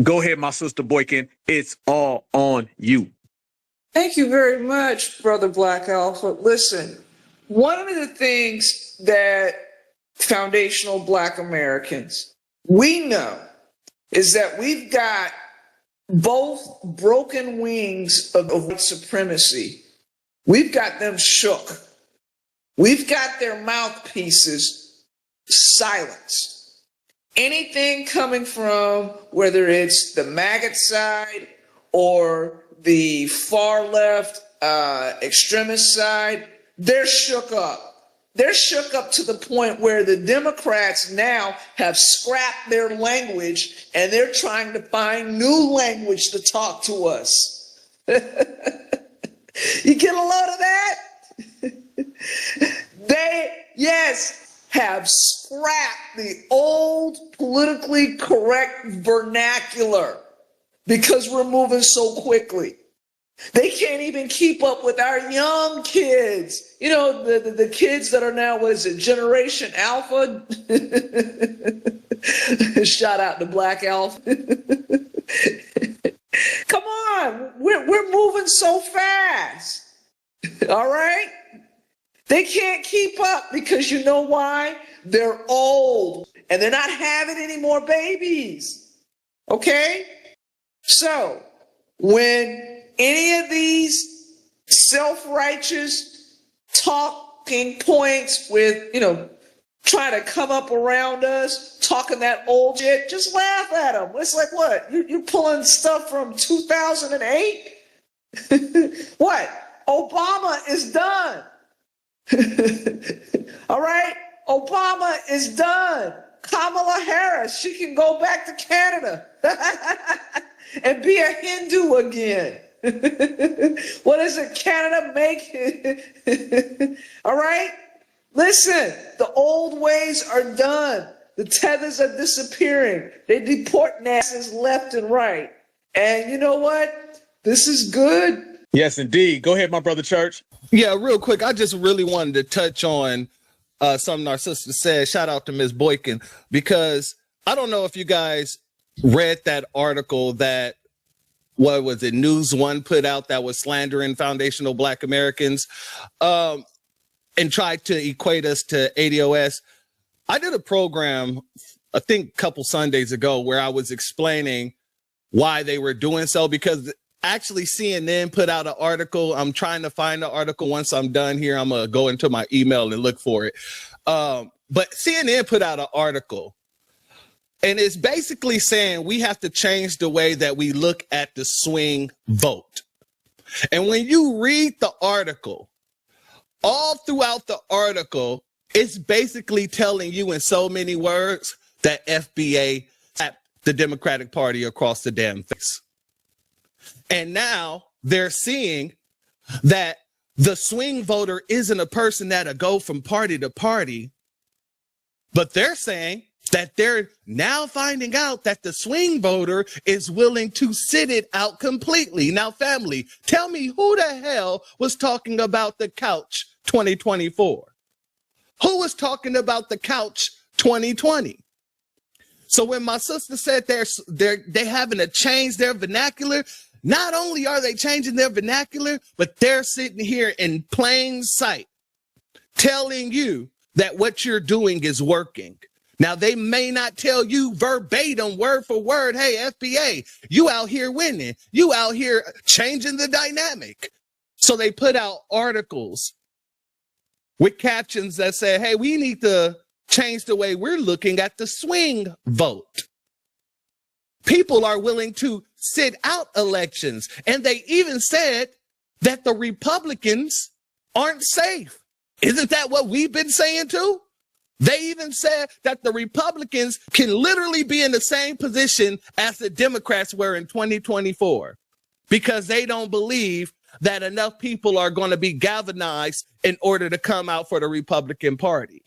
Go ahead, my sister Boykin. It's all on you. Thank you very much, Brother Black Alpha. Listen, one of the things that foundational Black Americans, we know is that we've got both broken wings of white supremacy. We've got them shook. We've got their mouthpieces silenced. Anything coming from, whether it's the maggot side or the far left extremist side, they're shook up. They're shook up to the point where the Democrats now have scrapped their language and they're trying to find new language to talk to us. You get a load of that? They, yes, have scrapped the old politically correct vernacular because we're moving so quickly. They can't even keep up with our young kids. You know, the kids that are now, what is it, Generation Alpha? Shout out to Black Alpha. Come on, we're moving so fast. All right? They can't keep up because you know why? They're old and they're not having any more babies. Okay? So, when any of these self-righteous talking points with, trying to come up around us, talking that old shit, just laugh at them. It's like, what? You're pulling stuff from 2008? What? Obama is done. All right? Obama is done. Kamala Harris, she can go back to Canada and be a Hindu again. What is it? Canada make? All right? Listen, the old ways are done. The tethers are disappearing. They deport asses left and right. And you know what? This is good. Yes, indeed. Go ahead, my brother Church. Yeah, real quick. I just really wanted to touch on something our sister said. Shout out to Ms. Boykin, because I don't know if you guys read that article that, what was it, News One put out that was slandering foundational Black Americans and tried to equate us to ADOS. I did a program, I think a couple Sundays ago, where I was explaining why they were doing so, because actually CNN put out an article. I'm trying to find the article. Once I'm done here, I'm going to go into my email and look for it. But CNN put out an article, and it's basically saying we have to change the way that we look at the swing vote. And when you read the article, all throughout the article, it's basically telling you in so many words that FBA tapped the Democratic Party across the damn face. And now they're seeing that the swing voter isn't a person that'll go from party to party, but they're saying that they're now finding out that the swing voter is willing to sit it out completely. Now, family, tell me who the hell was talking about the couch 2024? Who was talking about the couch 2020? So when my sister said they're having to change their vernacular, not only are they changing their vernacular, but they're sitting here in plain sight telling you that what you're doing is working. Now, they may not tell you verbatim, word for word, hey, FBA, you out here winning. You out here changing the dynamic. So they put out articles with captions that say, hey, we need to change the way we're looking at the swing vote. People are willing to sit out elections. And they even said that the Republicans aren't safe. Isn't that what we've been saying too? They even said that the Republicans can literally be in the same position as the Democrats were in 2024 because they don't believe that enough people are going to be galvanized in order to come out for the Republican Party.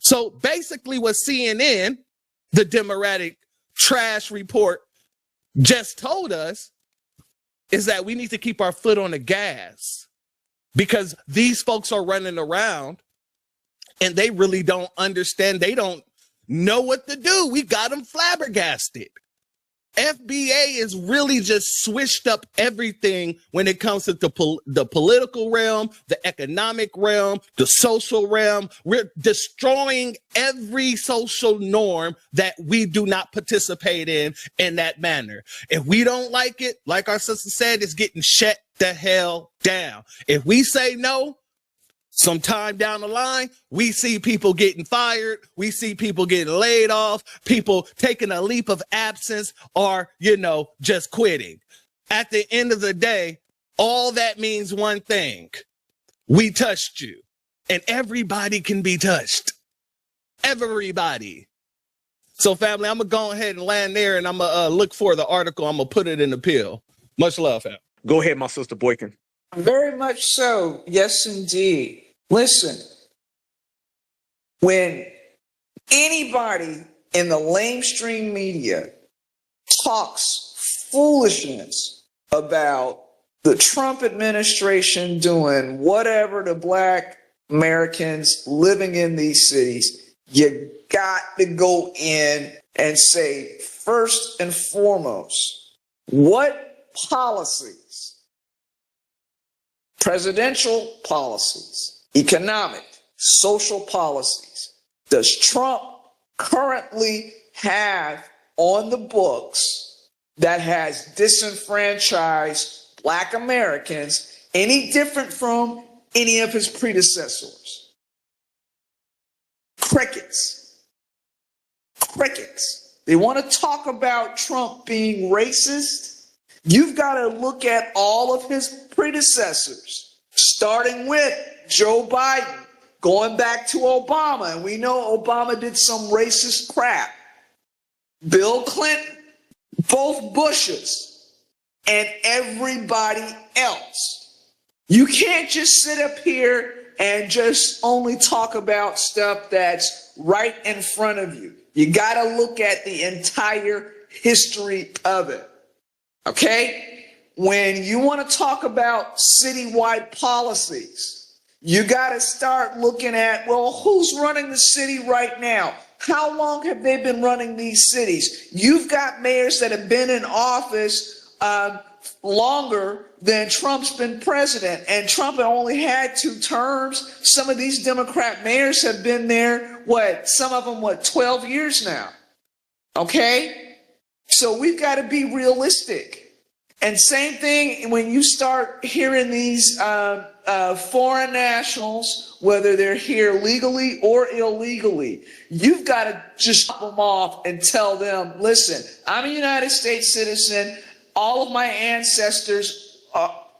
So basically what CNN, the Democratic trash report, just told us is that we need to keep our foot on the gas because these folks are running around and they really don't understand. They don't know what to do. We got them flabbergasted. FBA is really just switched up everything when it comes to the political realm, the economic realm, the social realm. We're destroying every social norm that we do not participate in that manner. If we don't like it, like our sister said, it's getting shut the hell down. If we say no, sometime down the line, we see people getting fired. We see people getting laid off, people taking a leap of absence or, just quitting. At the end of the day, all that means one thing. We touched you, and everybody can be touched. Everybody. So family, I'm going to go ahead and land there, and I'm going to look for the article. I'm going to put it in the pill. Much love, fam. Go ahead, my sister Boykin. Very much so. Yes, indeed. Listen, when anybody in the lamestream media talks foolishness about the Trump administration doing whatever to Black Americans living in these cities, you got to go in and say, first and foremost, what policies, presidential policies, economic, social policies does Trump currently have on the books that has disenfranchised Black Americans any different from any of his predecessors? Crickets. Crickets. They want to talk about Trump being racist. You've got to look at all of his predecessors, starting with Joe Biden, going back to Obama, and we know Obama did some racist crap. Bill Clinton, both Bushes, and everybody else. You can't just sit up here and just only talk about stuff that's right in front of you. You got to look at the entire history of it. Okay? When you want to talk about citywide policies, you got to start looking at, well, who's running the city right now? How long have they been running these cities? You've got mayors that have been in office longer than Trump's been president, and Trump only had 2 terms. Some of these Democrat mayors have been there, some of them, 12 years now. Okay? So we've got to be realistic. And same thing when you start hearing these foreign nationals, whether they're here legally or illegally, you've got to just cut them off and tell them, listen, I'm a United States citizen. All of my ancestors,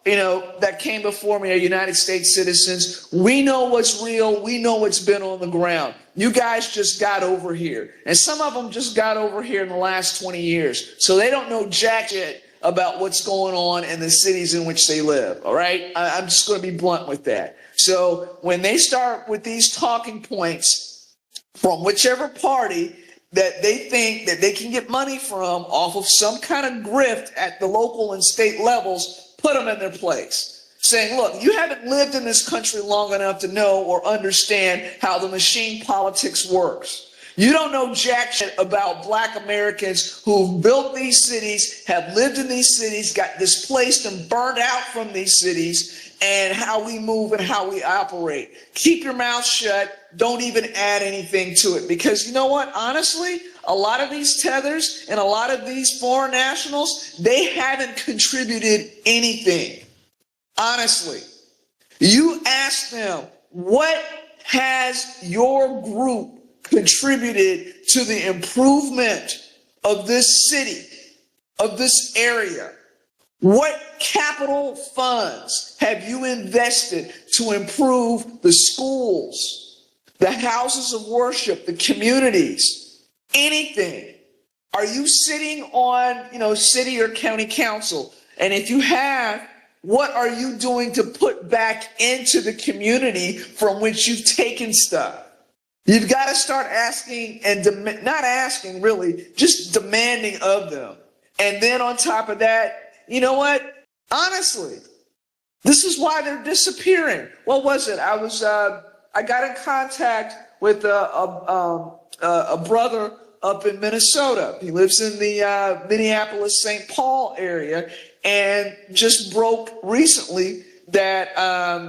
that came before me are United States citizens. We know what's real. We know what's been on the ground. You guys just got over here. And some of them just got over here in the last 20 years. So they don't know jack shit about what's going on in the cities in which they live, all right? I'm just going to be blunt with that. So when they start with these talking points from whichever party that they think that they can get money from off of some kind of grift at the local and state levels, put them in their place. Saying, look, you haven't lived in this country long enough to know or understand how the machine politics works. You don't know jack shit about Black Americans who built these cities, have lived in these cities, got displaced and burned out from these cities, and how we move and how we operate. Keep your mouth shut. Don't even add anything to it. Because you know what? Honestly, a lot of these tethers and a lot of these foreign nationals, they haven't contributed anything. Honestly. You ask them, what has your group contributed to the improvement of this city, of this area? What capital funds have you invested to improve the schools, the houses of worship, the communities, anything? Are you sitting on, city or county council? And if you have, what are you doing to put back into the community from which you've taken stuff? You've got to start asking and not asking really, just demanding of them. And then on top of that, you know what? Honestly, this is why they're disappearing. What was it? I got in contact with a brother up in Minnesota. He lives in the Minneapolis, St. Paul area, and just broke recently that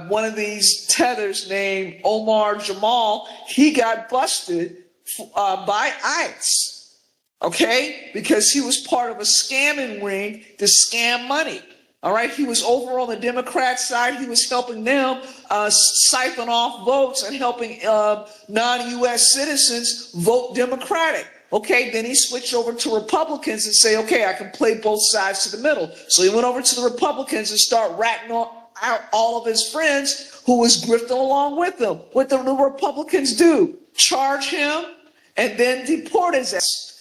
one of these tethers named Omar Jamal, he got busted by ICE, okay? Because he was part of a scamming ring to scam money. All right, he was over on the Democrat side. He was helping them siphon off votes and helping non-U.S. citizens vote Democratic. Okay, then he switched over to Republicans and say, okay, I can play both sides to the middle. So he went over to the Republicans and started ratting out all of his friends who was grifting along with him. What the Republicans do? Charge him and then deport his ass.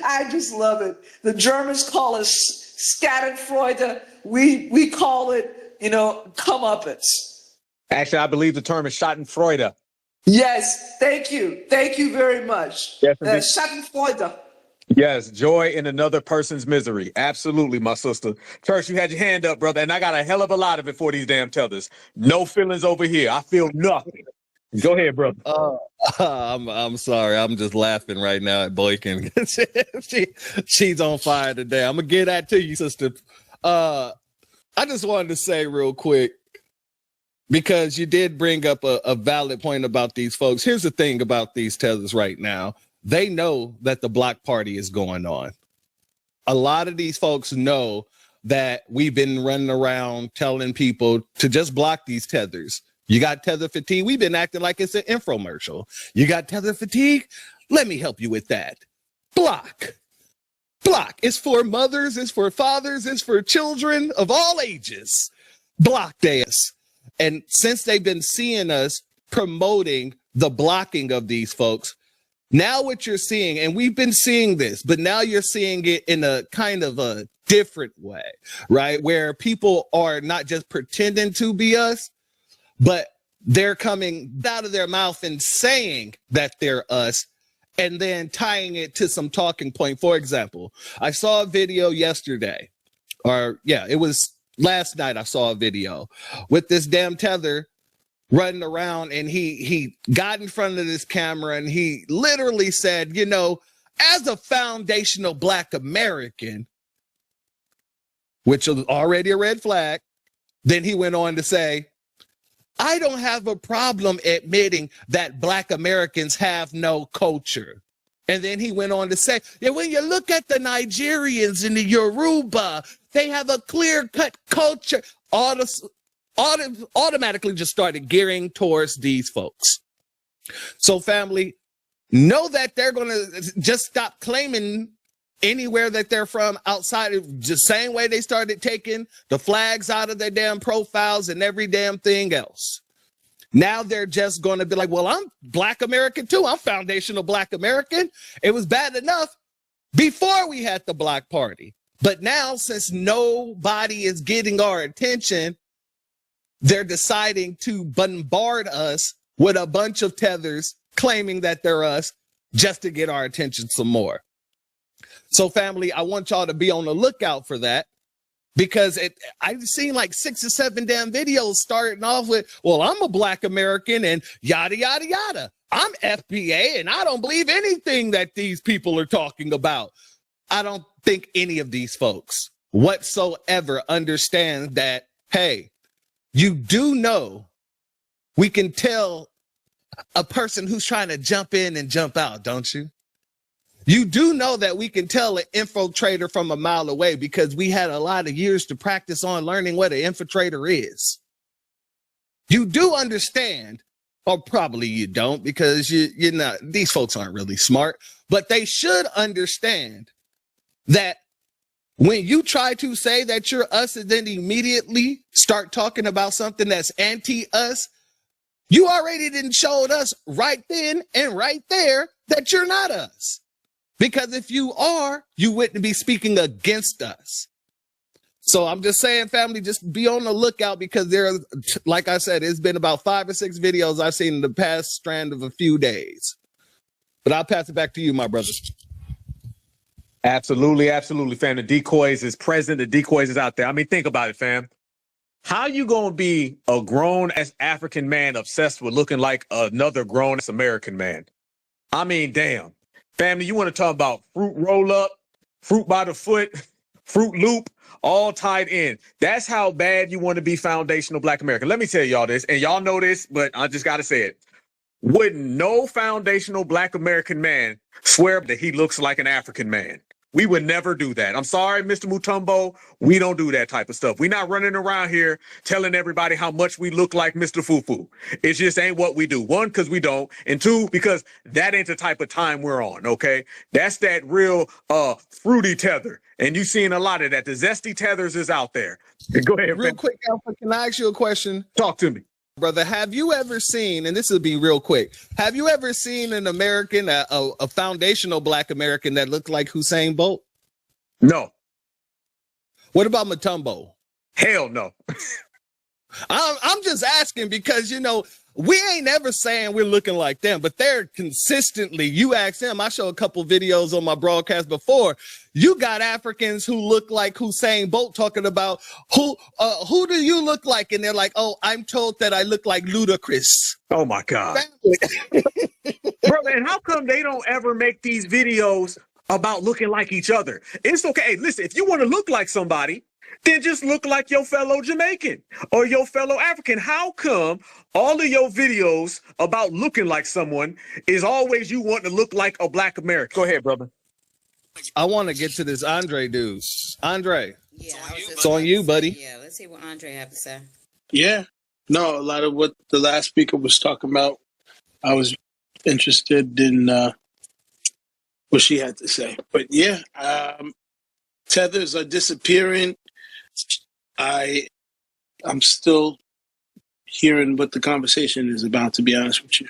I just love it. The Germans call it Schadenfreude. We call it, comeuppance. Actually, I believe the term is Schadenfreude. Yes, thank you. Thank you very much. Yes, Schadenfreude. Yes, joy in another person's misery. Absolutely, my sister. Church, you had your hand up, brother, and I got a hell of a lot of it for these damn tethers. No feelings over here. I feel nothing. Go ahead, brother. I'm sorry. I'm just laughing right now at Boykin. She's on fire today. I'm gonna get that to you, sister. I just wanted to say real quick, because you did bring up a valid point about these folks. Here's the thing about these tethers right now. They know that the block party is going on. A lot of these folks know that we've been running around telling people to just block these tethers. You got tether fatigue. We've been acting like it's an infomercial. You got tether fatigue? Let me help you with that. Block. Block. It's for mothers. It's for fathers. It's for children of all ages. Block this. And since they've been seeing us promoting the blocking of these folks, now what you're seeing, and we've been seeing this, but now you're seeing it in a kind of a different way, right? Where people are not just pretending to be us, but they're coming out of their mouth and saying that they're us and then tying it to some talking point. For example, I saw a video yesterday, it was last night. I saw a video with this damn tether running around, and he got in front of this camera and he literally said, as a foundational Black American, which was already a red flag. Then he went on to say, I don't have a problem admitting that Black Americans have no culture. And then he went on to say, when you look at the Nigerians and the Yoruba, they have a clear-cut culture. Automatically just started gearing towards these folks. So family, know that they're going to just stop claiming anywhere that they're from outside of the same way they started taking the flags out of their damn profiles and every damn thing else. Now they're just going to be like, well, I'm Black American too. I'm foundational Black American. It was bad enough before we had the Black Party. But now, since nobody is getting our attention, they're deciding to bombard us with a bunch of tethers claiming that they're us just to get our attention some more. So family, I want y'all to be on the lookout for that, because I've seen like 6 or 7 damn videos starting off with, well, I'm a Black American and yada, yada, yada. I'm FBA and I don't believe anything that these people are talking about. I don't think any of these folks whatsoever understand that, hey, you do know we can tell a person who's trying to jump in and jump out, don't you? You do know that we can tell an infiltrator from a mile away, because we had a lot of years to practice on learning what an infiltrator is. You do understand, or probably you don't, because you're not, these folks aren't really smart, but they should understand that when you try to say that you're us and then immediately start talking about something that's anti-us, you already didn't showed us right then and right there that you're not us. Because if you are, you wouldn't be speaking against us. So I'm just saying, family, just be on the lookout, because there, like I said, it's been about 5 or 6 videos I've seen in the past strand of a few days. But I'll pass it back to you, my brother. Absolutely, absolutely, fam. The decoys is present. The decoys is out there. I mean, think about it, fam. How you gonna be a grown ass African man obsessed with looking like another grown ass American man? I mean, damn. Family, you want to talk about fruit roll up, fruit by the foot, fruit loop, all tied in. That's how bad you want to be foundational Black American. Let me tell y'all this, and y'all know this, but I just got to say it. Wouldn't no foundational Black American man swear that he looks like an African man? We would never do that. I'm sorry, Mr. Mutombo. We don't do that type of stuff. We're not running around here telling everybody how much we look like Mr. Fufu. It just ain't what we do. One, because we don't. And two, because that ain't the type of time we're on, okay? That's that real fruity tether. And you've seen a lot of that. The zesty tethers is out there. Go ahead. Real quick, Alpha, can I ask you a question? Talk to me. Brother, have you ever seen, and this will be real quick, have you ever seen an American, a foundational Black American that looked like Usain Bolt? No. What about Mutombo? Hell no. I'm just asking because, you know, we ain't ever saying we're looking like them, but they're consistently, you ask them, I show a couple videos on my broadcast before, you got Africans who look like Usain Bolt talking about who do you look like? And they're like, oh, I'm told that I look like Ludacris. Oh my God. Brother, and how come they don't ever make these videos about looking like each other? It's okay. Hey, listen, if you want to look like somebody, then just look like your fellow Jamaican or your fellow African. How come all of your videos about looking like someone is always you want to look like a Black American? Go ahead, brother. I want to get to this Andre dude. Andre, Yeah, it's on you, buddy. Yeah, let's see what Andre have to say. Yeah. No, a lot of what the last speaker was talking about, I was interested in what she had to say. But yeah, tethers are disappearing. I'm still hearing what the conversation is about, to be honest with you.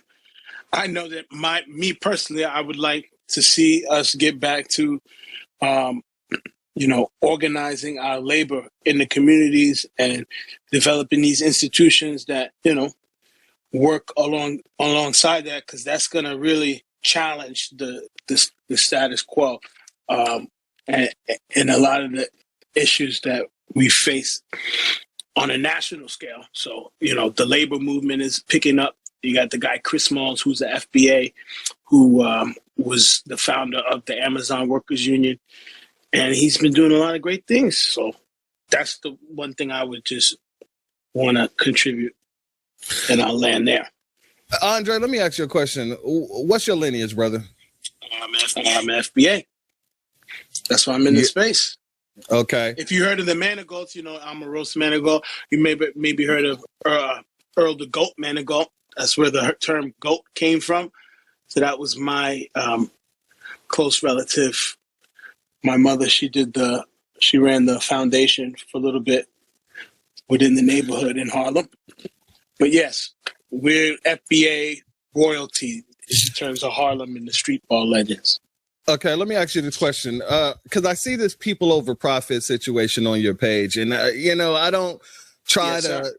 I know that me personally, I would like to see us get back to, organizing our labor in the communities and developing these institutions that, work alongside that, because that's going to really challenge the status quo and a lot of the issues that we face on a national scale. So, the labor movement is picking up. You got the guy, Chris Smalls, who's the FBA, who was the founder of the Amazon Workers Union. And he's been doing a lot of great things. So that's the one thing I would just want to contribute. And I'll land there. Andre, let me ask you a question. What's your lineage, brother? I'm FBA. That's why I'm in the space. Okay. If you heard of the Manigaults, I'm a roast Manigault. You maybe heard of Earl the Goat Manigault. That's where the term goat came from. So that was my close relative. My mother, she ran the foundation for a little bit within the neighborhood in Harlem. But yes, we're FBA royalty in terms of Harlem and the street ball legends. Okay, let me ask you this question, because I see this people over profit situation on your page, and I don't try to,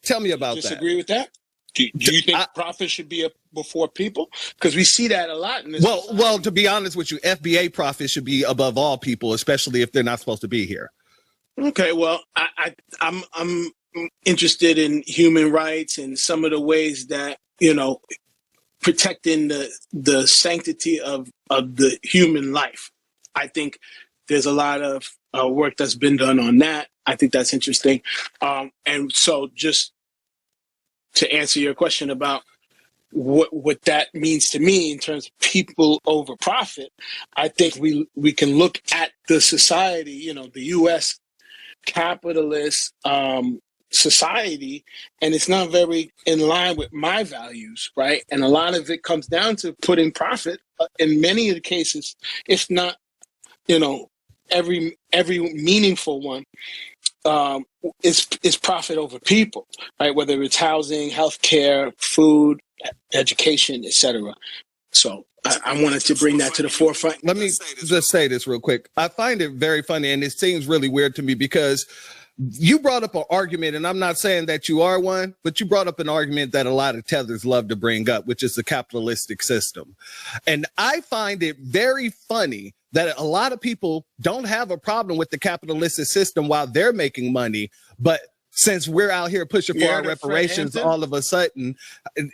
tell me about that. Disagree with that? Do you think profit should be before people? Because we see that a lot in this. Well, to be honest with you, FBA profit should be above all people, especially if they're not supposed to be here. Okay, well, I'm interested in human rights and some of the ways that protecting the sanctity of the human life. I think there's a lot of work that's been done on that. I think that's interesting. And so just to answer your question about what that means to me in terms of people over profit, I think we can look at the society, the U.S. capitalist society, and it's not very in line with my values, right? And a lot of it comes down to putting profit in many of the cases, if not, every meaningful one is profit over people, right? Whether it's housing, healthcare, food, education, etc. So I wanted to bring that to the forefront. Let me just say this real quick. I find it very funny, and it seems really weird to me because you brought up an argument, and I'm not saying that you are one, but you brought up an argument that a lot of tethers love to bring up, which is the capitalistic system. And I find it very funny that a lot of people don't have a problem with the capitalistic system while they're making money. But since we're out here pushing for our reparations, all of a sudden,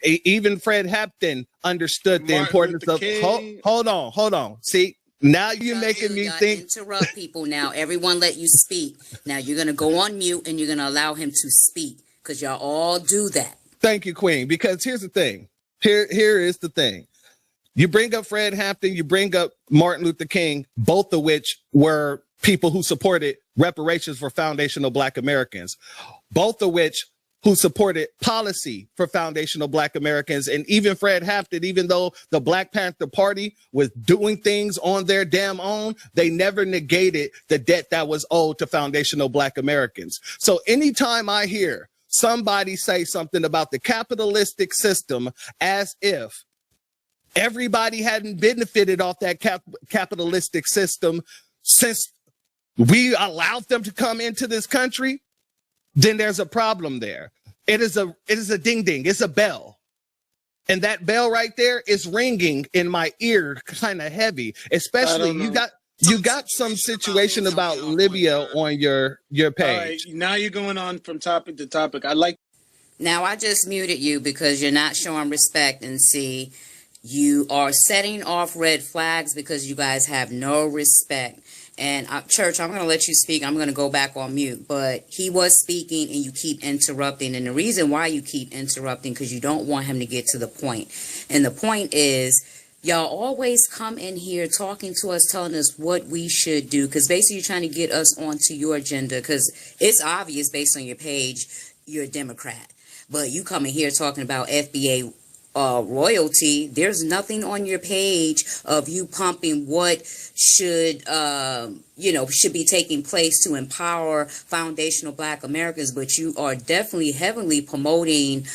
even Fred Hampton understood the importance of, hold on. See, now you're making me think. Interrupt people now. Everyone let you speak. Now you're going to go on mute and you're going to allow him to speak because y'all all do that. Thank you, Queen. Because here's the thing. Here is the thing. You bring up Fred Hampton, you bring up Martin Luther King, both of which were people who supported reparations for foundational Black Americans, both of which who supported policy for foundational Black Americans. And even Fred Hampton, even though the Black Panther Party was doing things on their damn own, they never negated the debt that was owed to foundational Black Americans. So anytime I hear somebody say something about the capitalistic system as if everybody hadn't benefited off that capitalistic system since we allowed them to come into this country, then there's a problem there. It is a ding ding. It's a bell. And that bell right there is ringing in my ear kind of heavy, especially you got some situation about Libya on your page. All right, now you're going on from topic to topic. Now I just muted you because you're not showing respect, and see, you are setting off red flags because you guys have no respect. And Church, I'm going to let you speak. I'm going to go back on mute. But he was speaking and you keep interrupting. And the reason why you keep interrupting, because you don't want him to get to the point. And the point is, y'all always come in here talking to us, telling us what we should do. Because basically you're trying to get us onto your agenda. Because it's obvious based on your page, you're a Democrat. But you come in here talking about FBA royalty. There's nothing on your page of you pumping what should should be taking place to empower foundational Black Americans, but you are definitely heavily promoting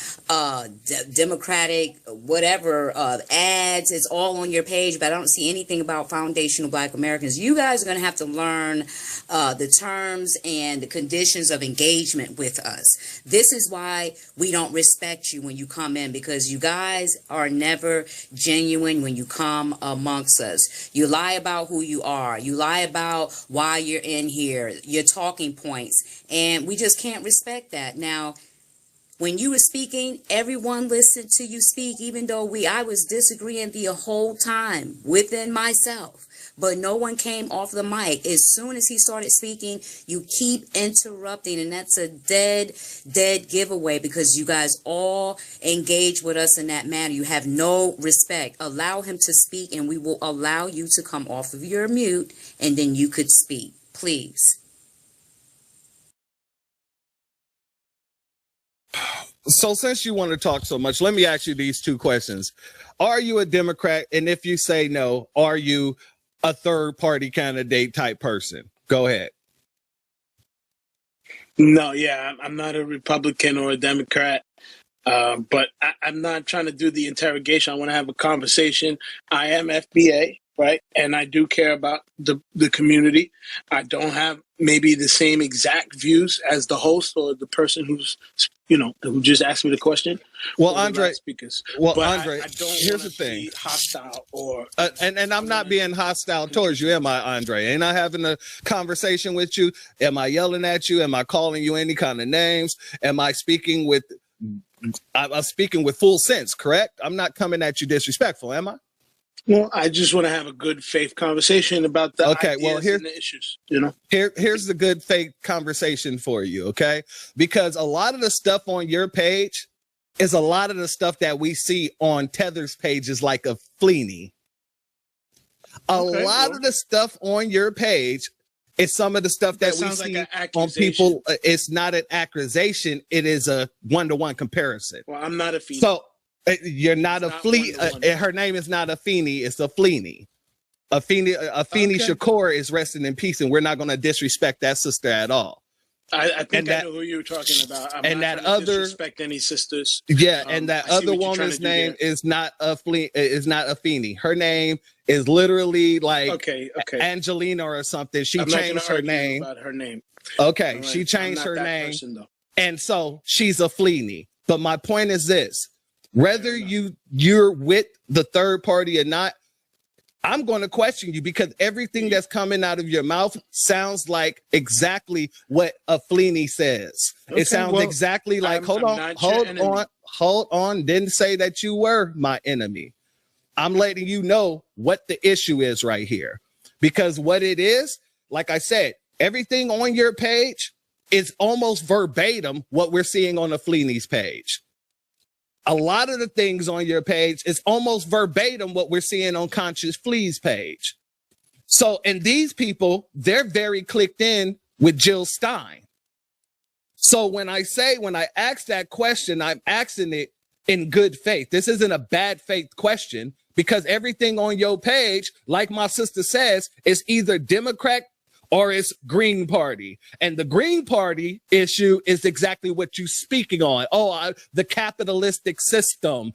democratic whatever ads. It's all on your page, but I don't see anything about foundational Black Americans. You guys are going to have to learn the terms and the conditions of engagement with us. This is why we don't respect you when you come in, because you guys are never genuine when you come amongst us. You lie about who you are. You lie about why you're in here, your talking points, and we just can't respect that. Now, when you were speaking, everyone listened to you speak, even though I was disagreeing the whole time within myself, but no one came off the mic. As soon as he started speaking, you keep interrupting, and that's a dead giveaway, because you guys all engage with us in that manner. You have no respect. Allow him to speak, and we will allow you to come off of your mute, and then you could speak, please. So since you want to talk so much, let me ask you these two questions. Are you a Democrat? And if you say no, are you a third party candidate type person? Go ahead. No, yeah, I'm not a Republican or a Democrat, but I'm not trying to do the interrogation. I want to have a conversation. I am FBA, right? And I do care about the community. I don't have maybe the same exact views as the host or the person who's, who just asked me the question. Well, Andre, Andre, I don't here's the thing. be hostile or and I'm not being hostile towards you, am I, Andre? Ain't I having a conversation with you? Am I yelling at you? Am I calling you any kind of names? Am I speaking with full sense, correct? I'm not coming at you disrespectful, am I? Well, I just want to have a good faith conversation about the ideas and the issues, Here's the good faith conversation for you, okay? Because a lot of the stuff on your page is a lot of the stuff that we see on Tethers pages like a Fleeny. A lot of the stuff on your page is some of the stuff that we see on people. It's not an accusation. It is a one-to-one comparison. Well, I'm not a Fleeny. So you're not a Fleeny. Her name is not a Feeny. It's a Fleeny. A Feeny Shakur is resting in peace, and we're not going to disrespect that sister at all. I think I know who you were talking about. I'm not trying to disrespect any sisters. Yeah, and that other woman's name is not a Feeny. Her name is literally like Angelina or something. She changed her name. About her name. Okay, she changed her name, and so she's a Fleeny. But my point is this: whether you're with the third party or not, I'm going to question you because everything that's coming out of your mouth sounds like exactly what a Fleeny says. Okay, It sounds well, exactly like, I'm hold not your enemy. on. Didn't say that you were my enemy. I'm letting you know what the issue is right here. Because what it is, like I said, everything on your page is almost verbatim what we're seeing on the Fleeny's page. A lot of the things on your page is almost verbatim what we're seeing on Conscious Flea's page. So, and these people, they're very clicked in with Jill Stein. So when I ask that question, I'm asking it in good faith. This isn't a bad faith question because everything on your page, like my sister says, is either Democrat or it's Green Party. And the Green Party issue is exactly what you're speaking on. The capitalistic system,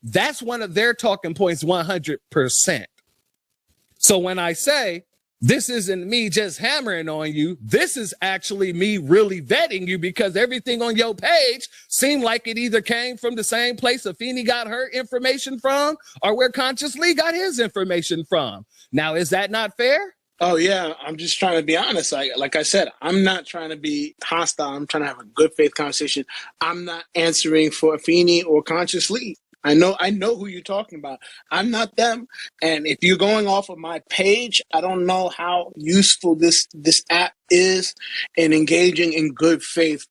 That's one of their talking points 100%. So when I say, this isn't me just hammering on you, this is actually me really vetting you because everything on your page seemed like it either came from the same place Afeni got her information from or where Conscious Lee got his information from. Now, is that not fair? Oh yeah, I'm just trying to be honest. Like I said, I'm not trying to be hostile. I'm trying to have a good faith conversation. I'm not answering for Afeni or Conscious Lee. I know who you're talking about. I'm not them. And if you're going off of my page, I don't know how useful this app is in engaging in good faith,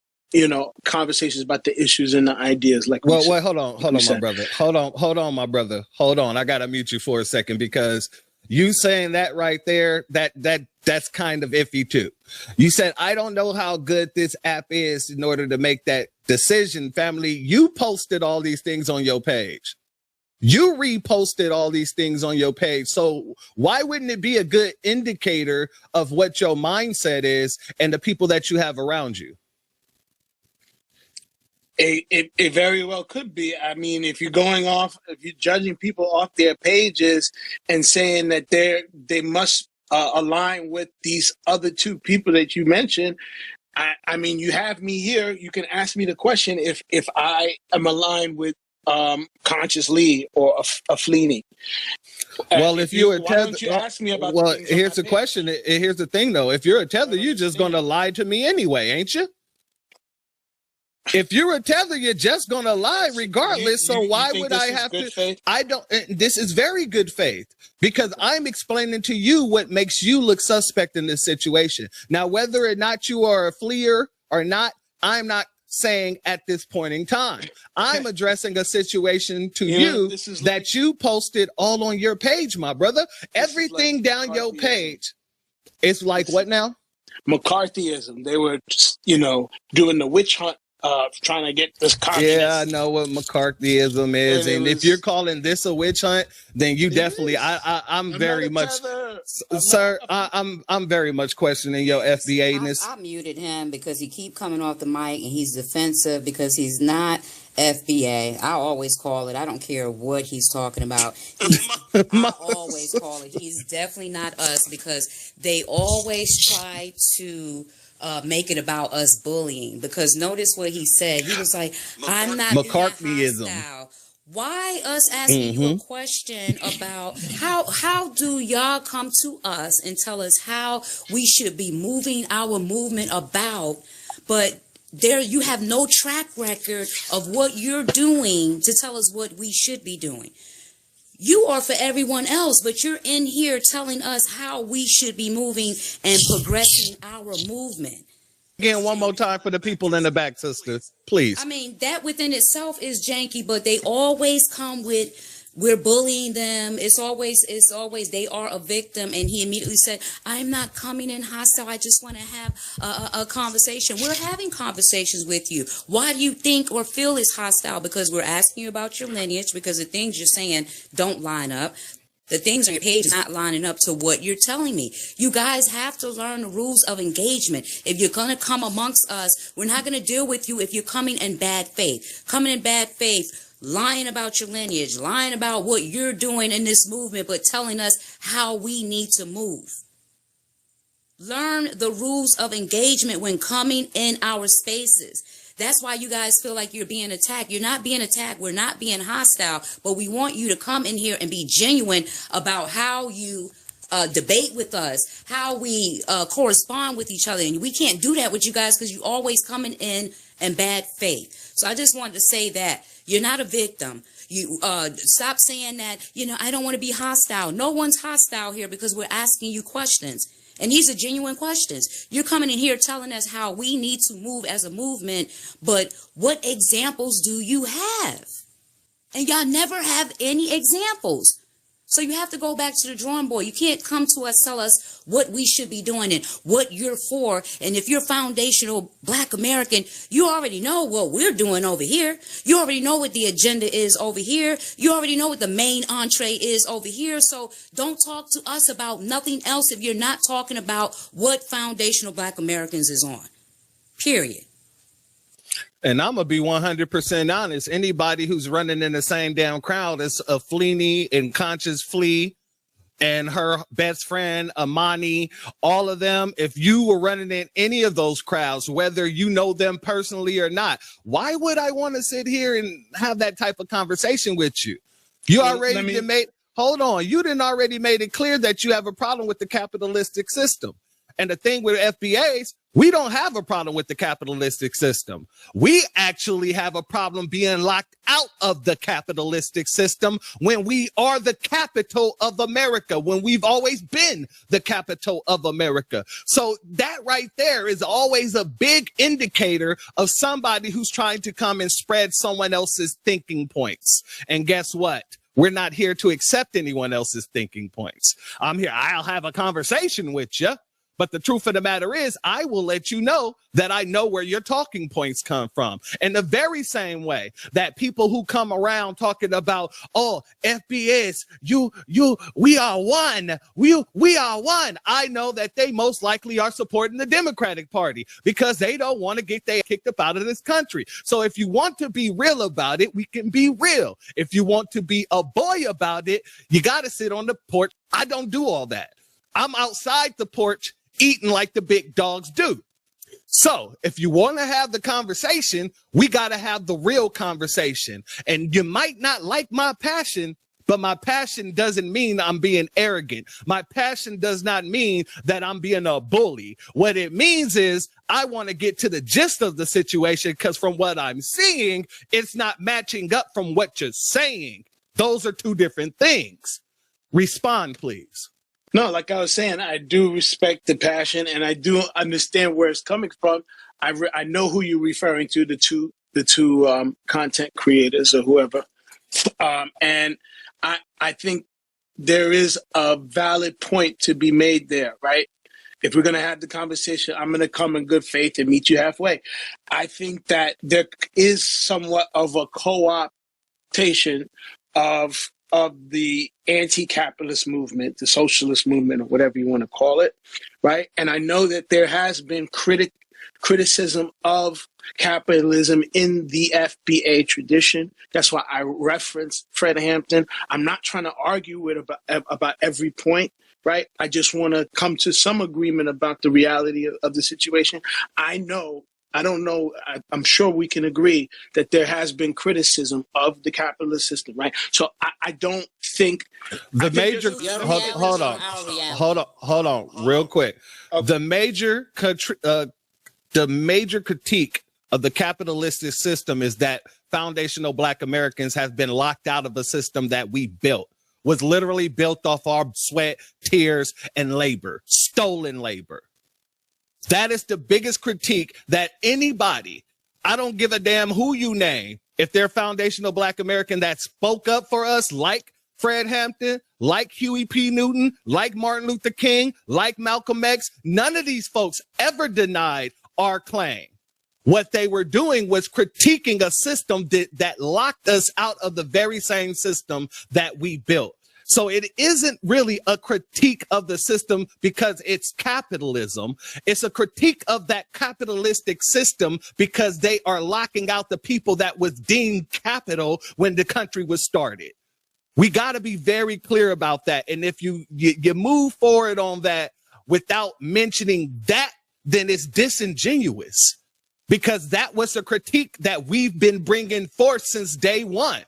conversations about the issues and the ideas. Hold on, my brother. Hold on. I gotta mute you for a second because you saying that right there, that's kind of iffy too. You said, I don't know how good this app is in order to make that decision, family. You posted all these things on your page. You reposted all these things on your page. So why wouldn't it be a good indicator of what your mindset is and the people that you have around you? It very well could be. I mean, if you're judging people off their pages and saying that they must align with these other two people that you mentioned, I mean, you have me here. You can ask me the question if I am aligned with Conscious Lee or a Fleeny. Well, if you're a Why tether, don't you ask me about? Well, here's the question. Here's the thing, though. If you're a tether, you're just going to lie to me anyway, ain't you? If you're a tether, you're just going to lie regardless. So why would I have to? Faith? I don't. This is very good faith because I'm explaining to you what makes you look suspect in this situation. Now, whether or not you are a fleer or not, I'm not saying at this point in time. I'm addressing a situation to you that you posted all on your page, my brother. Everything down your page. It's like what now? McCarthyism. They were just, doing the witch hunt. Trying to get this communist. Yeah, I know what McCarthyism is, and if you're calling this a witch hunt, then you definitely. I'm very much, sir. I'm very much questioning your FBA-ness. I muted him because he keep coming off the mic and he's defensive because he's not FBA. I always call it. I don't care what he's talking about. I always call it. He's definitely not us because they always try to make it about us bullying. Because notice what he said. He was like, I'm not McCarthyism. Hostile. Why us asking you a question about how do y'all come to us and tell us how we should be moving our movement about, but there you have no track record of what you're doing to tell us what we should be doing. You are for everyone else, but you're in here telling us how we should be moving and progressing our movement. Again, one more time for the people in the back, sisters, please. I mean, that within itself is janky, but they always come with, we're bullying them. It's always, they are a victim. And he immediately said, I'm not coming in hostile. I just want to have a conversation. We're having conversations with you. Why do you think or feel it's hostile? Because we're asking you about your lineage, because the things you're saying don't line up. The things on your page is not lining up to what you're telling me. You guys have to learn the rules of engagement. If you're going to come amongst us, we're not going to deal with you if you're coming in bad faith. Coming in bad faith, lying about your lineage, lying about what you're doing in this movement, but telling us how we need to move. Learn the rules of engagement when coming in our spaces. That's why you guys feel like you're being attacked. You're not being attacked. We're not being hostile, but we want you to come in here and be genuine about how you debate with us, how we correspond with each other. And we can't do that with you guys because you always coming in bad faith. So I just wanted to say that you're not a victim. You stop saying that, I don't want to be hostile. No one's hostile here because we're asking you questions. And these are genuine questions. You're coming in here telling us how we need to move as a movement, but what examples do you have? And y'all never have any examples. So you have to go back to the drawing board. You can't come to us, tell us what we should be doing and what you're for. And if you're foundational Black American, you already know what we're doing over here. You already know what the agenda is over here. You already know what the main entree is over here. So don't talk to us about nothing else if you're not talking about what foundational Black Americans is on. Period. And I'm going to be 100% honest. Anybody who's running in the same damn crowd as a Fleeny and Conscious Flea and her best friend, Amani, all of them, if you were running in any of those crowds, whether you know them personally or not, why would I want to sit here and have that type of conversation with you? You already hold on. You didn't already made it clear that you have a problem with the capitalistic system. And the thing with FBAs, we don't have a problem with the capitalistic system. We actually have a problem being locked out of the capitalistic system when we are the capital of America, when we've always been the capital of America. So that right there is always a big indicator of somebody who's trying to come and spread someone else's thinking points. And guess what? We're not here to accept anyone else's thinking points. I'm here. I'll have a conversation with you. But the truth of the matter is, I will let you know that I know where your talking points come from. In the very same way that people who come around talking about, oh, FBS, we are one. We are one. I know that they most likely are supporting the Democratic Party because they don't want to get they kicked up out of this country. So if you want to be real about it, we can be real. If you want to be a boy about it, you got to sit on the porch. I don't do all that. I'm outside the porch eating like the big dogs do. So if you want to have the conversation, we got to have the real conversation. And you might not like my passion, but my passion doesn't mean I'm being arrogant. My passion does not mean that I'm being a bully. What it means is I want to get to the gist of the situation because from what I'm seeing, it's not matching up from what you're saying. Those are two different things. Respond, please. No, like I was saying, I do respect the passion and I do understand where it's coming from. I know who you're referring to, the two content creators or whoever. And I think there is a valid point to be made there, right? If we're going to have the conversation, I'm going to come in good faith and meet you halfway. I think that there is somewhat of a co-optation of the anti-capitalist movement, the socialist movement, or whatever you want to call it, right? And I know that there has been criticism of capitalism in the FBA tradition. That's why I referenced Fred Hampton. I'm not trying to argue about every point, right? I just want to come to some agreement about the reality of the situation. I'm sure we can agree that there has been criticism of the capitalist system, right? So I don't think hold on, real quick. Okay. The major critique of the capitalistic system is that foundational Black Americans have been locked out of a system that we built, was literally built off our sweat, tears, and labor, stolen labor. That is the biggest critique that anybody, I don't give a damn who you name, if they're foundational Black American that spoke up for us like Fred Hampton, like Huey P. Newton, like Martin Luther King, like Malcolm X, none of these folks ever denied our claim. What they were doing was critiquing a system that locked us out of the very same system that we built. So it isn't really a critique of the system because it's capitalism. It's a critique of that capitalistic system because they are locking out the people that was deemed capital when the country was started. We got to be very clear about that. And if you move forward on that without mentioning that, then it's disingenuous. because that was a critique that we've been bringing forth since day one.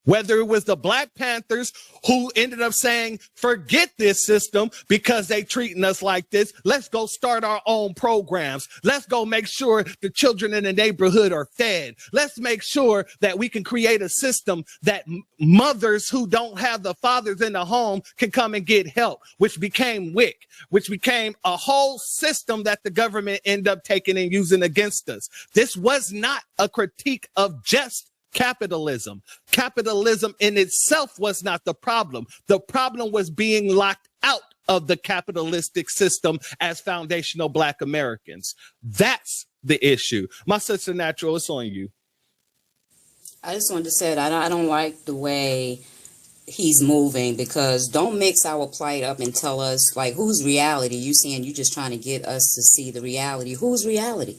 Whether it was the Black Panthers who ended up saying, forget this system because they treating us like this. Let's go start our own programs. Let's go make sure the children in the neighborhood are fed. Let's make sure that we can create a system that mothers who don't have the fathers in the home can come and get help, which became WIC, which became a whole system that the government ended up taking and using against us. This was not a critique of just capitalism. Capitalism in itself was not the problem. The problem was being locked out of the capitalistic system as foundational Black Americans. That's the issue. My sister Natural, it's on you. I just wanted to say that I don't like the way he's moving, because don't mix our plight up and tell us, like, whose reality? You saying you just trying to get us to see the reality. Whose reality?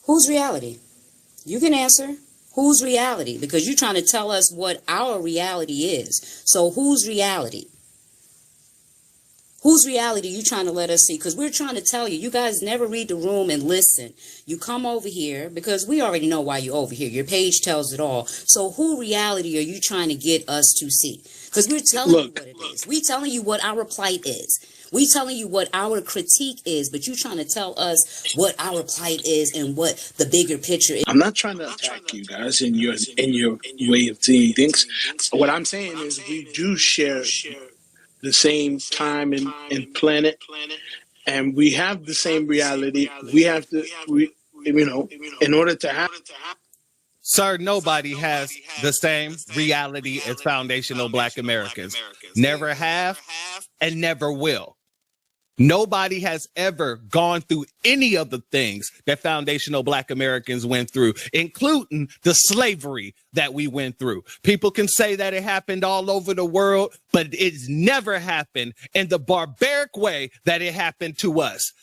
Whose reality? You can answer. Whose reality? Because you're trying to tell us what our reality is. So whose reality? Whose reality you trying to let us see? Because we're trying to tell you, you guys never read the room and listen. You come over here because we already know why you're over here. Your page tells it all. So who reality are you trying to get us to see? Because we're telling you what it is. We're telling you what our plight is. We telling you what our critique is, but you trying to tell us what our plight is and what the bigger picture is. I'm not trying to attack you guys in your way of seeing things. What I'm saying is we do share the same time and planet, and we have the same reality. We have to, in order to have. Sir, nobody has the same reality as foundational Black Americans. Never have and never will. Nobody has ever gone through any of the things that foundational Black Americans went through, including the slavery that we went through. People can say that it happened all over the world, but it's never happened in the barbaric way that it happened to us.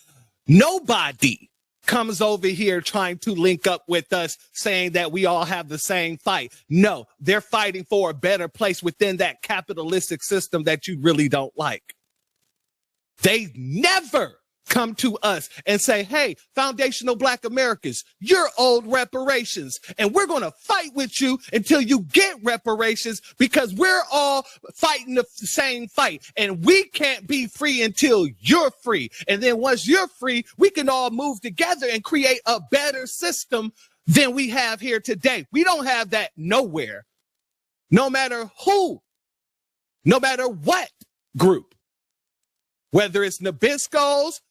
Nobody comes over here trying to link up with us saying that we all have the same fight. No, they're fighting for a better place within that capitalistic system that you really don't like. They never come to us and say, hey, foundational Black Americans, you're owed reparations, and we're going to fight with you until you get reparations, because we're all fighting the same fight, and we can't be free until you're free. And then once you're free, we can all move together and create a better system than we have here today. We don't have that nowhere, no matter who, no matter what group. Whether it's Nabiscos,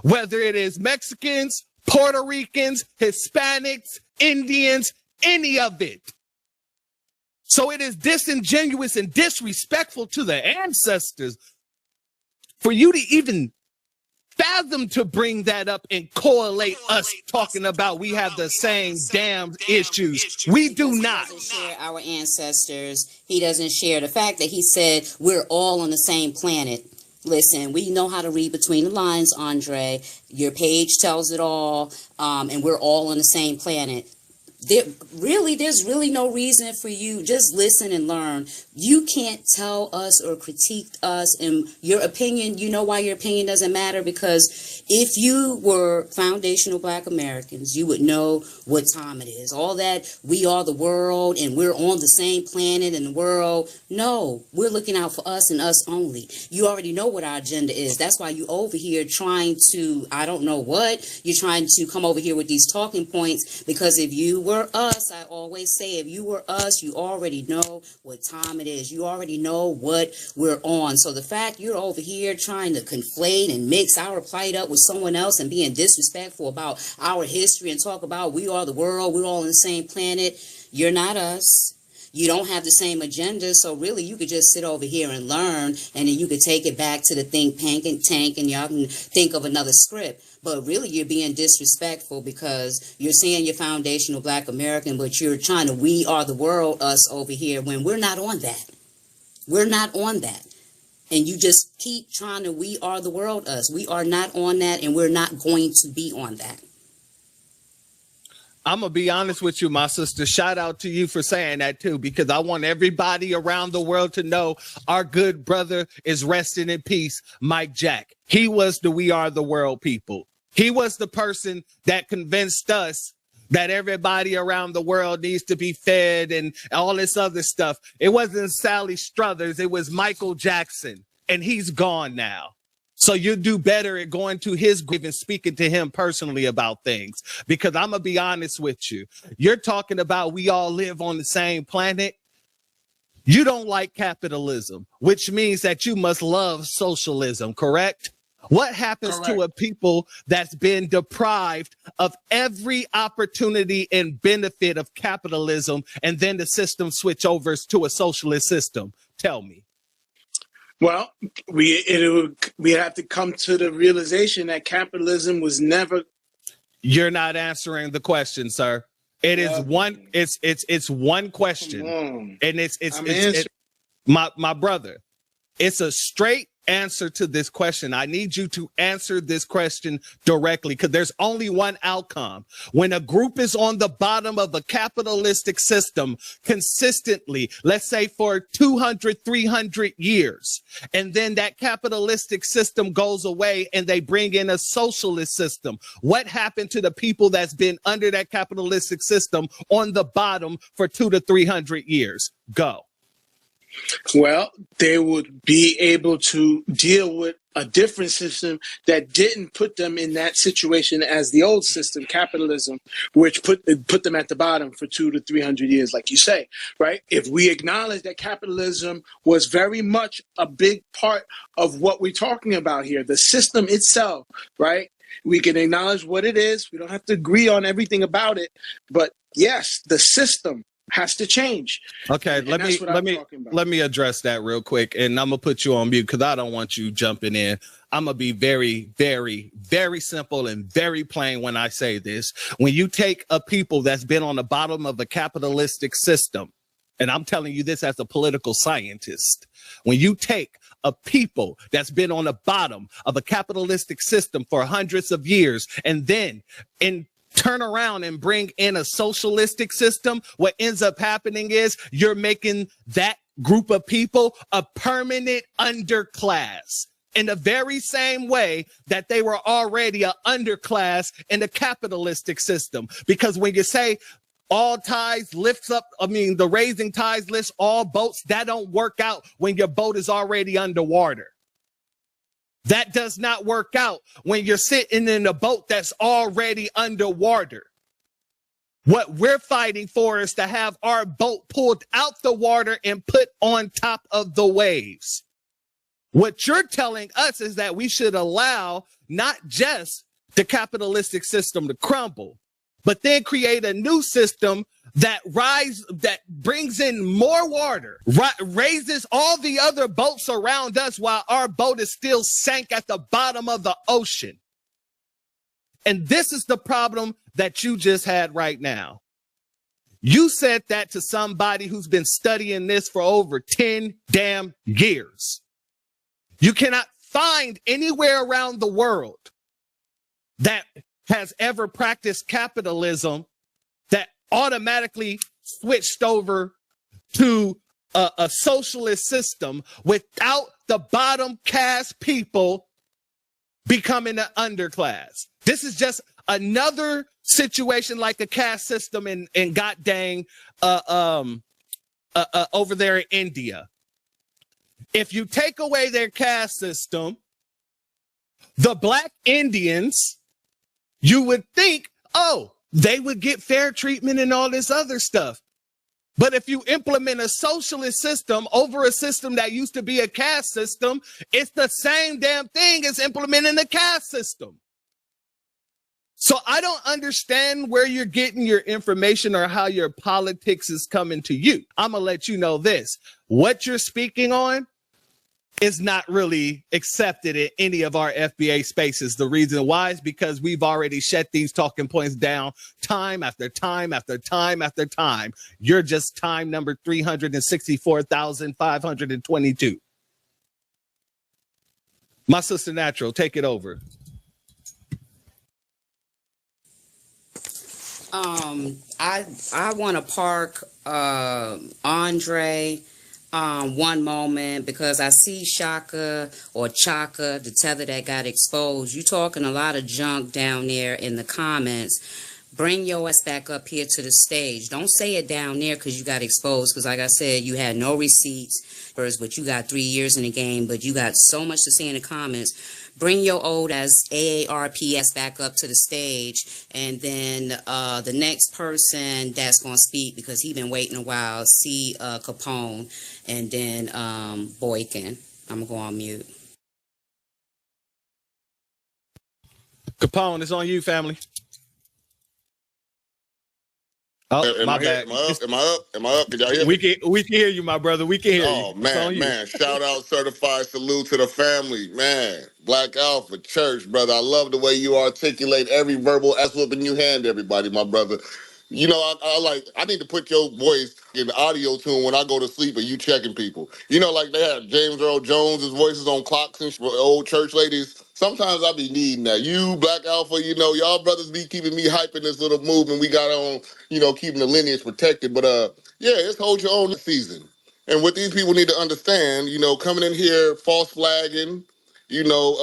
whether it is Mexicans, Puerto Ricans, Hispanics, Indians, any of it. So it is disingenuous and disrespectful to the ancestors for you to even fathom to bring that up and correlate us talking about we have the same damn issues. We do not. He doesn't share our ancestors. He doesn't share the fact that he said we're all on the same planet. Listen, we know how to read between the lines, Andre. Your page tells it all, and we're all on the same planet. There's really no reason for you. Just listen and learn. You can't tell us or critique us, and your opinion, you know why your opinion doesn't matter? Because if you were foundational Black Americans, you would know what time it is. All that we are the world and we're on the same planet in the world. No, we're looking out for us and us only. You already know what our agenda is. That's why you over here trying to, I don't know what, you're trying to come over here with these talking points, because if you were us, I always say, if you were us, you already know what time it is. You already know what we're on. So the fact you're over here trying to conflate and mix our plight up with someone else and being disrespectful about our history and talk about we are the world, we're all on the same planet, you're not us. You don't have the same agenda, so really you could just sit over here and learn, and then you could take it back to the think tank and y'all can think of another script. But really you're being disrespectful because you're saying you're foundational Black American, but you're trying to we are the world us over here when we're not on that. We're not on that. And you just keep trying to we are the world us. We are not on that, and we're not going to be on that. I'm going to be honest with you, my sister. Shout out to you for saying that, too, because I want everybody around the world to know our good brother is resting in peace, Mike Jack. He was the We Are the World people. He was the person that convinced us that everybody around the world needs to be fed and all this other stuff. It wasn't Sally Struthers. It was Michael Jackson, and he's gone now. So you do better at going to his grave and speaking to him personally about things, because I'm going to be honest with you. You're talking about we all live on the same planet. You don't like capitalism, which means that you must love socialism, correct? What happens to a people that's been deprived of every opportunity and benefit of capitalism, and then the system switch over to a socialist system? Tell me. Well, we have to come to the realization that capitalism was never. You're not answering the question, sir. It is one. It's one question, and it's my brother. It's a straight answer to this question. I need you to answer this question directly, because there's only one outcome. When a group is on the bottom of a capitalistic system consistently, let's say for 200, 300 years, and then that capitalistic system goes away and they bring in a socialist system, what happened to the people that's been under that capitalistic system on the bottom for 200 to 300 years? Go. Well, they would be able to deal with a different system that didn't put them in that situation as the old system, capitalism, which put them at the bottom for 200 to 300 years, like you say, right? If we acknowledge that capitalism was very much a big part of what we're talking about here, the system itself, right? We can acknowledge what it is. We don't have to agree on everything about it, but yes, the system has to change. Okay, let me address that real quick, and I'm gonna put you on mute because I don't want you jumping in. I'm gonna be very, very, very simple and very plain when I say this. When you take a people that's been on the bottom of a capitalistic system, and I'm telling you this as a political scientist, when you take a people that's been on the bottom of a capitalistic system for hundreds of years, and then turn around and bring in a socialistic system, what ends up happening is you're making that group of people a permanent underclass, in the very same way that they were already an underclass in the capitalistic system. Because when you say all tides lifts up, the raising tides lifts all boats, that don't work out when your boat is already underwater. That does not work out when you're sitting in a boat that's already underwater. What we're fighting for is to have our boat pulled out the water and put on top of the waves. What you're telling us is that we should allow not just the capitalistic system to crumble, but then create a new system that brings in more water, raises all the other boats around us while our boat is still sank at the bottom of the ocean. And this is the problem that you just had right now. You said that to somebody who's been studying this for over 10 damn years. You cannot find anywhere around the world that has ever practiced capitalism that automatically switched over to a socialist system without the bottom caste people becoming an underclass. This is just another situation like a caste system in god dang over there in India. If you take away their caste system, the black Indians, you would think, oh, they would get fair treatment and all this other stuff. But if you implement a socialist system over a system that used to be a caste system, it's the same damn thing as implementing a caste system. So I don't understand where you're getting your information or how your politics is coming to you. I'm going to let you know this. What you're speaking on is not really accepted in any of our FBA spaces. The reason why is because we've already shut these talking points down time after time after time after time. You're just time number 364,522. My sister Natural, take it over. I want to park Andre one moment, because I see Shaka or Chaka, the tether that got exposed. You talking a lot of junk down there in the comments. Bring your ass back up here to the stage. Don't say it down there because you got exposed. Because like I said, you had no receipts first, but you got 3 years in the game. But you got so much to say in the comments. Bring your old as AARPS back up to the stage, and then the next person that's gonna speak, because he been waiting a while. See Capone, and then Boykin. I'm gonna go on mute. Capone, it's on you, family. Oh, Am my I here? bad. Am I up? Am I up? Am I up? Can y'all hear me? We can hear you, my brother. We can hear Oh you. It's on you. man! Shout out, certified salute to the family, man. Black Alpha Church, brother. I love the way you articulate every verbal ass whooping you hand everybody, my brother. You know, I need to put your voice in the audio tune when I go to sleep and you checking people. You know, like they have James Earl Jones's voices on clocks and old church ladies. Sometimes I be needing that. You, Black Alpha, you know, y'all brothers be keeping me hyping this little movement we got on, you know, keeping the lineage protected. But yeah, it's hold your own season. And what these people need to understand, you know, coming in here, false flagging, you know,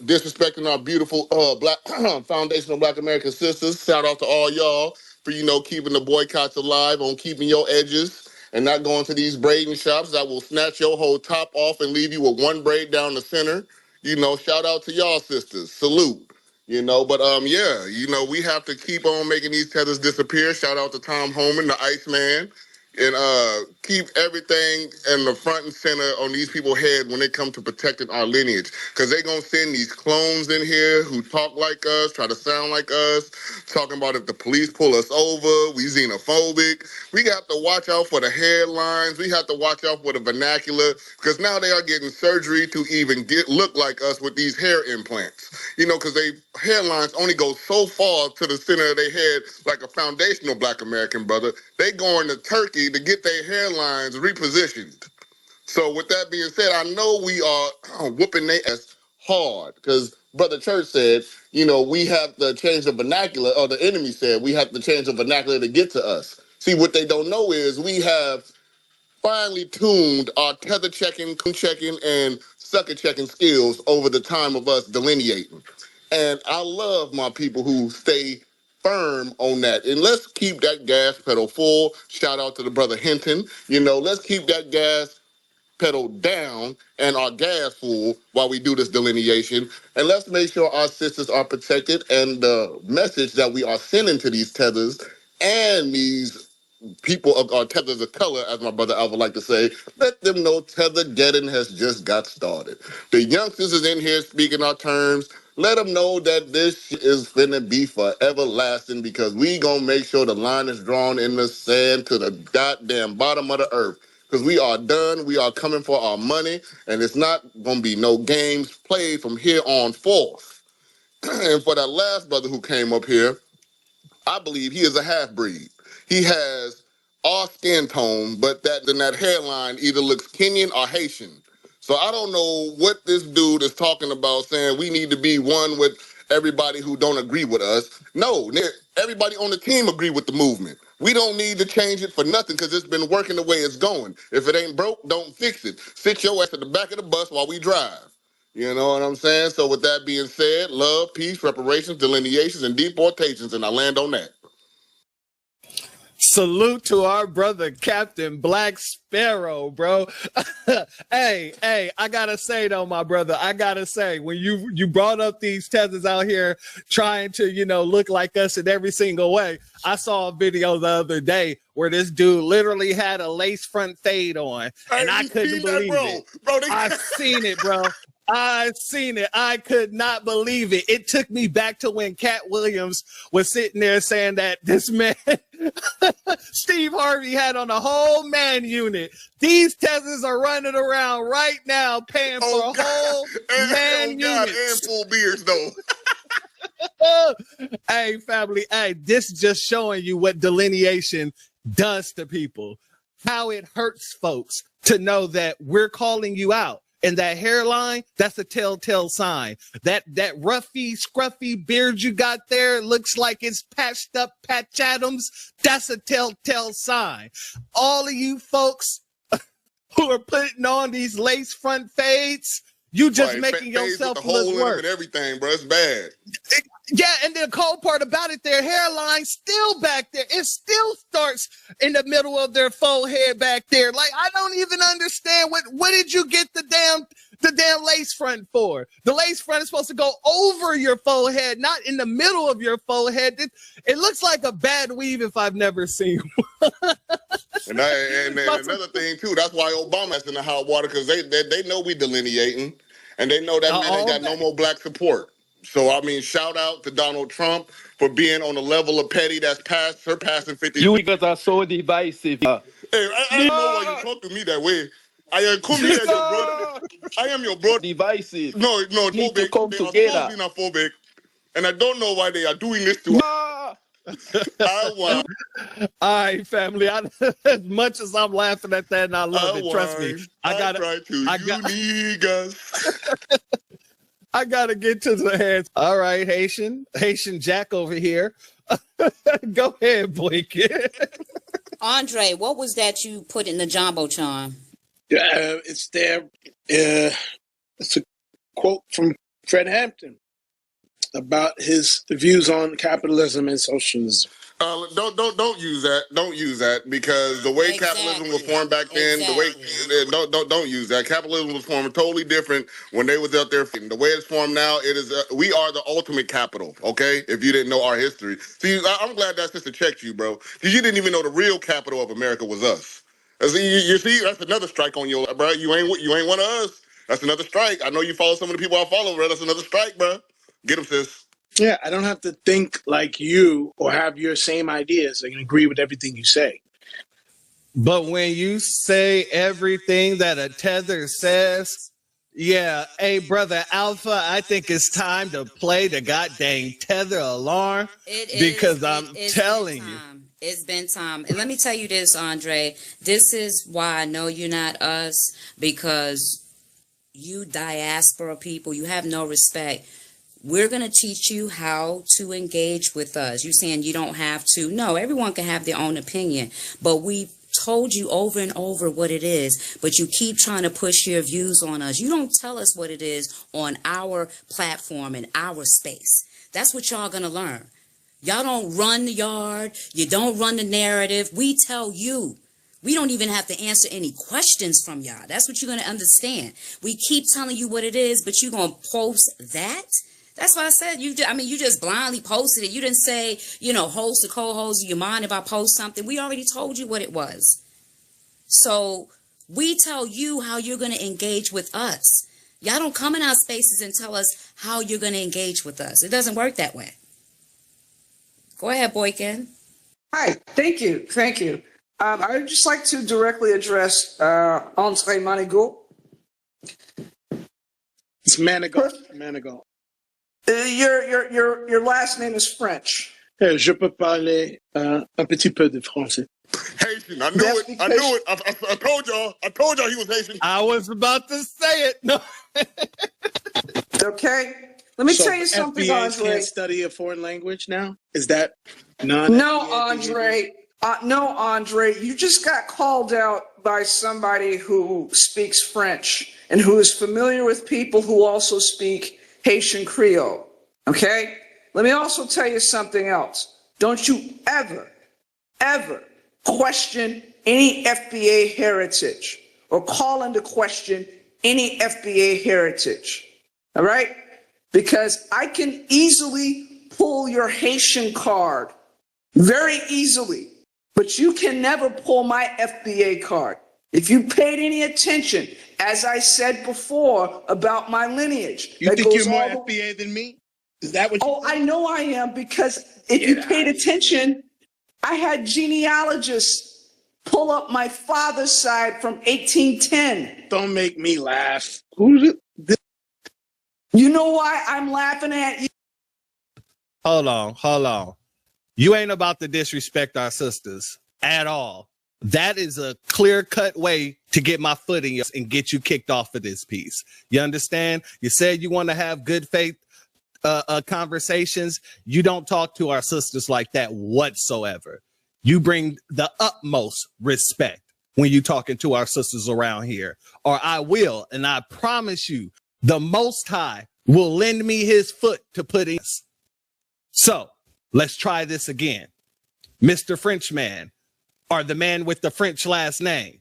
disrespecting our beautiful black foundational Black American sisters. Shout out to all y'all for, you know, keeping the boycotts alive, on keeping your edges and not going to these braiding shops that will snatch your whole top off and leave you with one braid down the center. You know, shout out to y'all sisters. Salute. You know, but yeah, you know, we have to keep on making these tethers disappear. Shout out to Tom Homan, the Iceman, and keep everything in the front and center on these people's head when it comes to protecting our lineage. Because they're going to send these clones in here who talk like us, try to sound like us, talking about if the police pull us over, we xenophobic. We got to watch out for the headlines. We have to watch out for the vernacular, because now they are getting surgery to even look like us with these hair implants. You know, because they hairlines only go so far to the center of their head, like a foundational Black American brother. They going to Turkey to get their hairlines repositioned. So with that being said, I know we are whooping their ass hard, because Brother Church said, you know, we have to change the vernacular, or the enemy said we have to change the vernacular to get to us. See, what they don't know is we have finely tuned our tether checking, coon checking, and sucker checking skills over the time of us delineating. And I love my people who stay firm on that. And let's keep that gas pedal full. Shout out to the brother Hinton. You know, let's keep that gas pedal down and our gas full while we do this delineation. And let's make sure our sisters are protected, and the message that we are sending to these tethers and these people of our tethers of color, as my brother Alva like to say, let them know tether getting has just got started. The youngsters is in here speaking our terms. Let them know that this is finna be for everlasting, because we gonna make sure the line is drawn in the sand to the goddamn bottom of the earth. Because we are done. We are coming for our money, and it's not gonna be no games played from here on forth. And for that last brother who came up here, I believe he is a half-breed. He has our skin tone, but that hairline either looks Kenyan or Haitian. So I don't know what this dude is talking about, saying we need to be one with everybody who don't agree with us. No, everybody on the team agree with the movement. We don't need to change it for nothing, because it's been working the way it's going. If it ain't broke, don't fix it. Sit your ass at the back of the bus while we drive. You know what I'm saying? So with that being said, love, peace, reparations, delineations, and deportations, and I land on that. Salute to our brother Captain Black Sparrow, bro. hey, I gotta say though, my brother, I gotta say, when you brought up these tethers out here trying to, you know, look like us in every single way, I saw a video the other day where this dude literally had a lace front fade on, and I couldn't believe it. I've seen it, bro. I've seen it. I could not believe it. It took me back to when Cat Williams was sitting there saying that this man, Steve Harvey, had on a whole man unit. These tethers are running around right now paying for a whole man unit. And full beards, though. Hey, family. Hey, this just showing you what delineation does to people. How it hurts folks to know that we're calling you out. And that hairline, that's a telltale sign. That roughy, scruffy beard you got there looks like it's patched up Patch Adams. That's a telltale sign. All of you folks who are putting on these lace front fades. You just Right, making fades with yourself the hole look in them worse. and everything, bro. It's bad. Yeah, and the cold part about it, their hairline still back there. It still starts in the middle of their forehead back there. Like, I don't even understand what did you get the damn lace front for? The lace front is supposed to go over your forehead, not in the middle of your forehead. It looks like a bad weave if I've never seen one. And another thing too, that's why Obama's in the hot water, because they know we delineating, and they know that man ain't got no more black support. So I mean, shout out to Donald Trump for being on a level of petty that's surpassing 50. You niggas are so divisive. Hey, I don't know why you talk to me that way. I am come here as your brother. I am your brother. Divisive. No, Need to phobic. come They together. are supposed to be phobic, and I don't know why they are doing this to us. I want. All right, family. As much as I'm laughing at that and I love it, trust me, I try to unique. I gotta get to the hands. All right, Haitian Jack over here. Go ahead, Boycott. Andre, what was that you put in the Jumbotron? It's there. It's a quote from Fred Hampton about his views on capitalism and socialism. Don't use that. Don't use that, because the way capitalism was formed back then, the way don't use that. Capitalism was formed totally different when they was out there. The way it's formed now, it is we are the ultimate capital. Okay, if you didn't know our history, see, I'm glad that sister checked you, bro, because you didn't even know the real capital of America was us. You see, that's another strike on your, bro. You ain't one of us. That's another strike. I know you follow some of the people I follow, bro. That's another strike, bro. Get them, sis. Yeah, I don't have to think like you or have your same ideas. I can agree with everything you say. But when you say everything that a tether says, yeah, hey, brother Alpha, I think it's time to play the goddamn tether alarm, because I'm telling you. It's been time. And let me tell you this, Andre. This is why I know you're not us, because you diaspora people, you have no respect. We're going to teach you how to engage with us. You're saying you don't have to. No, everyone can have their own opinion. But we've told you over and over what it is. But you keep trying to push your views on us. You don't tell us what it is on our platform and our space. That's what y'all going to learn. Y'all don't run the yard. You don't run the narrative. We tell you. We don't even have to answer any questions from y'all. That's what you're going to understand. We keep telling you what it is, but you're going to post that? That's why I said you just blindly posted it. You didn't say, host or co-host, do you mind if I post something? We already told you what it was. So we tell you how you're going to engage with us. Y'all don't come in our spaces and tell us how you're going to engage with us. It doesn't work that way. Go ahead, Boykin. Hi, thank you. I would just like to directly address Andre Manigault. It's Manigault. Your last name is French. Je peux parler un petit peu de français. Haitian. I knew it. I told y'all he was Haitian. I was about to say it. No. Okay. Let me tell you something, FBAs Andre. can't study a foreign language now? Is that not? No, Andre. No, Andre. You just got called out by somebody who speaks French and who is familiar with people who also speak Haitian Creole. Okay? Let me also tell you something else. Don't you ever question any FBA heritage or call into question any FBA heritage. All right? Because I can easily pull your Haitian card very easily, but you can never pull my FBA card. If you paid any attention, as I said before about my lineage. You think you're more FBA than me? Is that what you think? I know I am, because if you paid attention, I had genealogists pull up my father's side from 1810. Don't make me laugh. Who's it? You know why I'm laughing at you? Hold on. You ain't about to disrespect our sisters at all. That is a clear-cut way to get my foot in you and get you kicked off of this piece. You understand? You said you want to have good faith conversations. You don't talk to our sisters like that whatsoever. You bring the utmost respect. when you talking to our sisters around here, or I will. And I promise you, the Most High will lend me his foot to put in. So let's try this again. Mr. Frenchman, or the man with the French last name.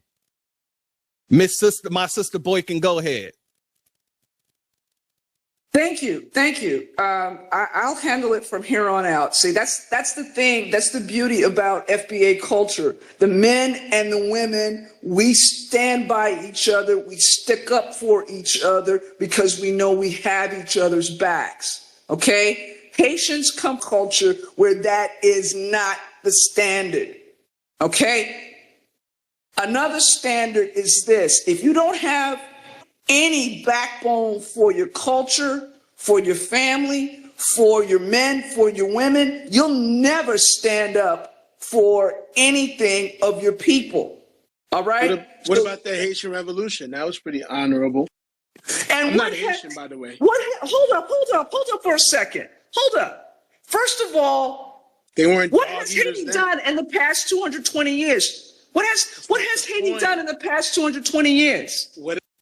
My sister Boykin, go ahead. Thank you. I'll handle it from here on out. See, that's the thing. That's the beauty about FBA culture. The men and the women, we stand by each other. We stick up for each other because we know we have each other's backs. Okay? Haitians come culture where that is not the standard. Okay? Another standard is this. If you don't have any backbone for your culture, for your family, for your men, for your women, you'll never stand up for anything of your people. All right? What about the Haitian Revolution? That was pretty honorable. And I'm not Haitian, by the way. Hold up for a second. Hold up. First of all, They weren't. what has Haiti done in the past 220 years? What has Haiti done in the past 220 years?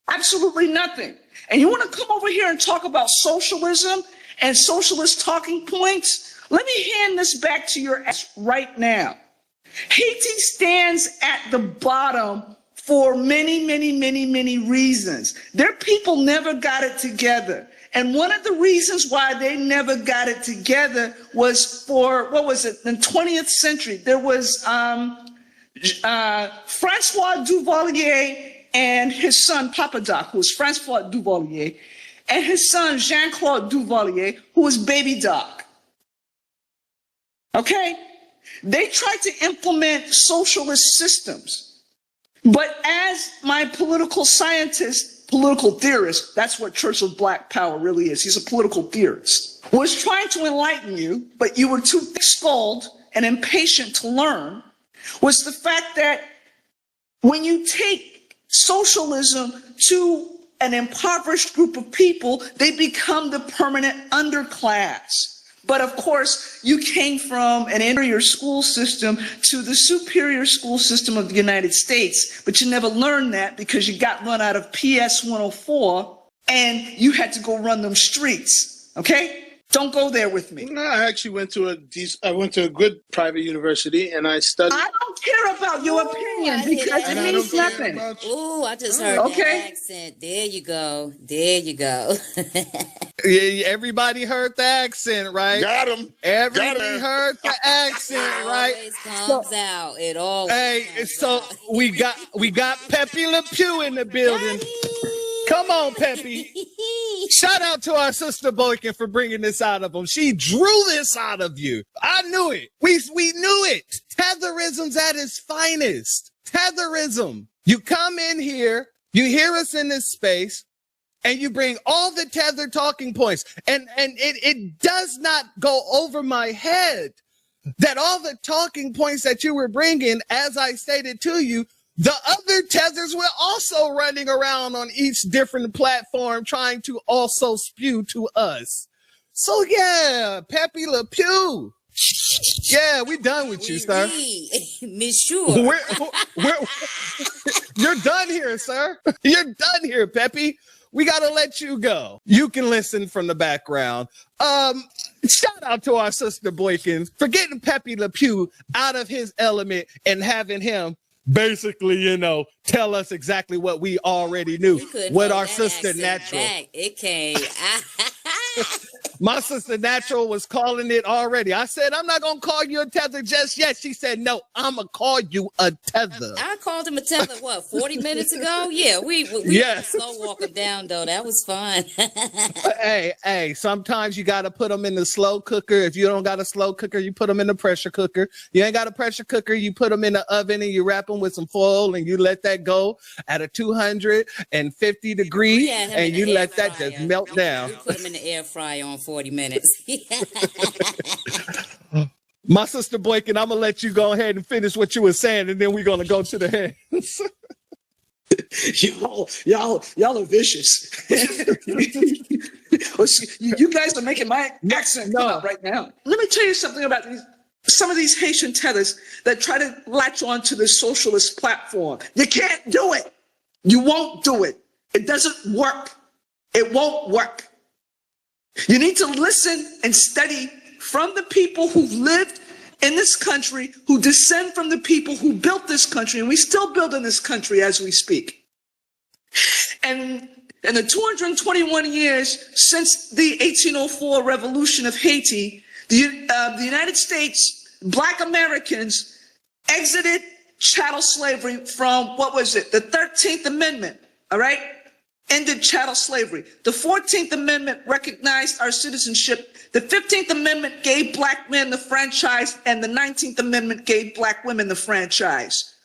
Absolutely nothing. And you want to come over here and talk about socialism and socialist talking points? Let me hand this back to your ass right now. Haiti stands at the bottom for many reasons. Their people never got it together. And one of the reasons why they never got it together was for, what was it, in the 20th century, there was Francois Duvalier and his son Papadoc, who was Francois Duvalier, and his son Jean-Claude Duvalier, who was Baby Doc. Okay? They tried to implement socialist systems. But as my political scientist, political theorist, that's what Church of Black Power really is. He's a political theorist. Was trying to enlighten you, but you were too thick-skulled and impatient to learn, was the fact that when you take socialism to an impoverished group of people, they become the permanent underclass. But of course, you came from an inferior school system to the superior school system of the United States, but you never learned that because you got run out of PS 104 and you had to go run them streets. Okay? Don't go there with me. No, I actually went to a good private university and I studied. I don't care about your opinion because it means nothing. Ooh, I just heard that accent. There you go. Yeah, everybody heard the accent, right? Got him. Everybody heard the accent, right? It always comes out. It always. Hey, so we got Pepe Le Pew in the building. Come on, Pepe. Shout out to our sister Boykin for bringing this out of him. She drew this out of you. I knew it. We knew it. Tetherism's at its finest. Tetherism. You come in here, you hear us in this space, and you bring all the tether talking points. And it does not go over my head that all the talking points that you were bringing, as I stated to you, the other tethers were also running around on each different platform trying to also spew to us. So yeah, Pepe Le Pew. Yeah, we done with you, sir. Monsieur. You're done here, sir. You're done here, Pepe. We got to let you go. You can listen from the background. Shout out to our sister Boykin for getting Pepe Le Pew out of his element and having him basically, tell us exactly what we already knew. What our sister Natural. It came. My sister Natural was calling it already. I said, I'm not going to call you a tether just yet. She said, no, I'm going to call you a tether. I called him a tether, 40 minutes ago? Yeah, we yes. slow walking down, though. That was fun. Hey, sometimes you got to put them in the slow cooker. If you don't got a slow cooker, you put them in the pressure cooker. You ain't got a pressure cooker, you put them in the oven and you wrap them with some foil and you let that go at a 250 degree and you let that just melt down. We put them in the air fryer on 40 minutes. My sister Boykin, I'm gonna let you go ahead and finish what you were saying, and then we're gonna go to the hands. Y'all are vicious. You guys are making my accent come out right now. Let me tell you something about these. some of these Haitian tethers that try to latch on to the socialist platform. You can't do it. You won't do it. It doesn't work. It won't work. You need to listen and study from the people who've lived in this country, who descend from the people who built this country, and we still build in this country as we speak. And in the 221 years since the 1804 revolution of Haiti, the United States, Black Americans exited chattel slavery from, what was it, the 13th Amendment, all right? Ended chattel slavery. The 14th Amendment recognized our citizenship. The 15th Amendment gave Black men the franchise, and the 19th Amendment gave Black women the franchise.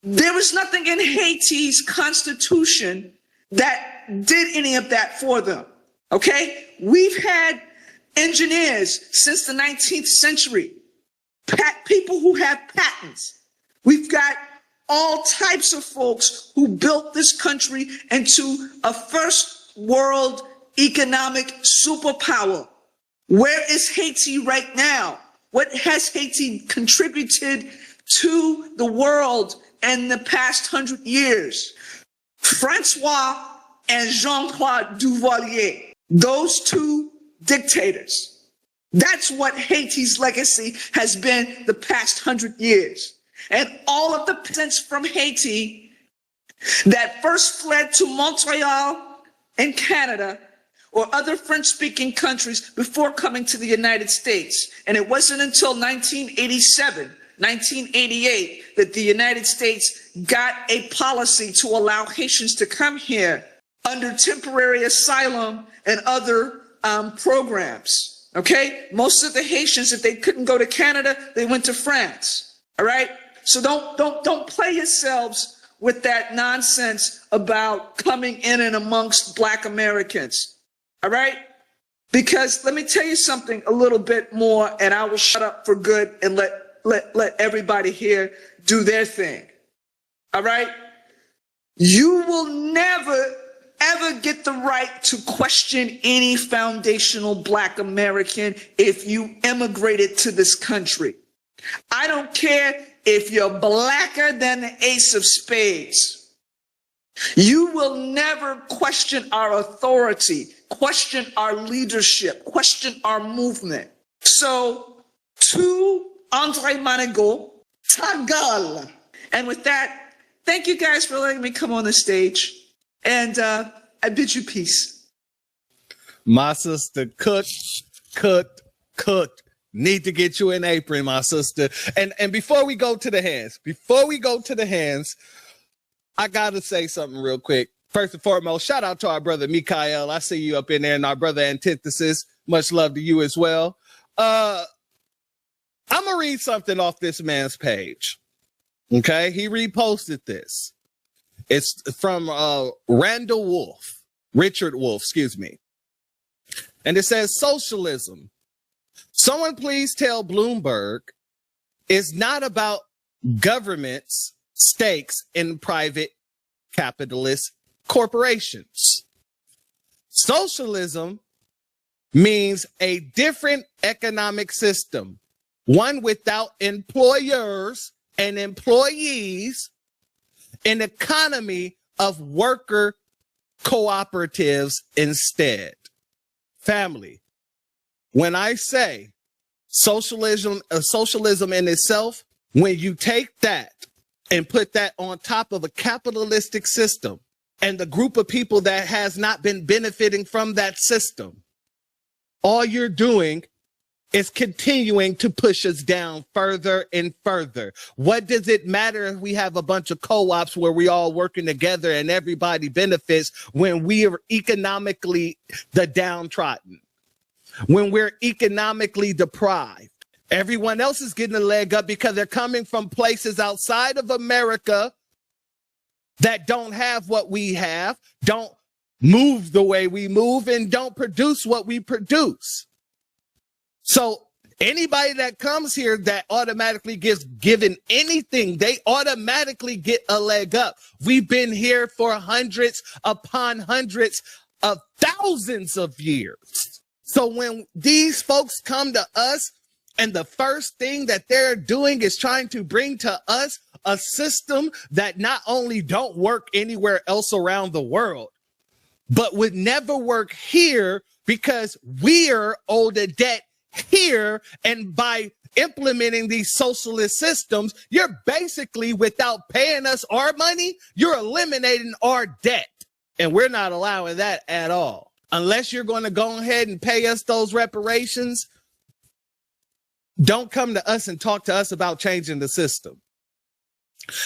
There was nothing in Haiti's constitution that did any of that for them, okay? We've had engineers since the 19th century, people who have patents. We've got all types of folks who built this country into a first world economic superpower. Where is Haiti right now? What has Haiti contributed to the world in the past 100 years? Francois and Jean-Claude Duvalier, those two dictators. That's what Haiti's legacy has been the past 100 years. And all of the peasants from Haiti that first fled to Montreal in Canada or other French-speaking countries before coming to the United States. And it wasn't until 1987, 1988 that the United States got a policy to allow Haitians to come here under temporary asylum and other programs. Okay, most of the Haitians, if they couldn't go to Canada, they went to France. All right, so don't play yourselves with that nonsense about coming in and amongst Black Americans. All right, because let me tell you something a little bit more, and I will shut up for good and let everybody here do their thing. All right, you will never ever get the right to question any foundational Black American if you immigrated to this country. I don't care if you're blacker than the ace of spades. You will never question our authority, question our leadership, question our movement. So, to Andre Manigault, Tagal. And with that, thank you guys for letting me come on the stage. And I bid you peace. My sister cooked. Need to get you an apron, my sister. And before we go to the hands, I gotta say something real quick. First and foremost, shout out to our brother Mikael. I see you up in there, and our brother Antithesis. Much love to you as well. I'm gonna read something off this man's page. Okay, he reposted this. It's from Richard Wolf, excuse me. And it says, socialism. Someone please tell Bloomberg is not about government's stakes in private capitalist corporations. Socialism means a different economic system, one without employers and employees, an economy of worker cooperatives instead. Family, when I say socialism in itself, when you take that and put that on top of a capitalistic system and the group of people that has not been benefiting from that system, all you're doing is continuing to push us down further and further. What does it matter if we have a bunch of co-ops where we all working together and everybody benefits when we are economically the downtrodden, when we're economically deprived? Everyone else is getting a leg up because they're coming from places outside of America that don't have what we have, don't move the way we move, and don't produce what we produce. So anybody that comes here that automatically gets given anything, they automatically get a leg up. We've been here for hundreds upon hundreds of thousands of years. So when these folks come to us And the first thing that they're doing is trying to bring to us a system that not only don't work anywhere else around the world, but would never work here because we're owed a debt here. And by implementing these socialist systems, you're basically, without paying us our money, you're eliminating our debt. And we're not allowing that at all. Unless you're going to go ahead and pay us those reparations, don't come to us and talk to us about changing the system.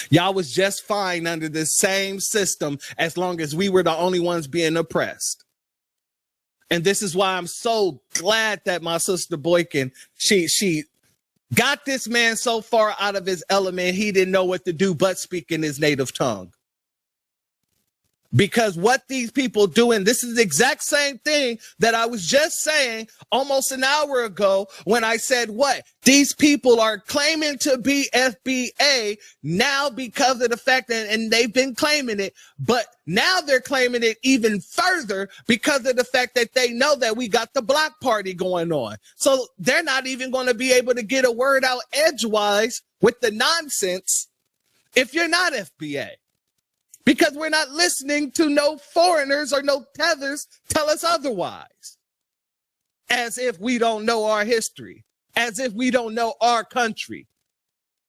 Y'all was just fine under the same system as long as we were the only ones being oppressed. And this is why I'm so glad that my sister Boykin, she got this man so far out of his element, he didn't know what to do but speak in his native tongue. Because what these people doing, this is the exact same thing that I was just saying almost an hour ago when I said what? These people are claiming to be FBA now because of the fact that, and they've been claiming it, but now they're claiming it even further because of the fact that they know that we got the block party going on. So they're not even going to be able to get a word out edgewise with the nonsense if you're not FBA. Because we're not listening to no foreigners or no tethers tell us otherwise. As if we don't know our history. As if we don't know our country.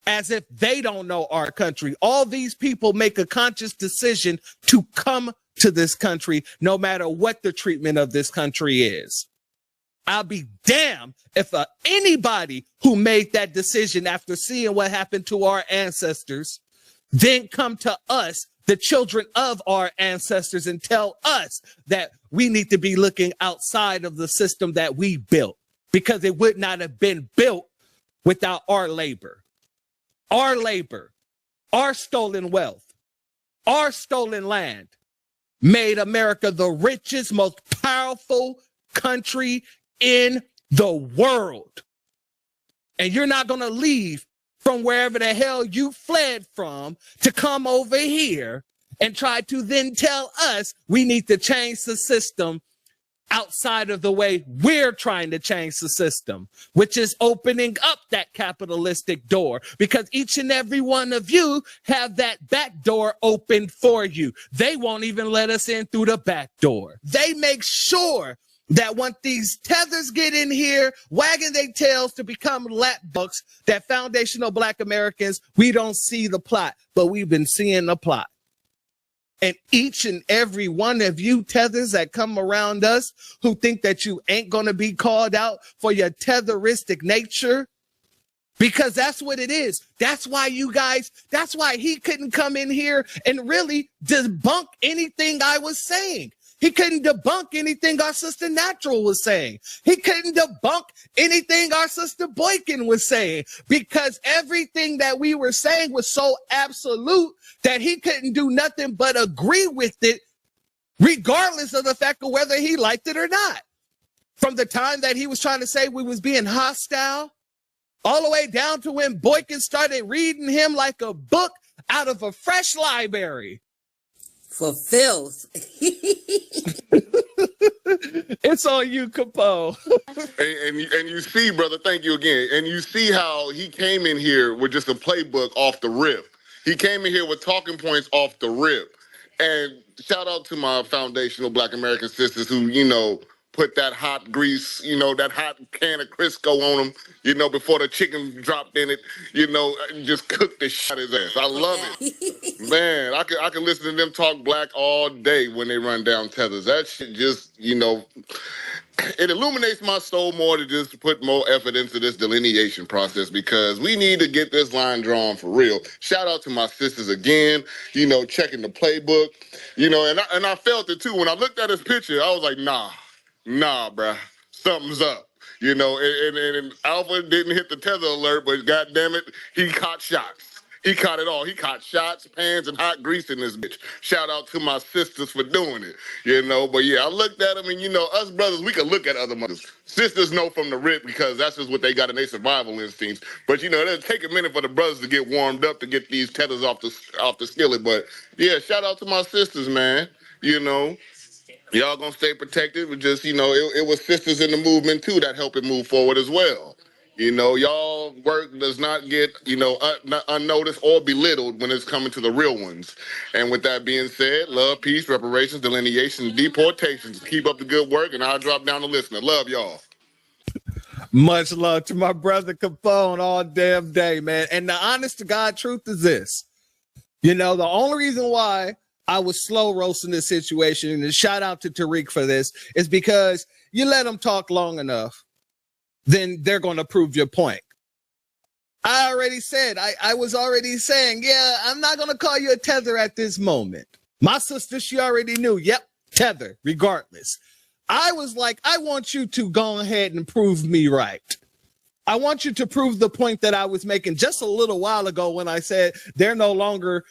As if they don't know our country. All these people make a conscious decision to come to this country, no matter what the treatment of this country is. I'll be damned if anybody who made that decision after seeing what happened to our ancestors then come to us, the children of our ancestors, and tell us that we need to be looking outside of the system that we built, because it would not have been built without our labor, our stolen wealth, our stolen land made America the richest, most powerful country in the world. And you're not going to leave from wherever the hell you fled from to come over here and try to then tell us we need to change the system outside of the way we're trying to change the system, which is opening up that capitalistic door, because each and every one of you have that back door open for you. They won't even let us in through the back door. They make sure that once these tethers get in here, wagging their tails to become lapbooks, that foundational Black Americans, we don't see the plot, but we've been seeing the plot. And each and every one of you tethers that come around us who think that you ain't going to be called out for your tetheristic nature, because that's what it is. That's why that's why he couldn't come in here and really debunk anything I was saying. He couldn't debunk anything our sister Natural was saying. He couldn't debunk anything our sister Boykin was saying, because everything that we were saying was so absolute that he couldn't do nothing but agree with it, regardless of the fact of whether he liked it or not. From the time that he was trying to say we was being hostile, all the way down to when Boykin started reading him like a book out of a fresh library. For filth. It's on you, Capo. And you see, brother, thank you again. And you see how he came in here with just a playbook off the rip. He came in here with talking points off the rip. And shout out to my foundational Black American sisters who, put that hot grease, that hot can of Crisco on them, before the chicken dropped in it, just cooked the shit out of his ass. I love it. Man, I could listen to them talk black all day when they run down tethers. That shit just, it illuminates my soul more to just put more effort into this delineation process, because we need to get this line drawn for real. Shout out to my sisters again, checking the playbook, and I felt it too. When I looked at his picture, I was like, nah, bruh, something's up. And Alpha didn't hit the tether alert, but goddamn it, he caught shots. He caught it all. He caught shots, pans, and hot grease in this bitch. Shout out to my sisters for doing it, But yeah, I looked at them, and us brothers, we can look at other mothers. Sisters know from the rip, because that's just what they got in their survival instincts. But it'll take a minute for the brothers to get warmed up to get these tethers off the skillet. But yeah, shout out to my sisters, man. Y'all gonna stay protected, but just, it was sisters in the movement too that helped it move forward as well. Y'all work does not get, unnoticed or belittled when it's coming to the real ones. And with that being said, love, peace, reparations, delineation, deportations. Keep up the good work, and I'll drop down the listener. Love y'all. Much love to my brother Capone all damn day, man. And the honest to God truth is this. The only reason why I was slow roasting this situation, and shout out to Tariq for this, is because you let them talk long enough, then they're going to prove your point. I already said, I was already saying, yeah, I'm not going to call you a tether at this moment. My sister, she already knew, yep, tether, regardless. I was like, I want you to go ahead and prove me right. I want you to prove the point that I was making just a little while ago when I said they're no longer,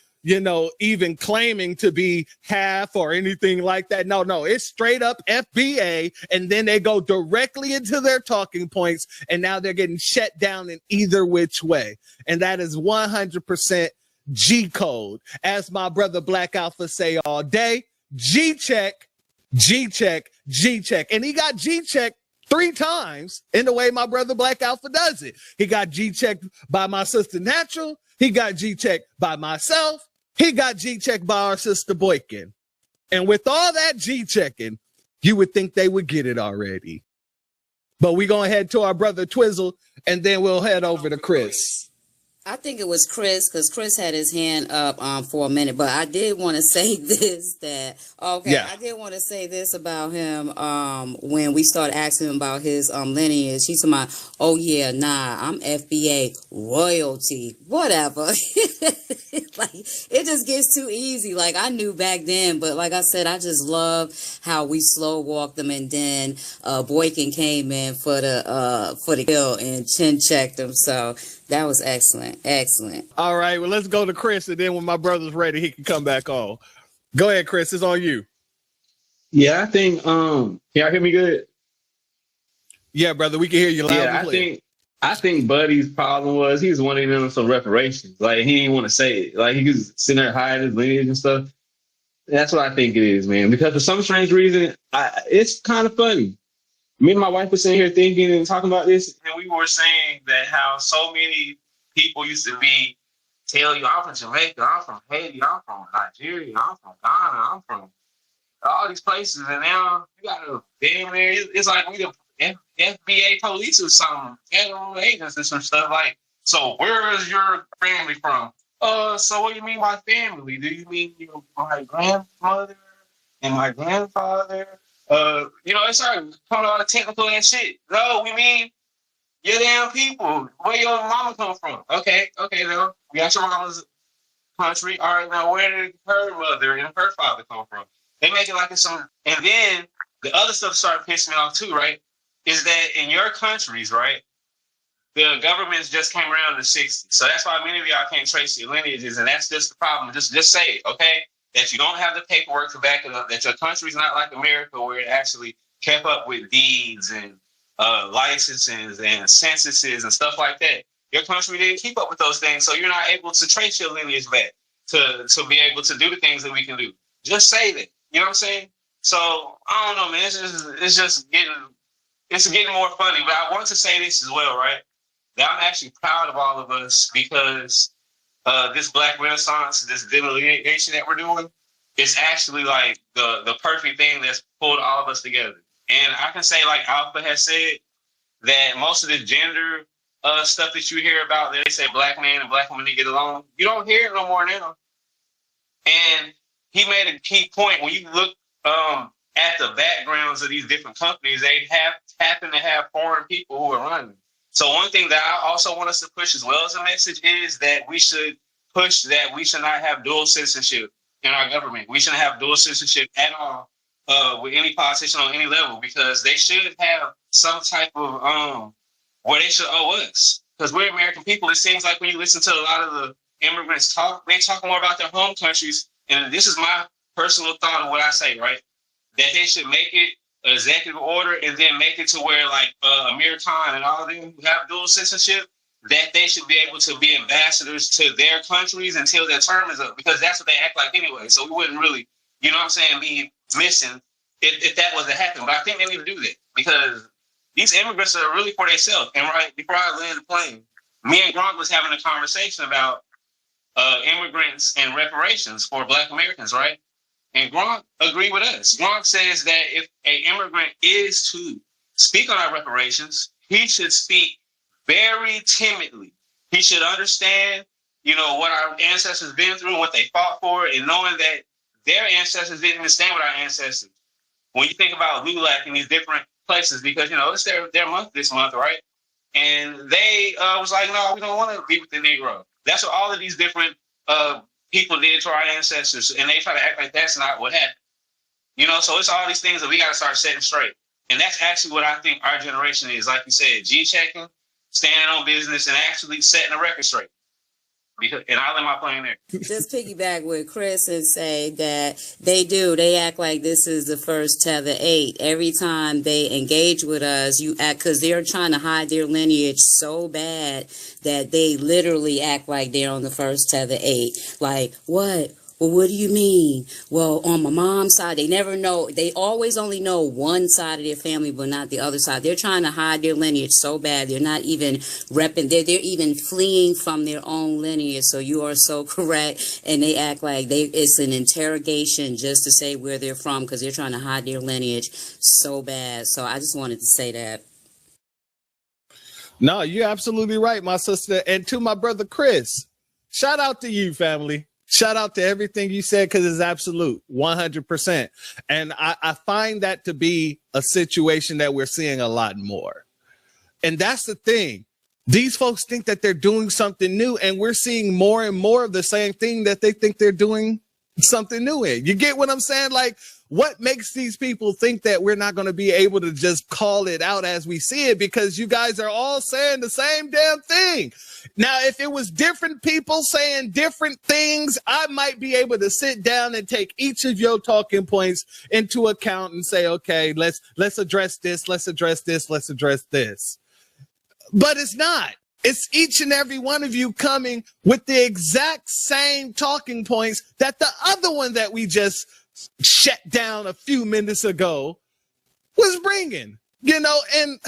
even claiming to be half or anything like that. No, it's straight up FBA. And then they go directly into their talking points. And now they're getting shut down in either which way. And that is 100% G code. As my brother Black Alpha say all day, G check, G check, G check. And he got G check 3 times in the way my brother Black Alpha does it. He got G checked by my sister Natural. He got G checked by myself. He got G checked by our sister Boykin. And with all that G checking, you would think they would get it already. But we gonna head to our brother Twizzle, and then we'll head over to Chris. I think it was Chris, because Chris had his hand up for a minute, but I did want to say this I did want to say this about him when we started asking him about his lineage. He's talking about, oh yeah, nah, I'm FBA royalty, whatever. Like, it just gets too easy. Like, I knew back then, but like I said, I just love how we slow walked them, and then Boykin came in for the kill and chin checked him. So that was excellent. All right, well, let's go to Chris, and then when my brother's ready, he can come back on. Go ahead, Chris. It's on you. Yeah, I think, can y'all hear me good? Yeah, brother, we can hear you loud and clear. I think Buddy's problem was he was wanting them some reparations. Like, he didn't want to say it. Like, he was sitting there hiding his lineage and stuff. That's what I think it is, man. Because for some strange reason, it's kind of funny. Me and my wife were sitting here thinking and talking about this, and we were saying that how so many people used to tell you, I'm from Jamaica, I'm from Haiti, I'm from Nigeria, I'm from Ghana, I'm from all these places, and now you got to damn near, it's like we the FBA police or something, federal agents and some stuff like. So where is your family from? So what do you mean by family? Do you mean my grandmother and my grandfather? It's like coming all the technical and shit. No, we mean your damn people. Where your mama come from? Okay, now we got your mama's country. All right, now where did her mother and her father come from? They make it like it's some. And then the other stuff started pissing me off too, right? Is that in your countries, right? The governments just came around in the 60s. So that's why many of y'all can't trace your lineages, and that's just the problem. Just say it, okay? That you don't have the paperwork to back it up, that your country's not like America where it actually kept up with deeds and licenses and censuses and stuff like that. Your country didn't keep up with those things, so you're not able to trace your lineage back to be able to do the things that we can do. Just say that. You know what I'm saying? So, I don't know, man. It's getting more funny, but I want to say this as well, right? That I'm actually proud of all of us because this Black Renaissance, this delineation that we're doing, is actually like the perfect thing that's pulled all of us together. And I can say, like Alpha has said, that most of the gender stuff that you hear about, that they say black man and black women get along, you don't hear it no more now. And he made a key point. When you look at the backgrounds of these different companies, they happen to have foreign people who are running. So one thing that I also want us to push as well as a message is that we should push that we should not have dual citizenship in our government. We shouldn't have dual citizenship at all with any politician on any level, because they should have some type of where they should owe us. Because we're American people. It seems like when you listen to a lot of the immigrants talk, they talk more about their home countries. And this is my personal thought of what I say, right? That they should make it an executive order and then make it to where like Amir Khan and all of them who have dual citizenship, that they should be able to be ambassadors to their countries until their term is up, because that's what they act like anyway. So we wouldn't really, you know what I'm saying, be missing if that was to happen. But I think they need to do that, because these immigrants are really for themselves. And right before I land the plane, me and Gronk was having a conversation about immigrants and reparations for Black Americans, right? And Gronk agreed with us. Gronk says that if an immigrant is to speak on our reparations, he should speak very timidly. He should understand, what our ancestors been through, what they fought for, and knowing that their ancestors didn't even stand with our ancestors. When you think about LULAC in these different places, because, it's their month this month, right? And they was like, no, we don't want to be with the Negro. That's what all of these different people did to our ancestors, and they try to act like that's not what happened. So it's all these things that we got to start setting straight. And that's actually what I think our generation is, like you said, G-checking, standing on business, and actually setting a record straight. And I'll let my plane there. Just piggyback with Chris and say that they act like this is the first Tether 8. Every time they engage with us, you act, because they're trying to hide their lineage so bad that they literally act like they're on the first Tether 8. Like, what? Well, what do you mean? Well, on my mom's side, they never know. They always only know one side of their family, but not the other side. They're trying to hide their lineage so bad. They're not even repping. They're even fleeing from their own lineage. So you are so correct. And they act like it's an interrogation just to say where they're from, because they're trying to hide their lineage so bad. So I just wanted to say that. No, you're absolutely right, my sister. And to my brother Chris, shout out to you, family. Shout out to everything you said, because it's absolute 100%. And I find that to be a situation that we're seeing a lot more. And that's the thing. These folks think that they're doing something new, and we're seeing more and more of the same thing that they think they're doing something new in. You get what I'm saying? Like, what makes these people think that we're not going to be able to just call it out as we see it? Because you guys are all saying the same damn thing. Now, if it was different people saying different things, I might be able to sit down and take each of your talking points into account and say, okay, let's address this, let's address this, let's address this. But it's not. It's each and every one of you coming with the exact same talking points that the other one that we just shut down a few minutes ago was bringing, And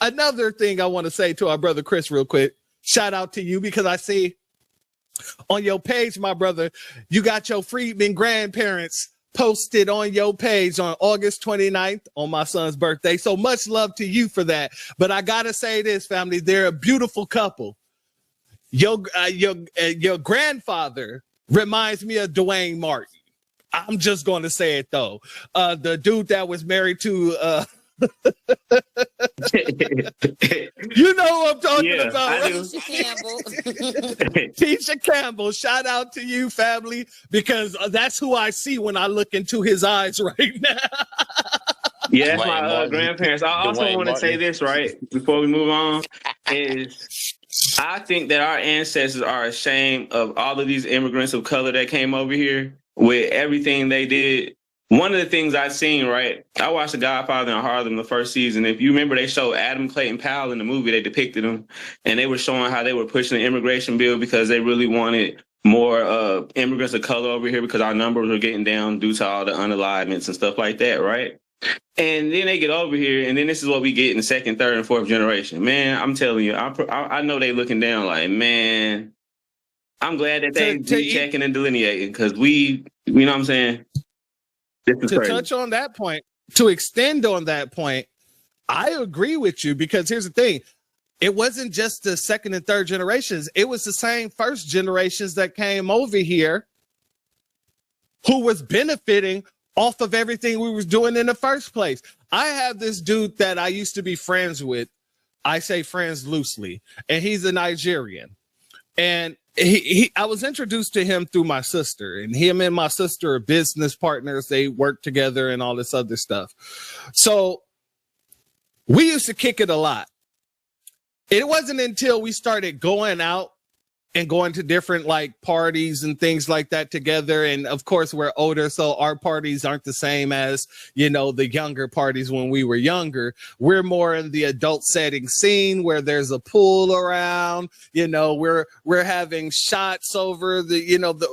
another thing I want to say to our brother Chris real quick, shout out to you, because I see on your page, my brother, you got your Freedman grandparents posted on your page on August 29th on my son's birthday. So much love to you for that. But I got to say this, family, they're a beautiful couple. Your grandfather reminds me of Dwayne Martin. I'm just going to say it, though. The dude that was married to... you know what I'm talking about, right? Tisha Campbell, shout out to you, family, because that's who I see when I look into his eyes right now. Yeah, that's my grandparents. I also want to say this, right, before we move on, is I think that our ancestors are ashamed of all of these immigrants of color that came over here with everything they did. One of the things I've seen, right, I watched The Godfather in Harlem the first season. If you remember, they showed Adam Clayton Powell in the movie. They depicted him, and they were showing how they were pushing the immigration bill because they really wanted more immigrants of color over here because our numbers were getting down due to all the unalivements and stuff like that, right? And then they get over here, and then this is what we get in the second, third, and fourth generation. Man, I'm telling you, I know they looking down like, man, I'm glad that they checking and delineating, because we, you know what I'm saying? To touch on that point, to extend on that point, I agree with you, because here's the thing. It wasn't just the second and third generations. It was the same first generations that came over here who was benefiting off of everything we was doing in the first place. I have this dude that I used to be friends with. I say friends loosely, and he's a Nigerian. And I was introduced to him through my sister, and him and my sister are business partners. They work together and all this other stuff. So we used to kick it a lot. It wasn't until we started going out and going to different like parties and things like that together. And of course, we're older, so our parties aren't the same as, the younger parties when we were younger. We're more in the adult setting scene where there's a pool around, we're having shots over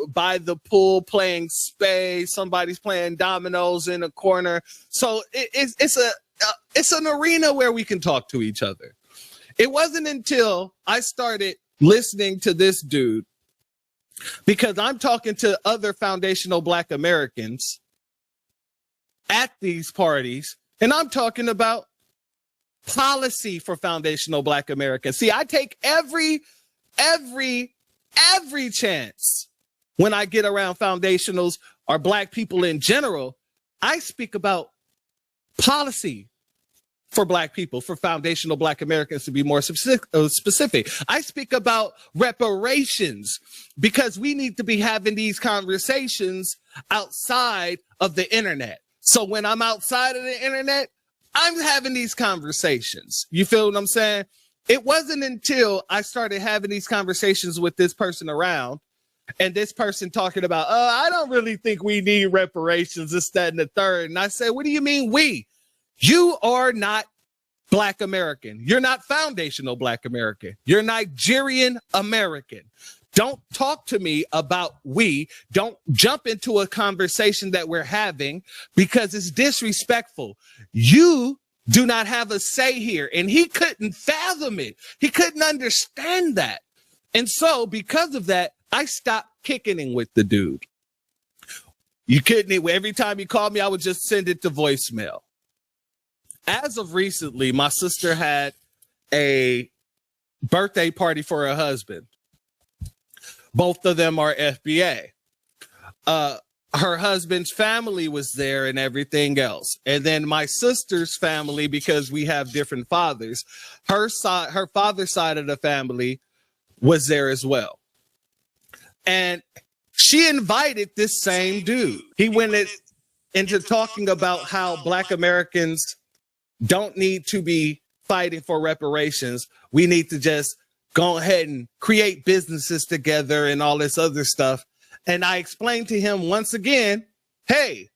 by the pool, playing spades. Somebody's playing dominoes in a corner. So it's it's an arena where we can talk to each other. It wasn't until I started listening to this dude, because I'm talking to other foundational Black Americans at these parties, and I'm talking about policy for foundational Black Americans. See, I take every chance when I get around foundationals or Black people in general. I speak about policy for Black people, for foundational Black Americans, to be more specific. I speak about reparations, because we need to be having these conversations outside of the internet. So when I'm outside of the internet, I'm having these conversations. You feel what I'm saying? It wasn't until I started having these conversations with this person around, and this person talking about, I don't really think we need reparations, this, that, and the third. And I said, what do you mean we? You are not Black American. You're not foundational Black American. You're Nigerian American. Don't talk to me about we. Don't jump into a conversation that we're having, because it's disrespectful. You do not have a say here. And he couldn't fathom it. He couldn't understand that. And so because of that, I stopped kicking it with the dude. You couldn't, every time he called me, I would just send it to voicemail. As of recently, my sister had a birthday party for her husband. Both of them are FBA. Her husband's family was there and everything else. And then my sister's family, because we have different fathers, her father's side of the family was there as well. And she invited this same dude. He went into talking about how Black Americans don't need to be fighting for reparations. We need to just go ahead and create businesses together and all this other stuff. And I explained to him once again, hey,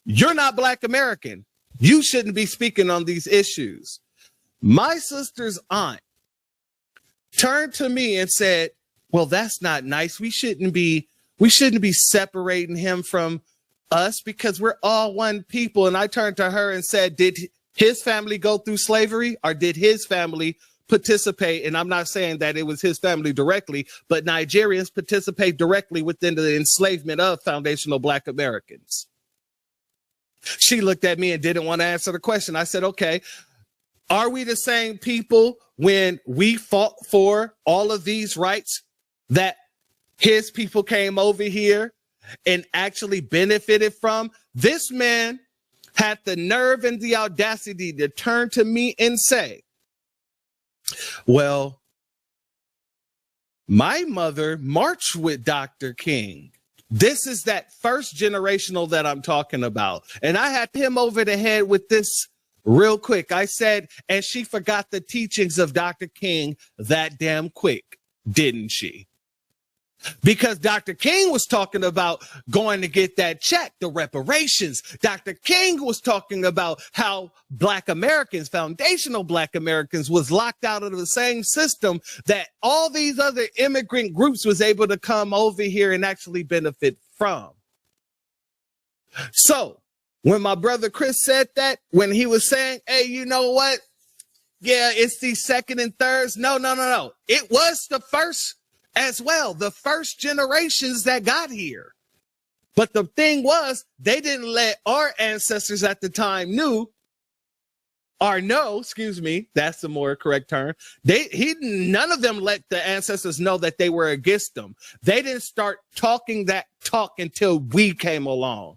you're not Black American. You shouldn't be speaking on these issues. My sister's aunt turned to me and said, well, that's not nice. We shouldn't be separating him from us, because we're all one people. And I turned to her and said, did his family go through slavery, or did his family participate? And I'm not saying that it was his family directly, but Nigerians participate directly within the enslavement of foundational Black Americans. She looked at me and didn't want to answer the question. I said, okay, are we the same people when we fought for all of these rights that his people came over here and actually benefited from? This man had the nerve and the audacity to turn to me and say, well, my mother marched with Dr. King. This is that first generational that I'm talking about. And I had him over the head with this real quick. I said, and she forgot the teachings of Dr. King that damn quick, didn't she? Because Dr. King was talking about going to get that check, the reparations. Dr. King was talking about how Black Americans, foundational Black Americans, was locked out of the same system that all these other immigrant groups was able to come over here and actually benefit from. So when my brother Chris said that, when he was saying, hey, you know what? Yeah, it's these second and thirds. No. It was the first as well, the first generations that got here. But the thing was, they didn't let our ancestors at the time know, that's the more correct term. None of them let the ancestors know that they were against them. They didn't start talking that talk until we came along.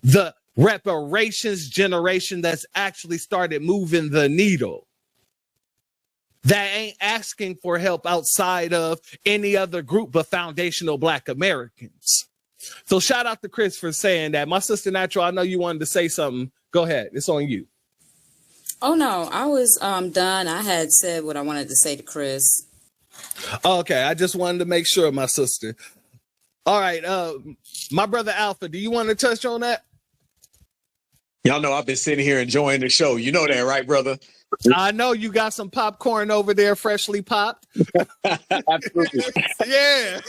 The reparations generation that's actually started moving the needle, that ain't asking for help outside of any other group but foundational Black Americans. So shout out to Chris for saying that. My sister Natural, I know you wanted to say something. Go ahead. It's on you. Oh, no, I was done. I had said what I wanted to say to Chris. Okay, I just wanted to make sure, my sister. All right, my brother Alpha, do you want to touch on that? Y'all know I've been sitting here enjoying the show. You know that, right, brother? I know you got some popcorn over there, freshly popped. Absolutely. Yeah.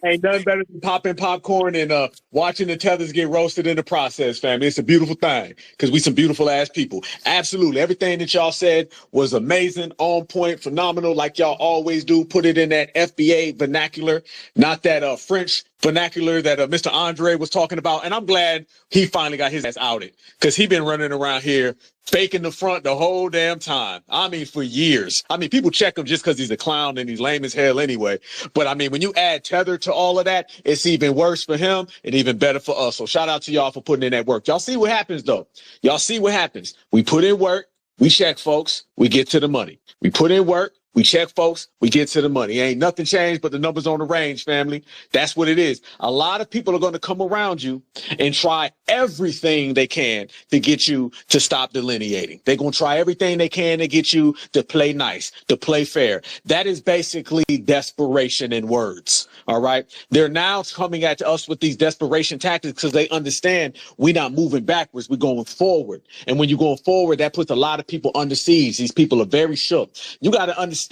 Ain't nothing better than popping popcorn and watching the tethers get roasted in the process, family. It's a beautiful thing because we some beautiful ass people. Absolutely. Everything that y'all said was amazing, on point, phenomenal, like y'all always do. Put it in that FBA vernacular, not that French vernacular that Mr. Andre was talking about. And I'm glad he finally got his ass outed because he been running around here faking the front the whole damn time. I mean, for years. I mean, people check him just because he's a clown and he's lame as hell anyway. But I mean, when you add tether to all of that, it's even worse for him and even better for us. So shout out to y'all for putting in that work. Y'all see what happens though. Y'all see what happens. We put in work. We check folks. We get to the money. We put in work. We check folks, we get to the money. Ain't nothing changed but the numbers on the range, family. That's what it is. A lot of people are going to come around you and try everything they can to get you to stop delineating. They're going to try everything they can to get you to play nice, to play fair. That is basically desperation in words. All right. They're now coming at us with these desperation tactics because they understand we're not moving backwards. We're going forward. And when you're going forward, that puts a lot of people under siege. These people are very shook. You got to understand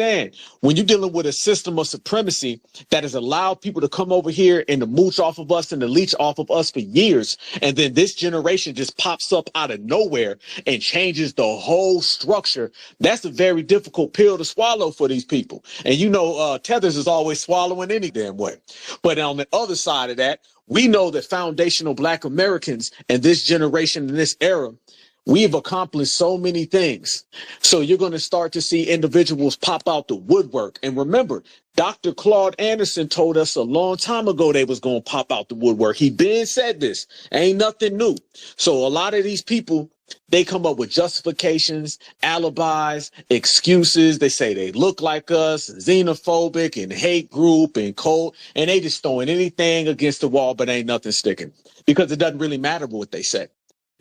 when you're dealing with a system of supremacy that has allowed people to come over here and to mooch off of us and to leech off of us for years. And then this generation just pops up out of nowhere and changes the whole structure. That's a very difficult pill to swallow for these people. And you know, Tethers is always swallowing any damn way. But on the other side of that, we know that foundational Black Americans and this generation in this era, we've accomplished so many things. So you're going to start to see individuals pop out the woodwork. And remember, Dr. Claude Anderson told us a long time ago they was going to pop out the woodwork. He been said this. Ain't nothing new. So a lot of these people, they come up with justifications, alibis, excuses. They say they look like us, xenophobic and hate group and cold, and they just throwing anything against the wall, but ain't nothing sticking because it doesn't really matter what they say.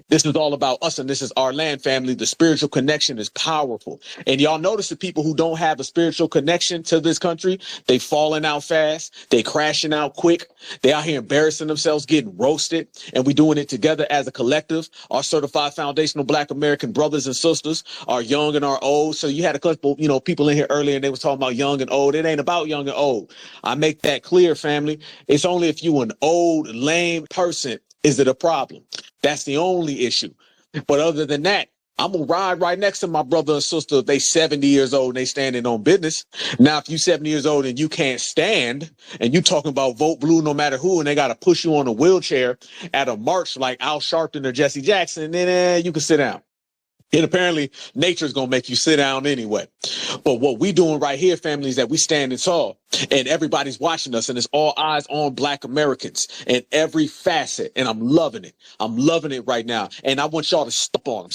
This is all about us, and this is our land, family. The spiritual connection is powerful. And y'all notice the people who don't have a spiritual connection to this country, they falling out fast. They crashing out quick. They out here embarrassing themselves, getting roasted. And we doing it together as a collective. Our certified foundational Black American brothers and sisters are young and are old. So you had a couple, people in here earlier, and they was talking about young and old. It ain't about young and old. I make that clear, family. It's only if you an old, lame person is it a problem. That's the only issue. But other than that, I'm going to ride right next to my brother and sister if they 70 years old and they standing on business. Now, if you 70 years old and you can't stand and you talking about vote blue no matter who, and they got to push you on a wheelchair at a march like Al Sharpton or Jesse Jackson, then you can sit down. And apparently nature's going to make you sit down anyway. But what we doing right here, family, is that we standing tall and everybody's watching us and it's all eyes on Black Americans in every facet. And I'm loving it. I'm loving it right now. And I want y'all to step on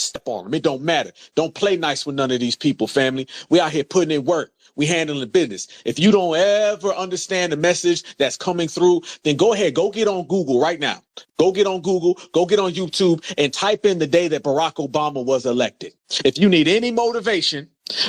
them. It don't matter. Don't play nice with none of these people, family. We out here putting in work. We handling business. If you don't ever understand the message that's coming through, then go ahead, go get on Google right now. Go get on Google, go get on YouTube and type in the day that Barack Obama was elected. If you need any motivation,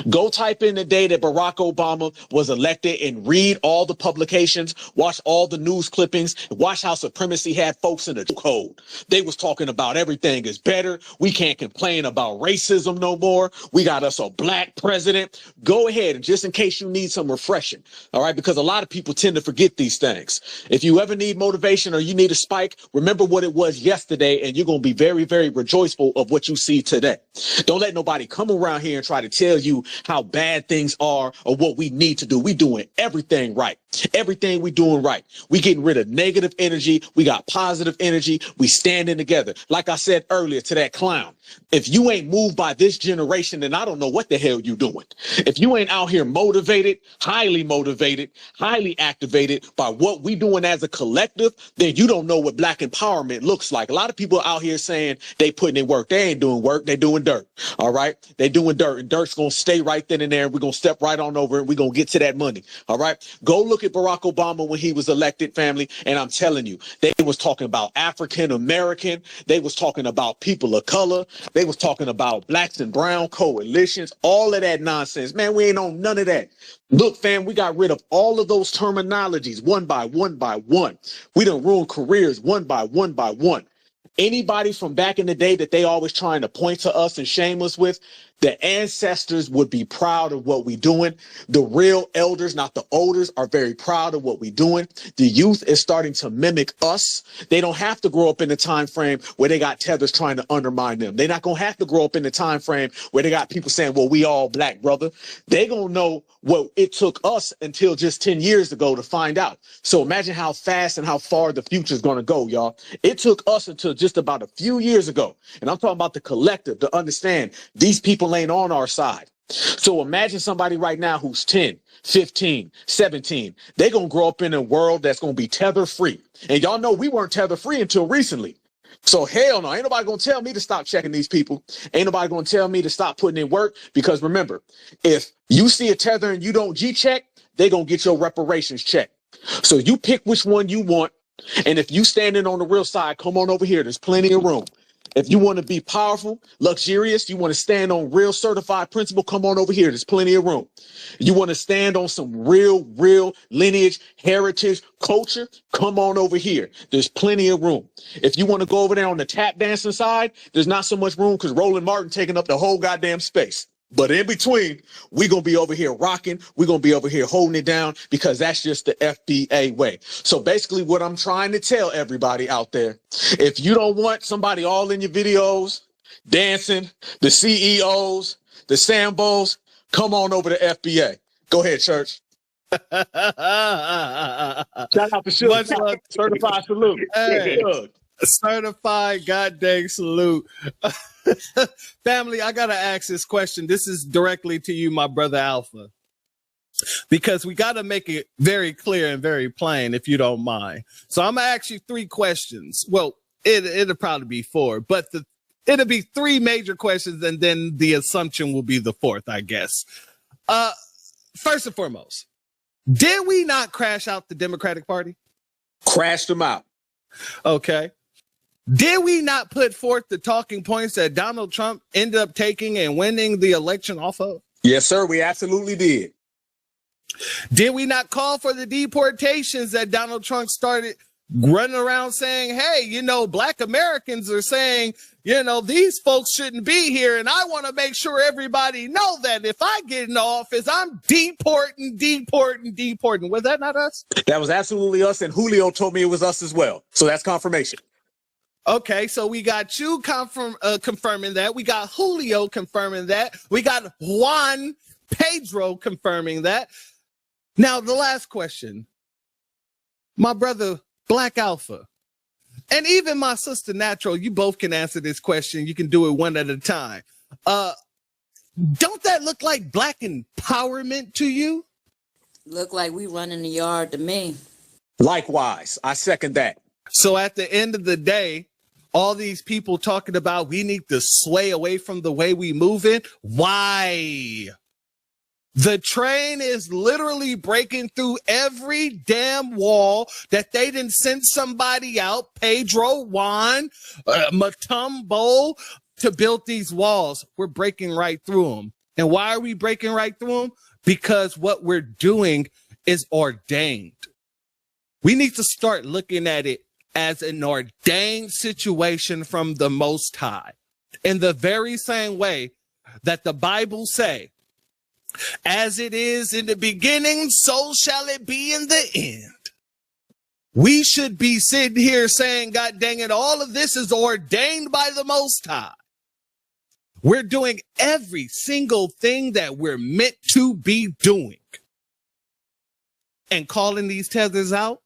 go type in the day that Barack Obama was elected and read all the publications, watch all the news clippings, watch how supremacy had folks in the code. They was talking about everything is better. We can't complain about racism no more. We got us a Black president. Go ahead, and just in case you need some refreshing, all right, because a lot of people tend to forget these things. If you ever need motivation or you need a spike, remember what it was yesterday, and you're going to be very, very rejoiceful of what you see today. Don't let nobody come around here and try to tell you how bad things are or what we need to do. We doing everything right. Everything we doing right. We getting rid of negative energy. We got positive energy. We standing together. Like I said earlier to that clown, if you ain't moved by this generation, then I don't know what the hell you doing. If you ain't out here motivated, highly activated by what we doing as a collective, then you don't know what Black empowerment looks like. A lot of people out here saying they putting in work. They ain't doing work. They doing dirt. All right. They doing dirt, and dirt's going to stay right then and there. And we're going to step right on over and we're going to get to that money. All right. Go look at Barack Obama when he was elected, family. And I'm telling you, they was talking about African American. They was talking about people of color. They was talking about Blacks and brown coalitions, all of that nonsense. Man, we ain't on none of that. Look, fam, we got rid of all of those terminologies one by one by one. We done ruined careers one by one by one. Anybody from back in the day that they always trying to point to us and shame us with, the ancestors would be proud of what we doing. The real elders, not the olders, are very proud of what we doing. The youth is starting to mimic us. They don't have to grow up in the time frame where they got tethers trying to undermine them. They're not going to have to grow up in the time frame where they got people saying, well, we all black, brother. They going to know what it took us until just 10 years ago to find out. So imagine how fast and how far the future is going to go, y'all. It took us until just about a few years ago. And I'm talking about the collective to understand these people ain't on our side. So imagine somebody right now who's 10, 15, 17. They're going to grow up in a world that's going to be tether free. And y'all know we weren't tether free until recently. So hell no, ain't nobody going to tell me to stop checking these people. Ain't nobody going to tell me to stop putting in work, because remember, if you see a tether and you don't G-check, they're going to get your reparations checked. So you pick which one you want. And if you standing on the real side, come on over here. There's plenty of room. If you want to be powerful, luxurious, you want to stand on real certified principle, come on over here. There's plenty of room. You want to stand on some real lineage, heritage, culture, come on over here. There's plenty of room. If you want to go over there on the tap dancing side, there's not so much room because Roland Martin taking up the whole goddamn space. But in between, we're going to be over here rocking. We're going to be over here holding it down, because that's just the FBA way. So basically what I'm trying to tell everybody out there, if you don't want somebody all in your videos, dancing, the CEOs, the Sambos, come on over to FBA. Go ahead, Church. Shout out to Suge. Much love. Certified salute. Hey. Suge. Certified goddamn salute. Family, I gotta ask this question. This is directly to you, my brother Alpha, because we gotta make it very clear and very plain, if you don't mind. So I'm gonna ask you 3 questions. Well, it'll probably be 4, but it'll be 3 major questions, and then the assumption will be the 4th, I guess. First and foremost, did we not crash out the Democratic Party? Crashed them out. Okay. Did we not put forth the talking points that Donald Trump ended up taking and winning the election off of? Yes, sir. We absolutely did. Did we not call for the deportations that Donald Trump started running around saying, hey, you know, black Americans are saying, you know, these folks shouldn't be here. And I want to make sure everybody know that if I get in office, I'm deporting. Was that not us? That was absolutely us. And Julio told me it was us as well. So that's confirmation. Okay, so we got you confirming that. We got Julio confirming that. We got Juan Pedro confirming that. Now, the last question. My brother, Black Alpha, and even my sister, Natural, you both can answer this question. You can do it one at a time. Don't that look like black empowerment to you? Look like we running the yard to me. Likewise, I second that. So at the end of the day, all these people talking about we need to sway away from the way we move it. Why? The train is literally breaking through every damn wall that they didn't send somebody out, Pedro, Juan, Matumbo, to build these walls. We're breaking right through them. And why are we breaking right through them? Because what we're doing is ordained. We need to start looking at it as an ordained situation from the Most High. In the very same way that the Bible say, as it is in the beginning, so shall it be in the end. We should be sitting here saying, God dang it, all of this is ordained by the Most High. We're doing every single thing that we're meant to be doing. And calling these tethers out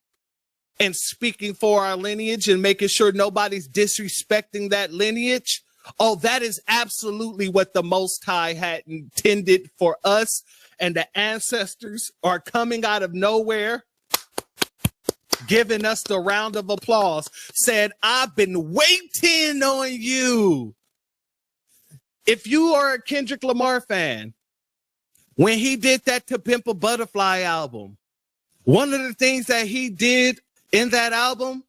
and speaking for our lineage and making sure nobody's disrespecting that lineage. Oh, that is absolutely what the Most High had intended for us. And the ancestors are coming out of nowhere, giving us the round of applause, said, I've been waiting on you. If you are a Kendrick Lamar fan, when he did that To Pimp a Butterfly album, one of the things that he did in that album,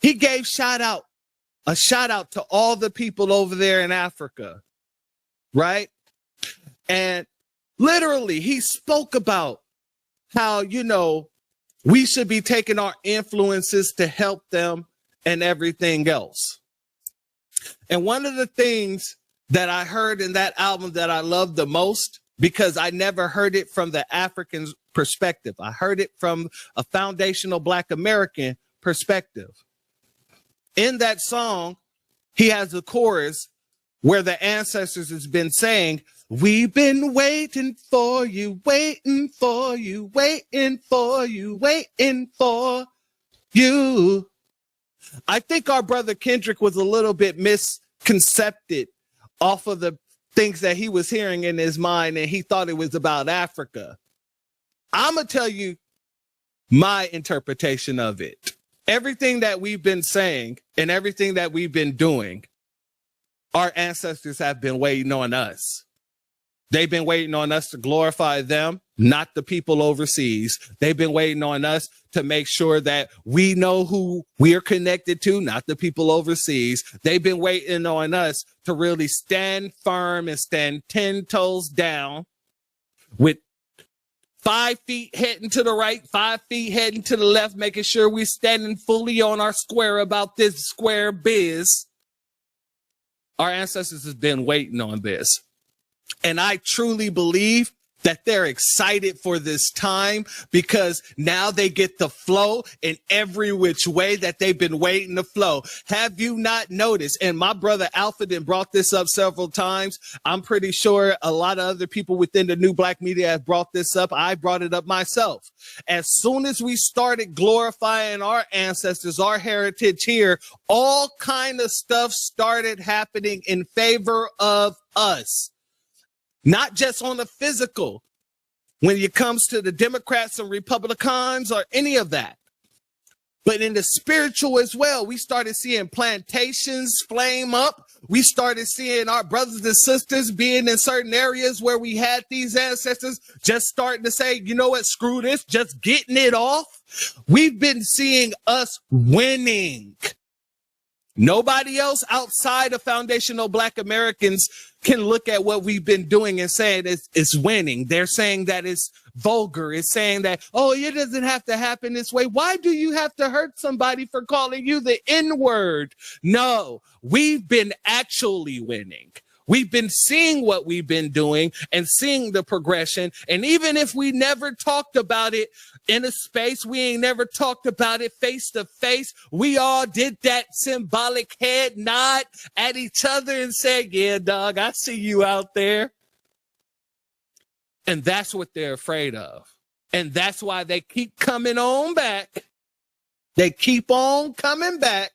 he gave a shout out to all the people over there in Africa, right? And literally, he spoke about how, you know, we should be taking our influences to help them and everything else. And one of the things that I heard in that album that I loved the most, because I never heard it from the African perspective, I heard it from a foundational Black American perspective. In that song, he has a chorus where the ancestors has been saying, we've been waiting for you, waiting for you, waiting for you, waiting for you. I think our brother Kendrick was a little bit misconcepted off of the things that he was hearing in his mind, and he thought it was about Africa. I'm going to tell you my interpretation of it. Everything that we've been saying and everything that we've been doing, our ancestors have been waiting on us. They've been waiting on us to glorify them, not the people overseas. They've been waiting on us to make sure that we know who we are connected to, not the people overseas. They've been waiting on us to really stand firm and stand 10 toes down with 5 feet heading to the right, 5 feet heading to the left, making sure we're standing fully on our square about this square biz. Our ancestors have been waiting on this. And I truly believe that they're excited for this time because now they get the flow in every which way that they've been waiting to flow. Have you not noticed? And my brother Alfred brought this up several times. I'm pretty sure a lot of other people within the new Black media have brought this up. I brought it up myself. As soon as we started glorifying our ancestors, our heritage here, all kind of stuff started happening in favor of us. Not just on the physical, when it comes to the Democrats and Republicans or any of that, but in the spiritual as well. We started seeing plantations flame up. We started seeing our brothers and sisters being in certain areas where we had these ancestors just starting to say, you know what, screw this, just getting it off. We've been seeing us winning. Nobody else outside of foundational Black Americans can look at what we've been doing and saying it's winning. They're saying that it's vulgar. It's saying that, oh, it doesn't have to happen this way. Why do you have to hurt somebody for calling you the N-word? No, we've been actually winning. We've been seeing what we've been doing and seeing the progression. And even if we never talked about it in a space, we ain't never talked about it face to face, we all did that symbolic head nod at each other and said, yeah, dog, I see you out there. And that's what they're afraid of. And that's why they keep coming on back. They keep on coming back.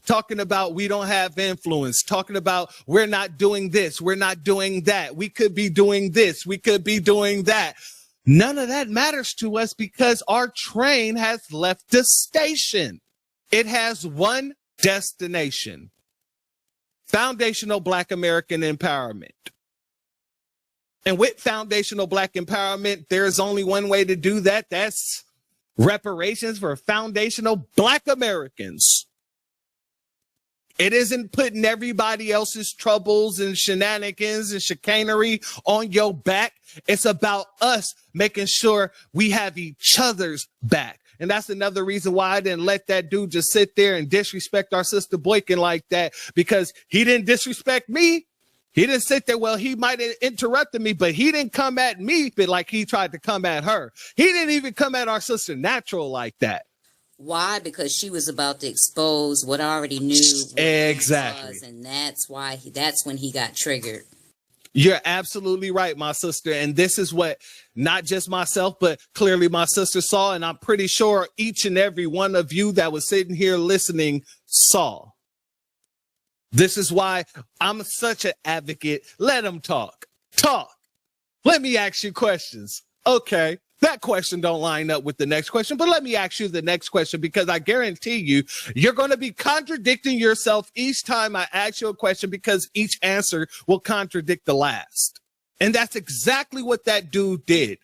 Talking about we don't have influence, talking about we're not doing this, we're not doing that, we could be doing this, we could be doing that. None of that matters to us because our train has left the station. It has one destination: foundational Black American empowerment. And with foundational Black empowerment, there's only one way to do that. That's reparations for foundational Black Americans. It isn't putting everybody else's troubles and shenanigans and chicanery on your back. It's about us making sure we have each other's back. And that's another reason why I didn't let that dude just sit there and disrespect our sister Boycott like that, because he didn't disrespect me. He didn't sit there. Well, he might have interrupted me, but he didn't come at me but like he tried to come at her. He didn't even come at our sister Natural like that. Why? Because she was about to expose what I already knew. Exactly. And that's why that's when he got triggered. You're absolutely right, my sister. And this is what not just myself, but clearly my sister saw. And I'm pretty sure each and every one of you that was sitting here listening saw. This is why I'm such an advocate. Let them talk. Talk. Let me ask you questions. Okay. That question don't line up with the next question, but let me ask you the next question, because I guarantee you, you're going to be contradicting yourself each time I ask you a question, because each answer will contradict the last. And that's exactly what that dude did.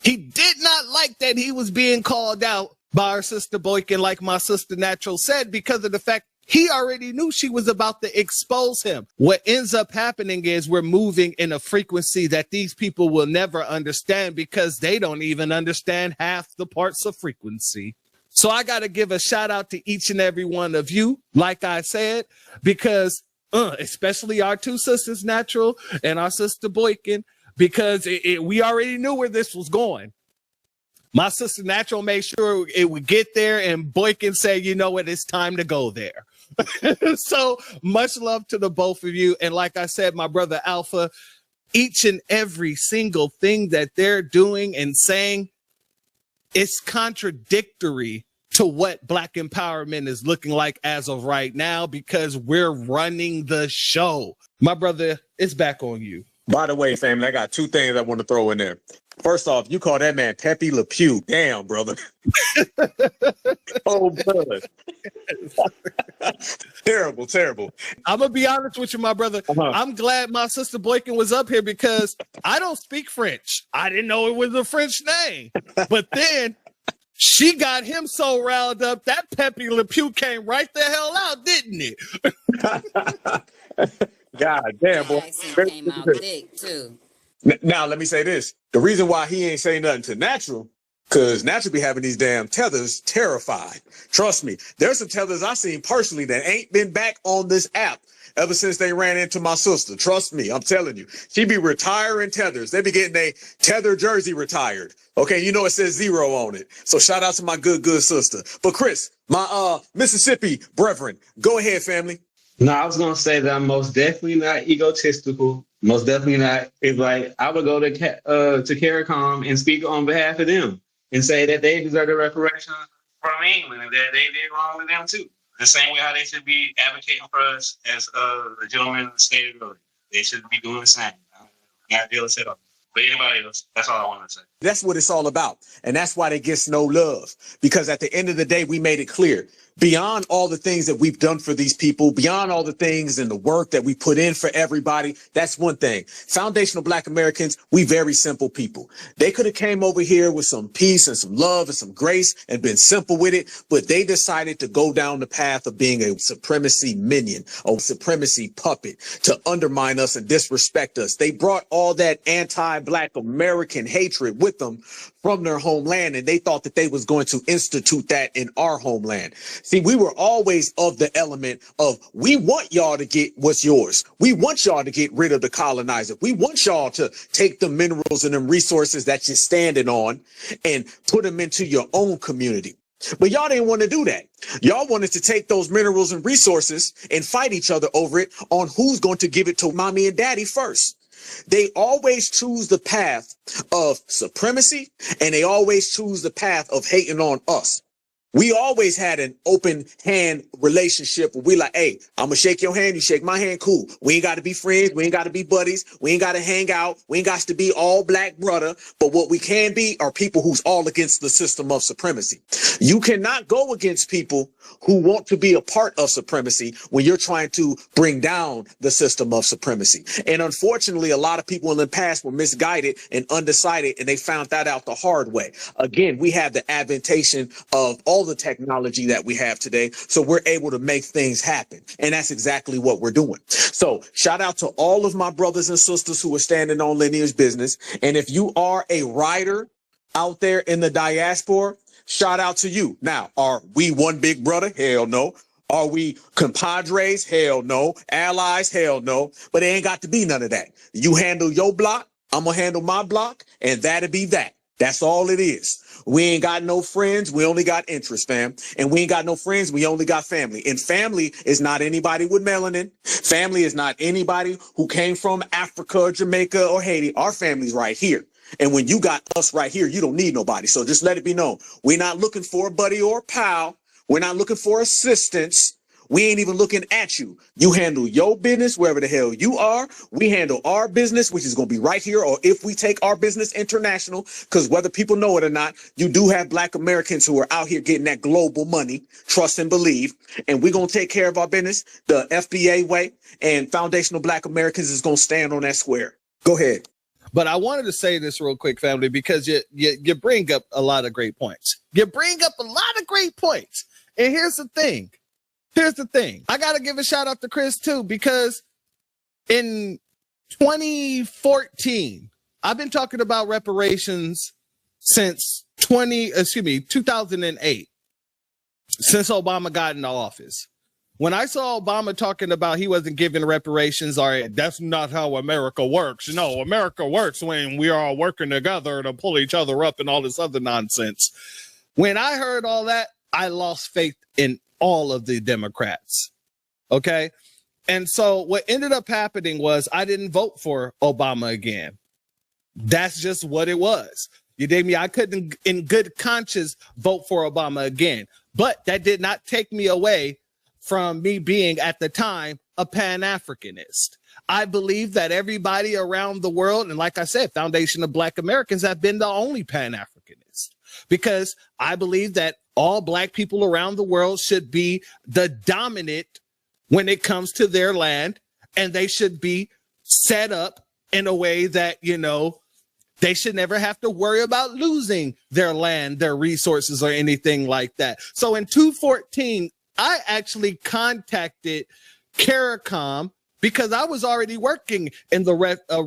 He did not like that he was being called out by our sister Boycott, like my sister Natural said, because of the fact he already knew she was about to expose him. What ends up happening is we're moving in a frequency that these people will never understand, because they don't even understand half the parts of frequency. So I got to give a shout out to each and every one of you, like I said, because especially our two sisters, Natural and our sister Boykin, because we already knew where this was going. My sister Natural made sure it would get there, and Boykin said, you know what, it's time to go there. So much love to the both of you. And like I said, my brother Alpha, each and every single thing that they're doing and saying, it's contradictory to what Black empowerment is looking like as of right now, because we're running the show. My brother, it's back on you. By the way, family, I got two things I want to throw in there. First off, you call that man Pepe Le Pew. Damn, brother. Oh, brother. Terrible, terrible. I'm going to be honest with you, my brother. I'm glad my sister Boykin was up here because I don't speak French. I didn't know it was a French name. But then she got him so riled up that Pepe Le Pew came right the hell out, didn't it? God damn, boy. Accent came out thick too. Now, let me say this. The reason why he ain't saying nothing to Natural, because Natural be having these damn tethers terrified. Trust me. There's some tethers I seen personally that ain't been back on this app ever since they ran into my sister. Trust me. I'm telling you. She be retiring tethers. They be getting a tether jersey retired. Okay, you know it says 0 on it. So shout out to my good sister. But Chris, my Mississippi brethren, go ahead, family. No, I was gonna say that I'm most definitely not egotistical. Most definitely not. It's like I would go to CARICOM and speak on behalf of them and say that they deserve a reparation from England and that they did wrong with them too. The same way how they should be advocating for us, as the gentleman stated earlier. They should be doing the same. Not jealous at all. But anybody else, that's all I want to say. That's what it's all about. And that's why they get no love. Because at the end of the day, we made it clear. Beyond all the things that we've done for these people, beyond all the things and the work that we put in for everybody, that's one thing. Foundational Black Americans, we very simple people. They could have came over here with some peace and some love and some grace and been simple with it, but they decided to go down the path of being a supremacy minion, a supremacy puppet, to undermine us and disrespect us. They brought all that anti-Black American hatred with them from their homeland, and they thought that they was going to institute that in our homeland. See, we were always of the element of, we want y'all to get what's yours. We want y'all to get rid of the colonizer. We want y'all to take the minerals and the resources that you're standing on and put them into your own community. But y'all didn't want to do that. Y'all wanted to take those minerals and resources and fight each other over it on who's going to give it to mommy and daddy first. They always choose the path of supremacy, and they always choose the path of hating on us. We always had an open hand relationship where we like, hey, I'm gonna shake your hand, you shake my hand, cool. We ain't got to be friends, we ain't got to be buddies, we ain't got to hang out, we ain't got to be all Black brother, but what we can be are people who's all against the system of supremacy. You cannot go against people who want to be a part of supremacy when you're trying to bring down the system of supremacy. And unfortunately, a lot of people in the past were misguided and undecided, and they found that out the hard way. Again, we have the advantation of all the technology that we have today, so we're able to make things happen, and that's exactly what we're doing. So shout out to all of my brothers and sisters who are standing on lineage business, and if you are a writer out there in the diaspora, shout out to you. Now, are we one big brother? Hell no. Are we compadres? Hell no. Allies? Hell no. But it ain't got to be none of that. You handle your block, I'm gonna handle my block, and that'll be that. That's all it is. We ain't got no friends. We only got interest, fam. And we ain't got no friends. We only got family. And family is not anybody with melanin. Family is not anybody who came from Africa, Jamaica, or Haiti. Our family's right here. And when you got us right here, you don't need nobody. So just let it be known. We're not looking for a buddy or a pal. We're not looking for assistance. We ain't even looking at you. You handle your business wherever the hell you are. We handle our business, which is going to be right here. Or if we take our business international, because whether people know it or not, you do have Black Americans who are out here getting that global money, trust and believe. And we're going to take care of our business the FBA way. And Foundational Black Americans is going to stand on that square. Go ahead. But I wanted to say this real quick, family, because you bring up a lot of great points. You bring up a lot of great points. And here's the thing. I got to give a shout out to Chris, too, because in 2014, I've been talking about reparations since 2008. since Obama got into office. When I saw Obama talking about he wasn't giving reparations, all right, that's not how America works. No, America works when we are all working together to pull each other up and all this other nonsense. When I heard all that, I lost faith in all of the Democrats. Okay. And so what ended up happening was I didn't vote for Obama again. That's just what it was. You dig me? I couldn't in good conscience vote for Obama again, but that did not take me away from me being at the time a Pan-Africanist. I believe that everybody around the world, and like I said, Foundation of Black Americans have been the only Pan-Africanist, because I believe that all Black people around the world should be the dominant when it comes to their land, and they should be set up in a way that, you know, they should never have to worry about losing their land, their resources, or anything like that. So in 2014, I actually contacted CARICOM because I was already working in the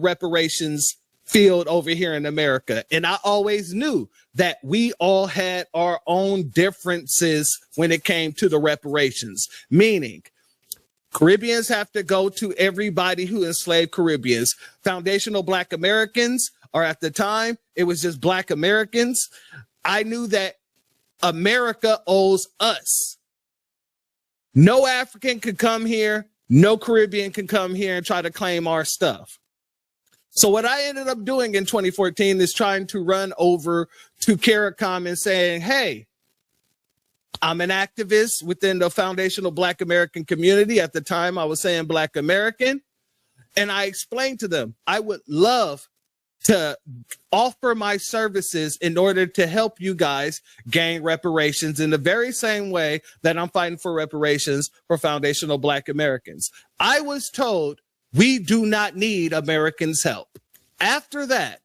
reparations field over here in America. And I always knew that we all had our own differences when it came to the reparations, meaning Caribbeans have to go to everybody who enslaved Caribbeans. Foundational Black Americans, or at the time, it was just Black Americans. I knew that America owes us. No African could come here. No Caribbean can come here and try to claim our stuff. So what I ended up doing in 2014 is trying to run over to CARICOM and saying, hey, I'm an activist within the Foundational Black American community. At the time, I was saying Black American. And I explained to them, I would love to offer my services in order to help you guys gain reparations in the very same way that I'm fighting for reparations for Foundational Black Americans. I was told we do not need Americans' help. After that,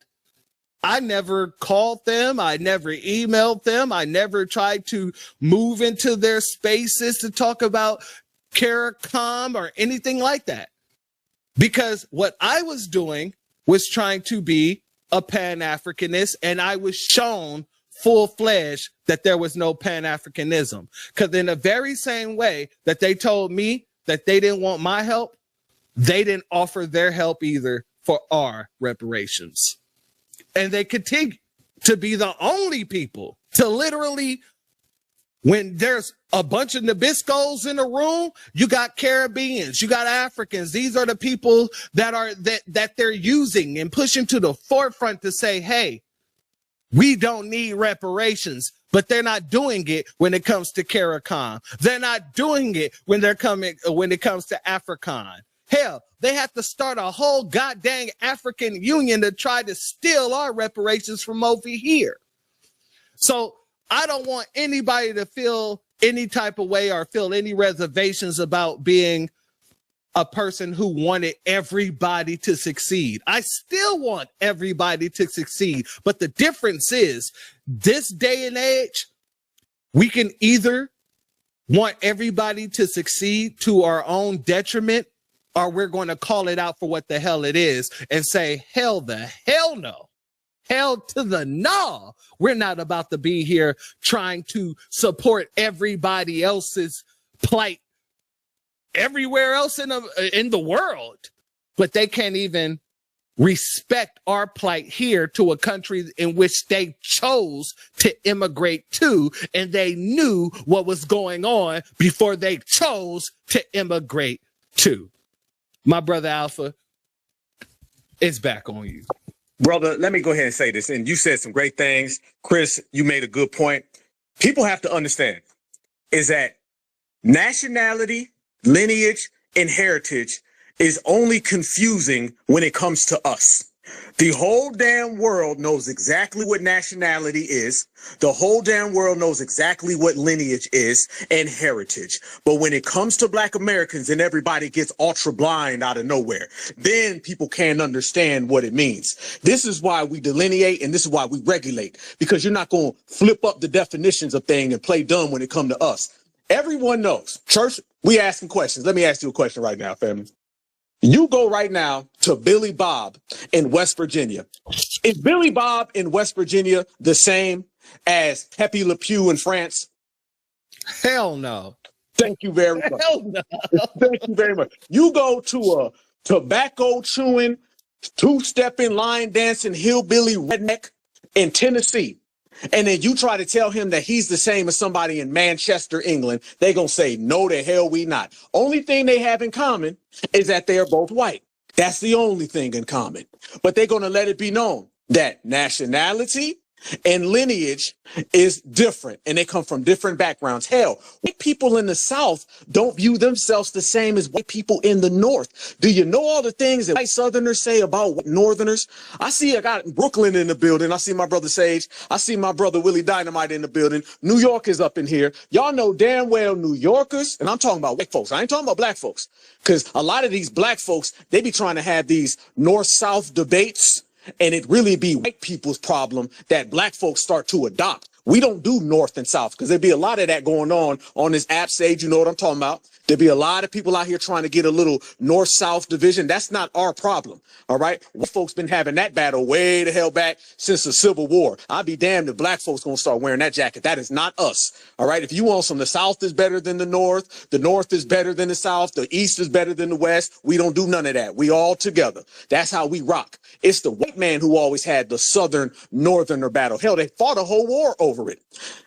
I never called them. I never emailed them. I never tried to move into their spaces to talk about CARICOM or anything like that. Because what I was doing was trying to be a Pan-Africanist, and I was shown full-fledged that there was no Pan-Africanism. Because in the very same way that they told me that they didn't want my help, they didn't offer their help either for our reparations. And they continue to be the only people to literally, when there's a bunch of Nabiscos in a room, you got Caribbeans, you got Africans. These are the people that they're using and pushing to the forefront to say, hey, we don't need reparations. But they're not doing it when it comes to CARICOM. They're not doing it when it comes to AFRICON. Hell, they have to start a whole goddamn African Union to try to steal our reparations from over here. So I don't want anybody to feel any type of way or feel any reservations about being a person who wanted everybody to succeed. I still want everybody to succeed. But the difference is, this day and age, we can either want everybody to succeed to our own detriment, or we're going to call it out for what the hell it is and say, hell the hell no. Hell to the no. We're not about to be here trying to support everybody else's plight everywhere else in the world. But they can't even respect our plight here to a country in which they chose to immigrate to, and they knew what was going on before they chose to immigrate to. My brother Alpha, it's back on you. Brother, let me go ahead and say this. And you said some great things. Chris, you made a good point. People have to understand is that nationality, lineage, and heritage is only confusing when it comes to us. The whole damn world knows exactly what nationality is. The whole damn world knows exactly what lineage is and heritage. But when it comes to Black Americans and everybody gets ultra blind out of nowhere, then people can't understand what it means. This is why we delineate and this is why we regulate, because you're not going to flip up the definitions of things and play dumb when it comes to us. Everyone knows. Church, we asking questions. Let me ask you a question right now, family. You go right now to Billy Bob in West Virginia. Is Billy Bob in West Virginia the same as Pepe Le Pew in France? Hell no. Thank you very much. Hell no. Thank you very much. You go to a tobacco chewing, two-stepping, line dancing hillbilly redneck in Tennessee, and then you try to tell him that he's the same as somebody in Manchester, England, they gonna say, no, the hell we not. Only thing they have in common is that they are both white. That's the only thing in common. But they're gonna let it be known that nationality and lineage is different, and they come from different backgrounds. Hell, white people in the South don't view themselves the same as white people in the North. Do you know all the things that white Southerners say about white Northerners? I got Brooklyn in the building. I see my brother Sage. I see my brother Willie Dynamite in the building. New York is up in here. Y'all know damn well New Yorkers, and I'm talking about white folks. I ain't talking about black folks, because a lot of these black folks, they be trying to have these North-South debates, and it really be white people's problem that black folks start to adopt. We don't do North and South, because there'd be a lot of that going on this app, Sage. You know what I'm talking about. There'd be a lot of people out here trying to get a little North-South division. That's not our problem, all right? White folks been having that battle way the hell back since the Civil War. I'd be damned if black folks gonna start wearing that jacket. That is not us, all right? If you want some, the South is better than the North is better than the South, the East is better than the West. We don't do none of that. We all together. That's how we rock. It's the white man who always had the Southern Northerner battle. Hell, they fought a whole war over it.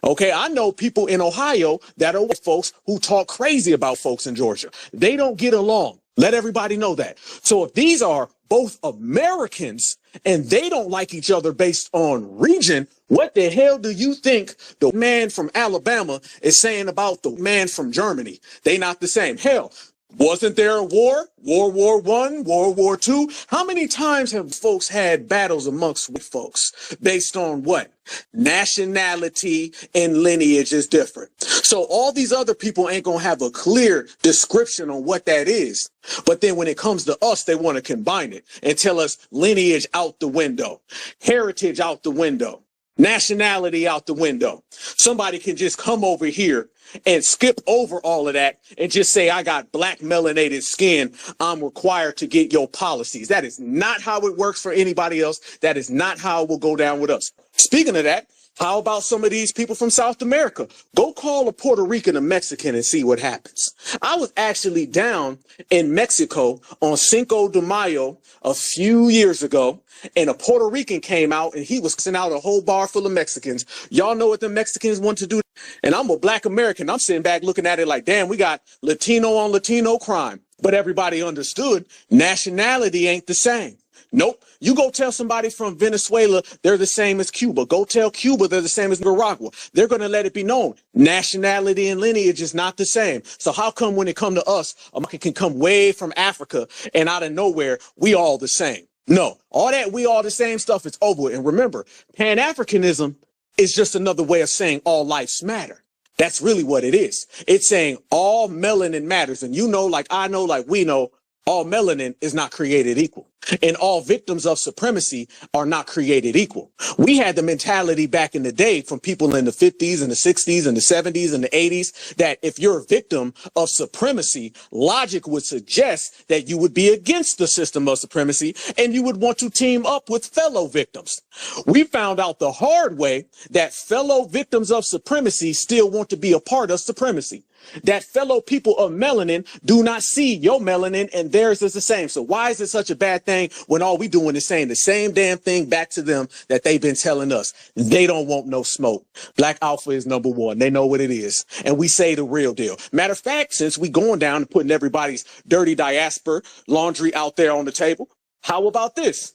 Okay, I know people in Ohio that are white folks who talk crazy about folks in Georgia. They don't get along. Let everybody know that. So if these are both Americans and they don't like each other based on region, what the hell do you think the man from Alabama is saying about the man from Germany? They not the same. Hell, wasn't there a war? World War I, World War II? How many times have folks had battles amongst white folks based on what? Nationality and lineage is different. So all these other people ain't gonna have a clear description on what that is. But then when it comes to us, they want to combine it and tell us lineage out the window, heritage out the window, nationality out the window. Somebody can just come over here and skip over all of that and just say, I got black melanated skin, I'm required to get your policies. That is not how it works for anybody else. That is not how it will go down with us. Speaking of that, how about some of these people from South America? Go call a Puerto Rican a Mexican and see what happens. I was actually down in Mexico on Cinco de Mayo a few years ago, and a Puerto Rican came out and he was sending out a whole bar full of Mexicans. Y'all know what the Mexicans want to do. And I'm a black American. I'm sitting back looking at it like, damn, we got Latino on Latino crime. But everybody understood nationality ain't the same. Nope. You go tell somebody from Venezuela they're the same as Cuba. Go tell Cuba they're the same as Nicaragua. They're going to let it be known. Nationality and lineage is not the same. So how come when it come to us, America can come way from Africa and out of nowhere, we all the same? No, all that we all the same stuff is over. And remember, Pan-Africanism is just another way of saying all lives matter. That's really what it is. It's saying all melanin matters. And you know, like I know, like we know, all melanin is not created equal. And all victims of supremacy are not created equal. We had the mentality back in the day from people in the 50s and the 60s and the 70s and the 80s that if you're a victim of supremacy, logic would suggest that you would be against the system of supremacy and you would want to team up with fellow victims. We found out the hard way that fellow victims of supremacy still want to be a part of supremacy. That fellow people of melanin do not see your melanin and theirs is the same. So why is it such a bad thing when all we doing is saying the same damn thing back to them that they've been telling us? They don't want no smoke. Black Alpha is number one. They know what it is. And we say the real deal. Matter of fact, since we going down and putting everybody's dirty diaspora laundry out there on the table, how about this?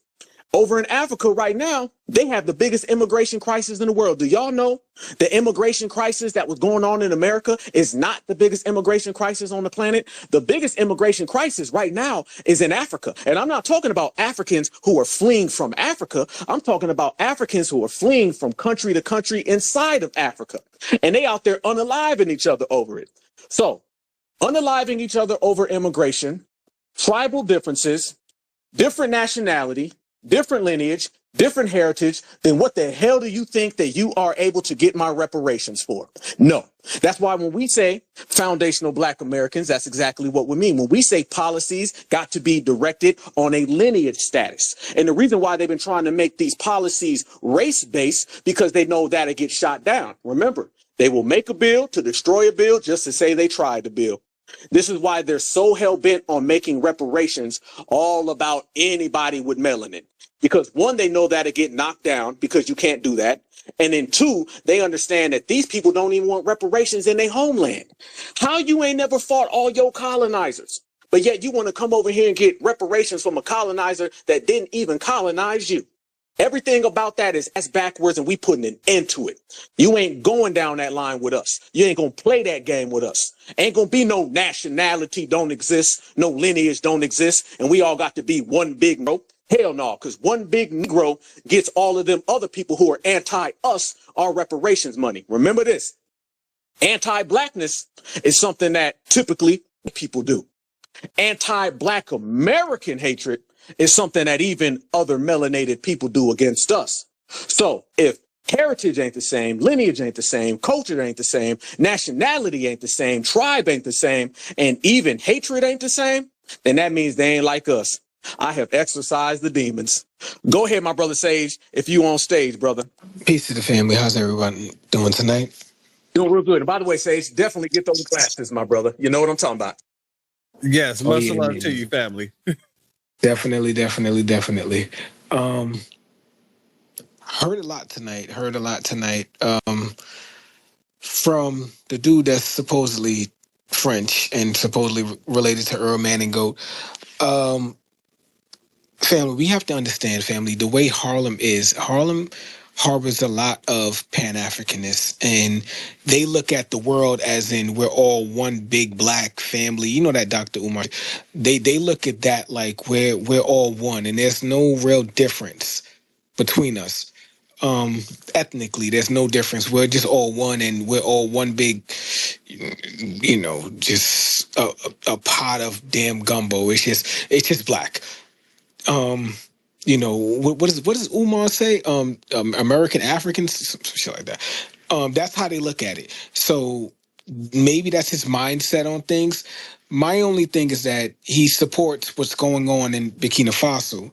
Over in Africa right now, they have the biggest immigration crisis in the world. Do y'all know the immigration crisis that was going on in America is not the biggest immigration crisis on the planet? The biggest immigration crisis right now is in Africa. And I'm not talking about Africans who are fleeing from Africa. I'm talking about Africans who are fleeing from country to country inside of Africa. And they out there unaliving each other over it. So unaliving each other over immigration, tribal differences, different nationality, different lineage, different heritage, then what the hell do you think that you are able to get my reparations for? No. That's why when we say foundational black Americans, that's exactly what we mean. When we say policies got to be directed on a lineage status. And the reason why they've been trying to make these policies race-based because they know that it gets shot down. Remember, They will make a bill to destroy a bill just to say they tried the bill. This is why they're so hell-bent on making reparations all about anybody with melanin. Because one, they know that'll get knocked down because you can't do that. And then two, they understand that these people don't even want reparations in their homeland. How you ain't never fought all your colonizers, but yet you want to come over here and get reparations from a colonizer that didn't even colonize you? Everything about that is as backwards, and we putting an end to it. You ain't going down that line with us. You ain't gonna play that game with us. Ain't gonna be no nationality don't exist, no lineage don't exist, and we all got to be one big Negro. Hell no, because one big Negro gets all of them other people who are anti-us our reparations money. Remember this. Anti-blackness is something that typically people do. Anti-Black American hatred is something that even other melanated people do against us. So if heritage ain't the same, lineage ain't the same, culture ain't the same, nationality ain't the same, tribe ain't the same, and even hatred ain't the same, then that means they ain't like us. I have exorcised the demons. Go ahead, my brother Sage, if you on stage, brother. Peace to the family. How's everyone doing tonight? Doing real good. And by the way, Sage, definitely get those glasses, my brother. You know what I'm talking about. Yes, Oh, much yeah, love man. to you, family. Definitely. Heard a lot tonight. From the dude that's supposedly French and supposedly related to Earl Manning Goat. Family, we have to understand, family, the way Harlem harbors a lot of Pan-Africanists, and they look at the world as in we're all one big black family. You know that, Dr. Umar. They look at that like we're all one, and there's no real difference between us. Ethnically, there's no difference. We're just all one, and we're all one big, just a pot of damn gumbo. It's just black. What does Umar say? American Africans, some shit like that. That's how they look at it. So maybe that's his mindset on things. My only thing is that he supports what's going on in Burkina Faso.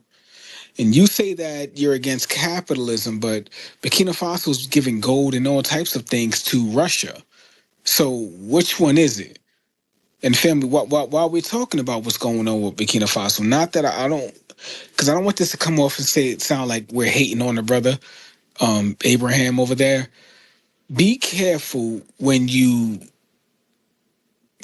And you say that you're against capitalism, but Burkina Faso is giving gold and all types of things to Russia. So which one is it? And family, while we're talking about what's going on with Burkina Faso, not that I don't, because I don't want this to come off and sound like we're hating on the brother, Abraham over there. Be careful when you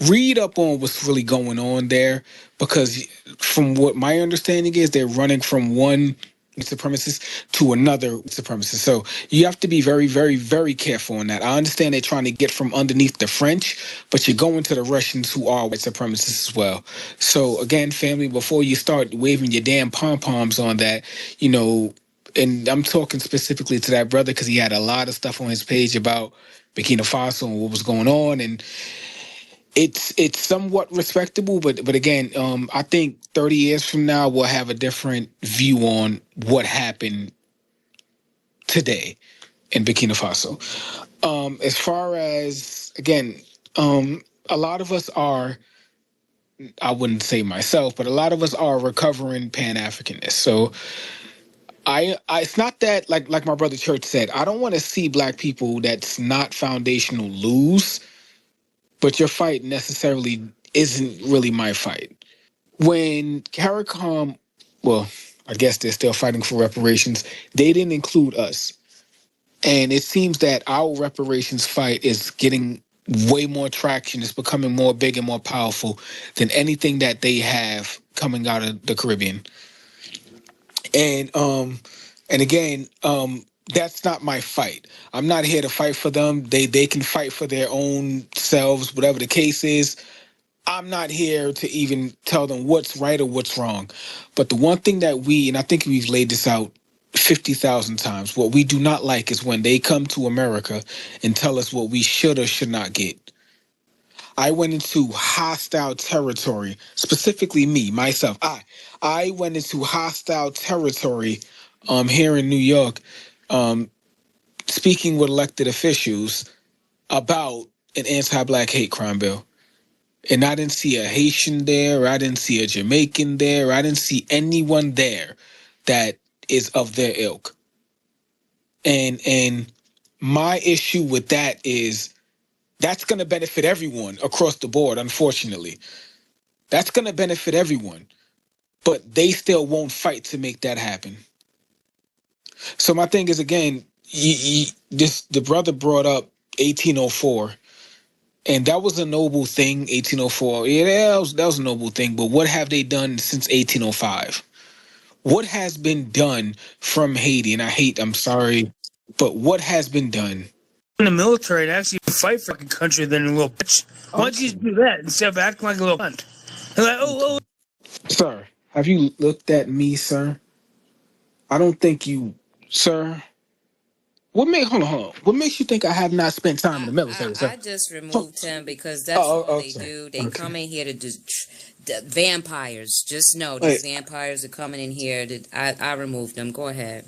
read up on what's really going on there, because from what my understanding is, they're running from one supremacist to another supremacist. So you have to be very, very, very careful on that. I understand they're trying to get from underneath the French, but you're going to the Russians who are white supremacists as well. So again, family, before you start waving your damn pom-poms on that, and I'm talking specifically to that brother because he had a lot of stuff on his page about Burkina Faso and what was going on, and it's somewhat respectable, but again, I think 30 years from now we'll have a different view on what happened today in Burkina Faso. As far as again, a lot of us are, I wouldn't say myself, but a lot of us are recovering Pan-Africanists. So I it's not that like my brother Church said, I don't want to see black people that's not foundational lose, but your fight necessarily isn't really my fight. When CARICOM, well, I guess they're still fighting for reparations, they didn't include us. And it seems that our reparations fight is getting way more traction. It's becoming more big and more powerful than anything that they have coming out of the Caribbean. And again, that's not my fight. I'm not here to fight for them. They can fight for their own selves, whatever the case is. I'm not here to even tell them what's right or what's wrong. But the one thing that and I think we've laid this out 50,000 times, what we do not like is when they come to America and tell us what we should or should not get. I went into hostile territory, specifically me, myself. I went into hostile territory here in New York, speaking with elected officials about an anti-black hate crime bill. And I didn't see a Haitian there, or I didn't see a Jamaican there, or I didn't see anyone there that is of their ilk. And my issue with that is That's going to benefit everyone across the board, unfortunately. That's going to benefit everyone. But they still won't fight to make that happen. So my thing is, again, the brother brought up 1804, and that was a noble thing, 1804. Yeah, that was a noble thing, but what have they done since 1805? What has been done from Haiti? And I'm sorry, but what has been done? In the military and actually fight for a country than a little bitch. Why don't you just do that instead of acting like a little cunt? Like, oh. Sir, have you looked at me, sir? I don't think you, sir. Hold on. What makes you think I have not spent time in the military, sir? I just removed him because that's all they okay. do. They come in here to do vampires. Just know these vampires are coming in here. I removed them. Go ahead.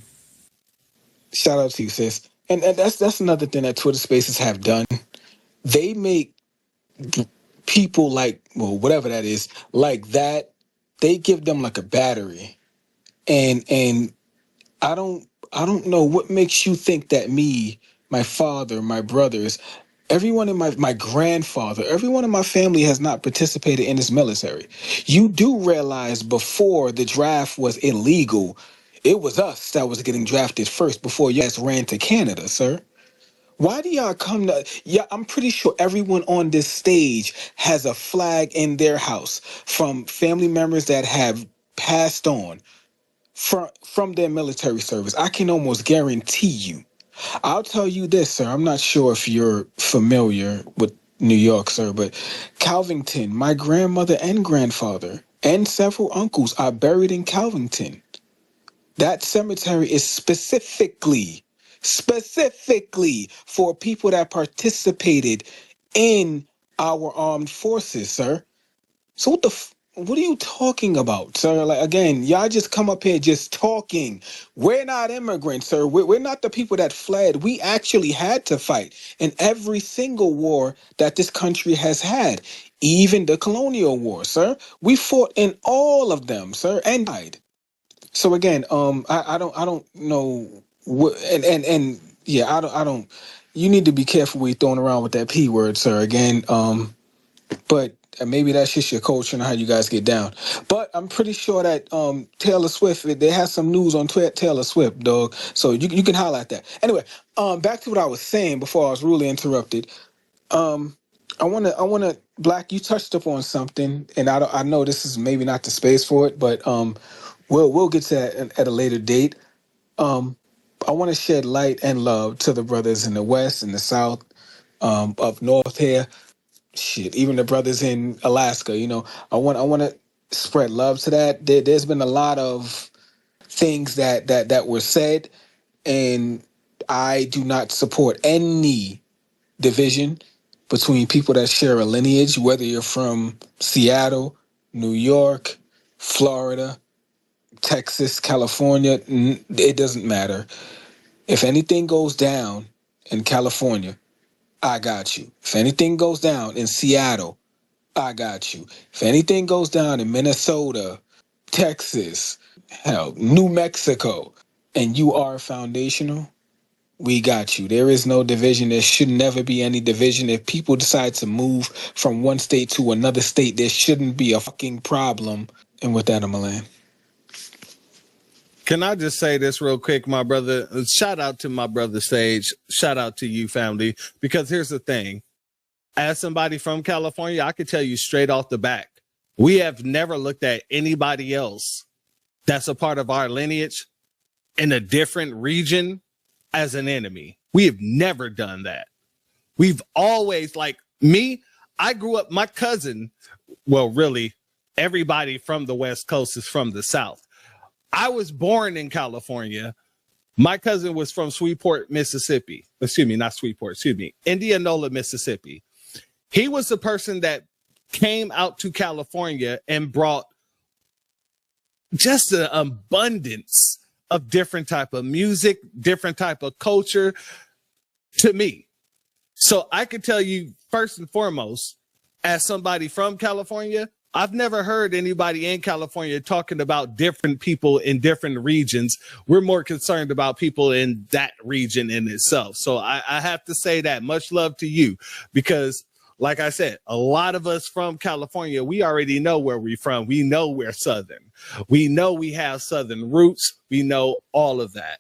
Shout out to you, sis. And that's another thing that Twitter Spaces have done. They make people like, well, whatever that is, like that. They give them like a battery, and I don't know what makes you think that me, my father, my brothers, everyone in my grandfather, everyone in my family has not participated in this military. You do realize before the draft was illegal, it was us that was getting drafted first before you guys ran to Canada, sir. Why do y'all come to? Yeah, I'm pretty sure everyone on this stage has a flag in their house from family members that have passed on from their military service. I can almost guarantee you. I'll tell you this, sir. I'm not sure if you're familiar with New York, sir, but Calvington, my grandmother and grandfather and several uncles are buried in Calvington. That cemetery is specifically for people that participated in our armed forces, sir. So what are you talking about, sir? Like, again, y'all just come up here just talking. We're not immigrants, sir. We're not the people that fled. We actually had to fight in every single war that this country has had, even the colonial war, sir. We fought in all of them, sir, and died. So again, I don't know what, and yeah, I don't. You need to be careful when you're throwing around with that P word, sir. Again, but maybe that's just your culture and how you guys get down. But I'm pretty sure that Taylor Swift, they have some news on Taylor Swift, dog. So you can highlight that. Anyway, back to what I was saying before I was rudely interrupted. I wanna Black, you touched upon something, and I know this is maybe not the space for it, but we'll get to that at a later date. I want to shed light and love to the brothers in the West and the South, up north here. Shit, even the brothers in Alaska. I want to spread love to that. There's been a lot of things that were said, and I do not support any division between people that share a lineage, whether you're from Seattle, New York, Florida, Texas, California. It doesn't matter. If anything goes down in California, I got you. If anything goes down in Seattle, I got you. If anything goes down in Minnesota, Texas, hell, New Mexico, and you are foundational, we got you. There is no division. There should never be any division. If people decide to move from one state to another state, there shouldn't be a fucking problem. And with that, I'm a land. Can I just say this real quick, my brother? Shout out to my brother Sage. Shout out to you, family. Because here's the thing. As somebody from California, I can tell you straight off the back, we have never looked at anybody else that's a part of our lineage in a different region as an enemy. We have never done that. We've always, like me, I grew up, my cousin, well, really, everybody from the West Coast is from the South. I was born in California. My cousin was from Shreveport, Mississippi. Excuse me, not Shreveport, excuse me, Indianola, Mississippi. He was the person that came out to California and brought just an abundance of different type of music, different type of culture to me. So I could tell you first and foremost, as somebody from California, I've never heard anybody in California talking about different people in different regions. We're more concerned about people in that region in itself. So I have to say that much love to you, because like I said, a lot of us from California, we already know where we're from. We know we're Southern. We know we have Southern roots. We know all of that.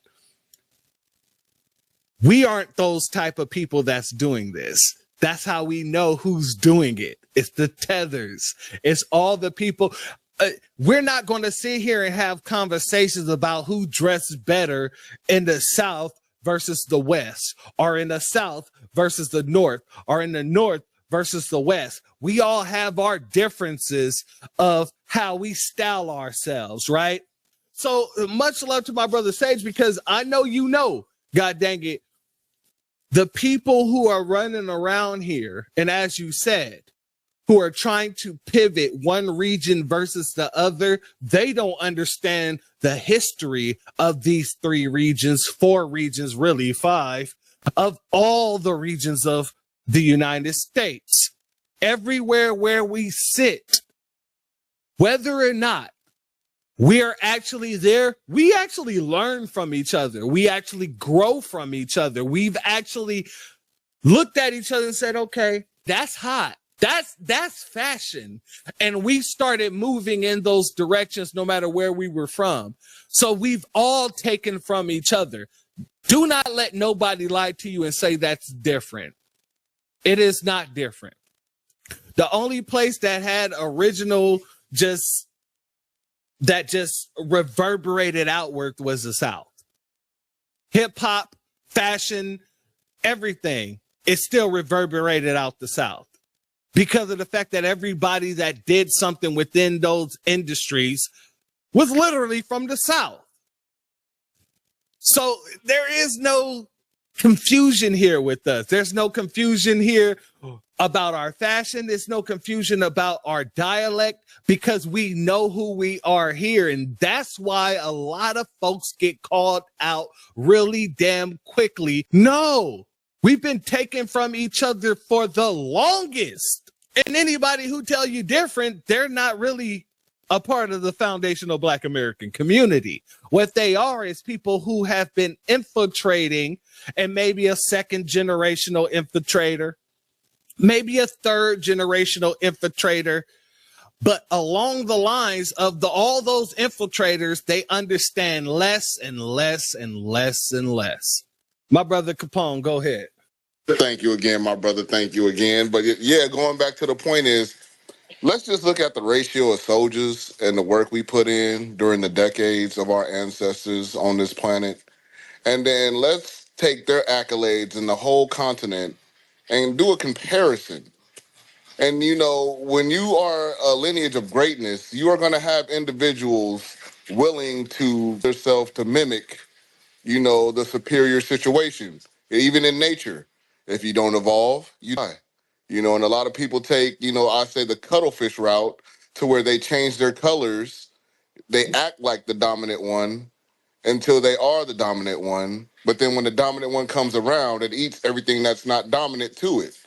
We aren't those type of people that's doing this. That's how we know who's doing it. It's the Tethers. It's all the people. We're not going to sit here and have conversations about who dressed better in the South versus the West, or in the South versus the North, or in the North versus the West. We all have our differences of how we style ourselves, right? So much love to my brother Sage, because I know you know, God dang it, the people who are running around here, and as you said, who are trying to pivot one region versus the other, they don't understand the history of these 3 regions, 4 regions, really 5, of all the regions of the United States. Everywhere where we sit, whether or not we are actually there, we actually learn from each other. We actually grow from each other. We've actually looked at each other and said, okay, that's hot. That's fashion. And we started moving in those directions no matter where we were from. So we've all taken from each other. Do not let nobody lie to you and say that's different. It is not different. The only place that had original just reverberated outward was the South. Hip hop, fashion, everything, it still reverberated out the South, because of the fact that everybody that did something within those industries was literally from the South. So there is no confusion here with us. There's no confusion here about our fashion. There's no confusion about our dialect, because we know who we are here. And that's why a lot of folks get called out really damn quickly. No, we've been taken from each other for the longest. And anybody who tell you different, they're not really a part of the foundational Black American community. What they are is people who have been infiltrating, and maybe a second generational infiltrator, maybe a third generational infiltrator, but along the lines of all those infiltrators, they understand less and less and less and less. My brother Capone, go ahead. Thank you again, my brother. Thank you again. But yeah, going back to the point is, let's just look at the ratio of soldiers and the work we put in during the decades of our ancestors on this planet. And then let's take their accolades in the whole continent and do a comparison. And, you know, when you are a lineage of greatness, you are going to have individuals willing to yourself to mimic, you know, the superior situation. Even in nature, if you don't evolve, you die. You know, and a lot of people take, you know, I say the cuttlefish route, to where they change their colors. They act like the dominant one until they are the dominant one. But then when the dominant one comes around, it eats everything that's not dominant to it.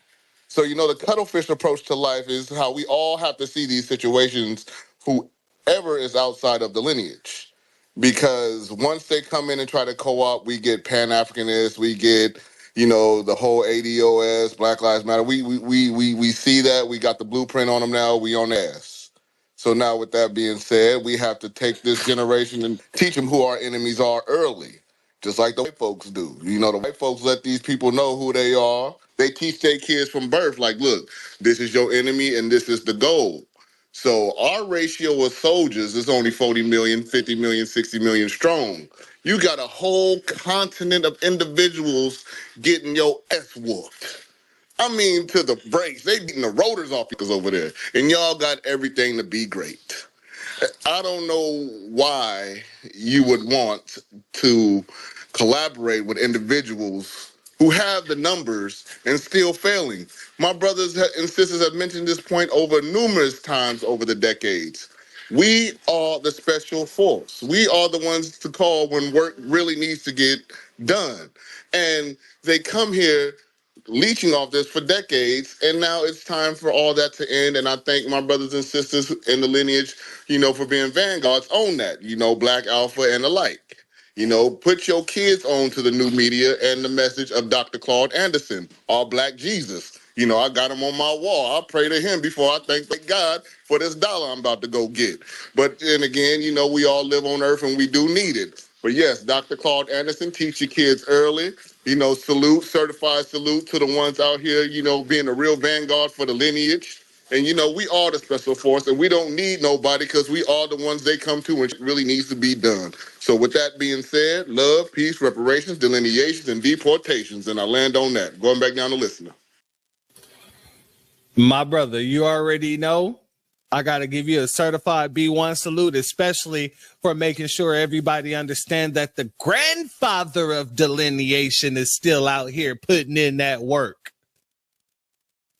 So, you know, the cuttlefish approach to life is how we all have to see these situations, whoever is outside of the lineage. Because once they come in and try to co-opt, we get Pan-Africanists, we get, you know, the whole ADOS, Black Lives Matter. We see that. We got the blueprint on them now. We on ass. So now with that being said, we have to take this generation and teach them who our enemies are early, just like the white folks do. You know, the white folks let these people know who they are. They teach their kids from birth, like, look, this is your enemy and this is the goal. So our ratio of soldiers is only 40 million, 50 million, 60 million strong. You got a whole continent of individuals getting your ass whooped. I mean, to the brakes. They beating the rotors off because over there. And y'all got everything to be great. I don't know why you would want to collaborate with individuals who have the numbers and still failing. My brothers and sisters have mentioned this point over numerous times over the decades. We are the special force. We are the ones to call when work really needs to get done. And they come here leeching off this for decades, and now it's time for all that to end. And I thank my brothers and sisters in the lineage, for being vanguards on that, Black Alpha and the like. Put your kids on to the new media and the message of Dr. Claude Anderson, our Black Jesus. I got him on my wall. I pray to him before I thank God for this dollar I'm about to go get. But then again, we all live on earth and we do need it. But yes, Dr. Claude Anderson, teach your kids early. Certified salute to the ones out here, being a real vanguard for the lineage. And, we are the special force, and we don't need nobody because we are the ones they come to and really needs to be done. So with that being said, love, peace, reparations, delineations, and deportations. And I land on that. Going back down to listener. My brother, you already know I got to give you a certified B1 salute, especially for making sure everybody understand that the grandfather of delineation is still out here putting in that work.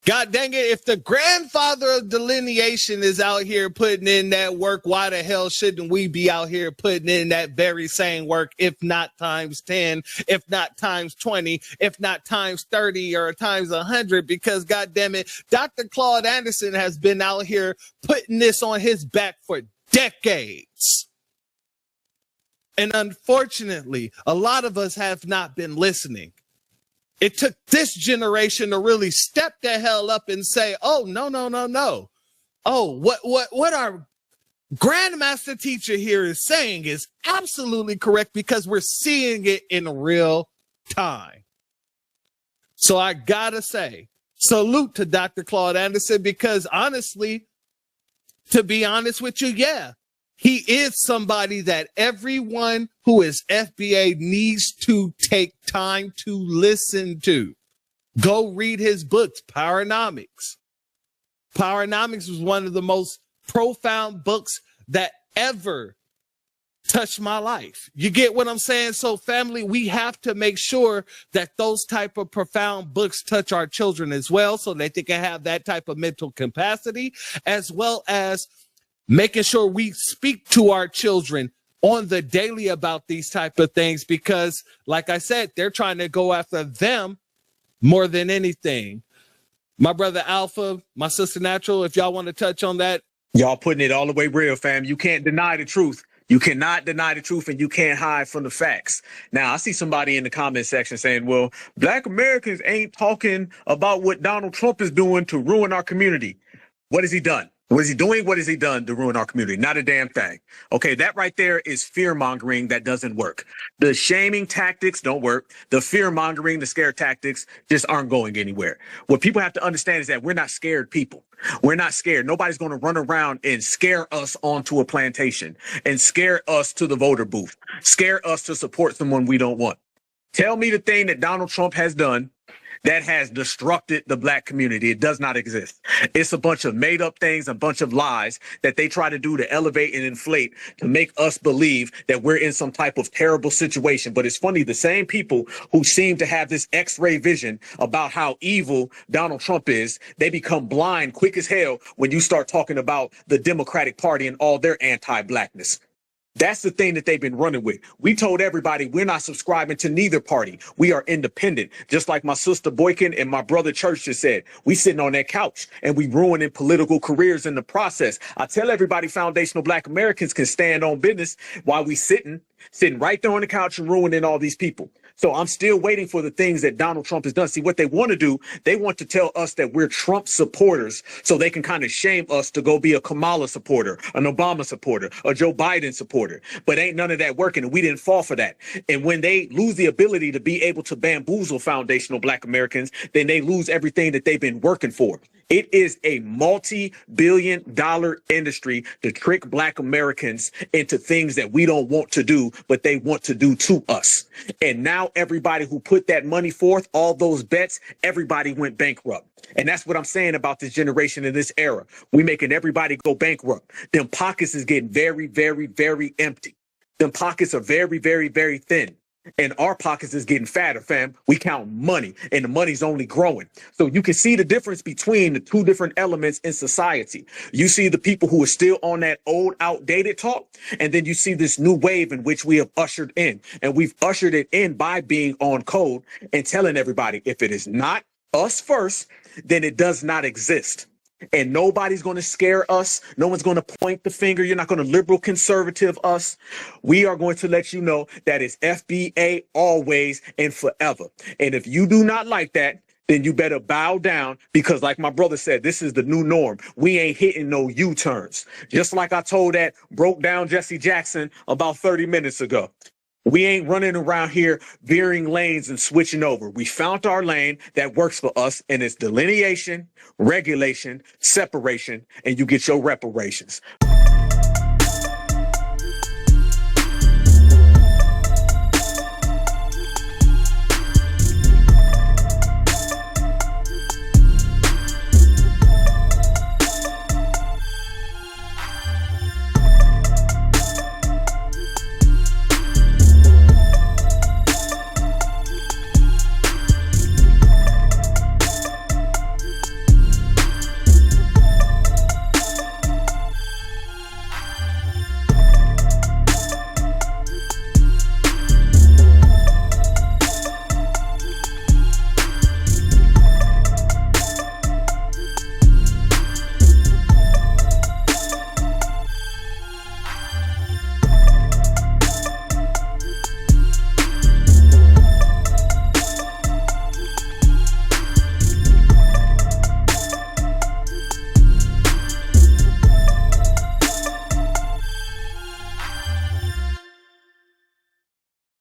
God dang it, if the grandfather of delineation is out here putting in that work, why the hell shouldn't we be out here putting in that very same work, if not times 10, if not times 20, if not times 30 or times 100? Because God damn it, Dr. Claude Anderson has been out here putting this on his back for decades. And unfortunately, a lot of us have not been listening. It took this generation to really step the hell up and say, oh, no. Oh, what our grandmaster teacher here is saying is absolutely correct because we're seeing it in real time. So I gotta say, salute to Dr. Claude Anderson because honestly, to be honest with you, yeah, he is somebody that everyone who is FBA needs to take time to listen to. Go read his books, Powernomics. Powernomics was one of the most profound books that ever touched my life. You get what I'm saying? So family, we have to make sure that those type of profound books touch our children as well so that they can have that type of mental capacity, as well as making sure we speak to our children on the daily about these type of things, because like I said, they're trying to go after them more than anything. My brother Alpha, my sister Natural, if y'all want to touch on that. Y'all putting it all the way real, fam. You can't deny the truth. You cannot deny the truth, and you can't hide from the facts. Now, I see somebody in the comment section saying, well, Black Americans ain't talking about what Donald Trump is doing to ruin our community. What has he done? What is he doing? What has he done to ruin our community? Not a damn thing. Okay, that right there is fear-mongering that doesn't work. The shaming tactics don't work. The fear-mongering, the scare tactics just aren't going anywhere. What people have to understand is that we're not scared people. We're not scared. Nobody's going to run around and scare us onto a plantation and scare us to the voter booth, scare us to support someone we don't want. Tell me the thing that Donald Trump has done that has destructed the Black community. It does not exist. It's a bunch of made up things, a bunch of lies that they try to do to elevate and inflate to make us believe that we're in some type of terrible situation. But it's funny, the same people who seem to have this X-ray vision about how evil Donald Trump is, they become blind quick as hell when you start talking about the Democratic Party and all their anti-Blackness. That's the thing that they've been running with. We told everybody we're not subscribing to neither party. We are independent. Just like my sister Boycott and my brother Church just said, we sitting on that couch and we ruining political careers in the process. I tell everybody foundational Black Americans can stand on business while we sitting right there on the couch and ruining all these people. So I'm still waiting for the things that Donald Trump has done. See, what they want to do, they want to tell us that we're Trump supporters so they can kind of shame us to go be a Kamala supporter, an Obama supporter, a Joe Biden supporter. But ain't none of that working, and we didn't fall for that. And when they lose the ability to be able to bamboozle foundational Black Americans, then they lose everything that they've been working for. It is a multi-billion-dollar industry to trick Black Americans into things that we don't want to do, but they want to do to us. And now everybody who put that money forth, all those bets, everybody went bankrupt. And that's what I'm saying about this generation in this era. We making everybody go bankrupt. Them pockets is getting very, very, very empty. Them pockets are very, very, very thin. And our pockets is getting fatter, fam. We count money, and the money's only growing. So you can see the difference between the two different elements in society. You see the people who are still on that old, outdated talk, and then you see this new wave in which we have ushered in. And we've ushered it in by being on code and telling everybody, if it is not us first, then it does not exist. And nobody's going to scare us. No one's going to point the finger. You're not going to liberal conservative us. We are going to let you know that it's FBA always and forever. And if you do not like that, then you better bow down, because like my brother said, this is the new norm. We ain't hitting no U-turns. Just like I told that broke down Jesse Jackson about 30 minutes ago. We ain't running around here veering lanes and switching over. We found our lane that works for us, and it's delineation, regulation, separation, and you get your reparations.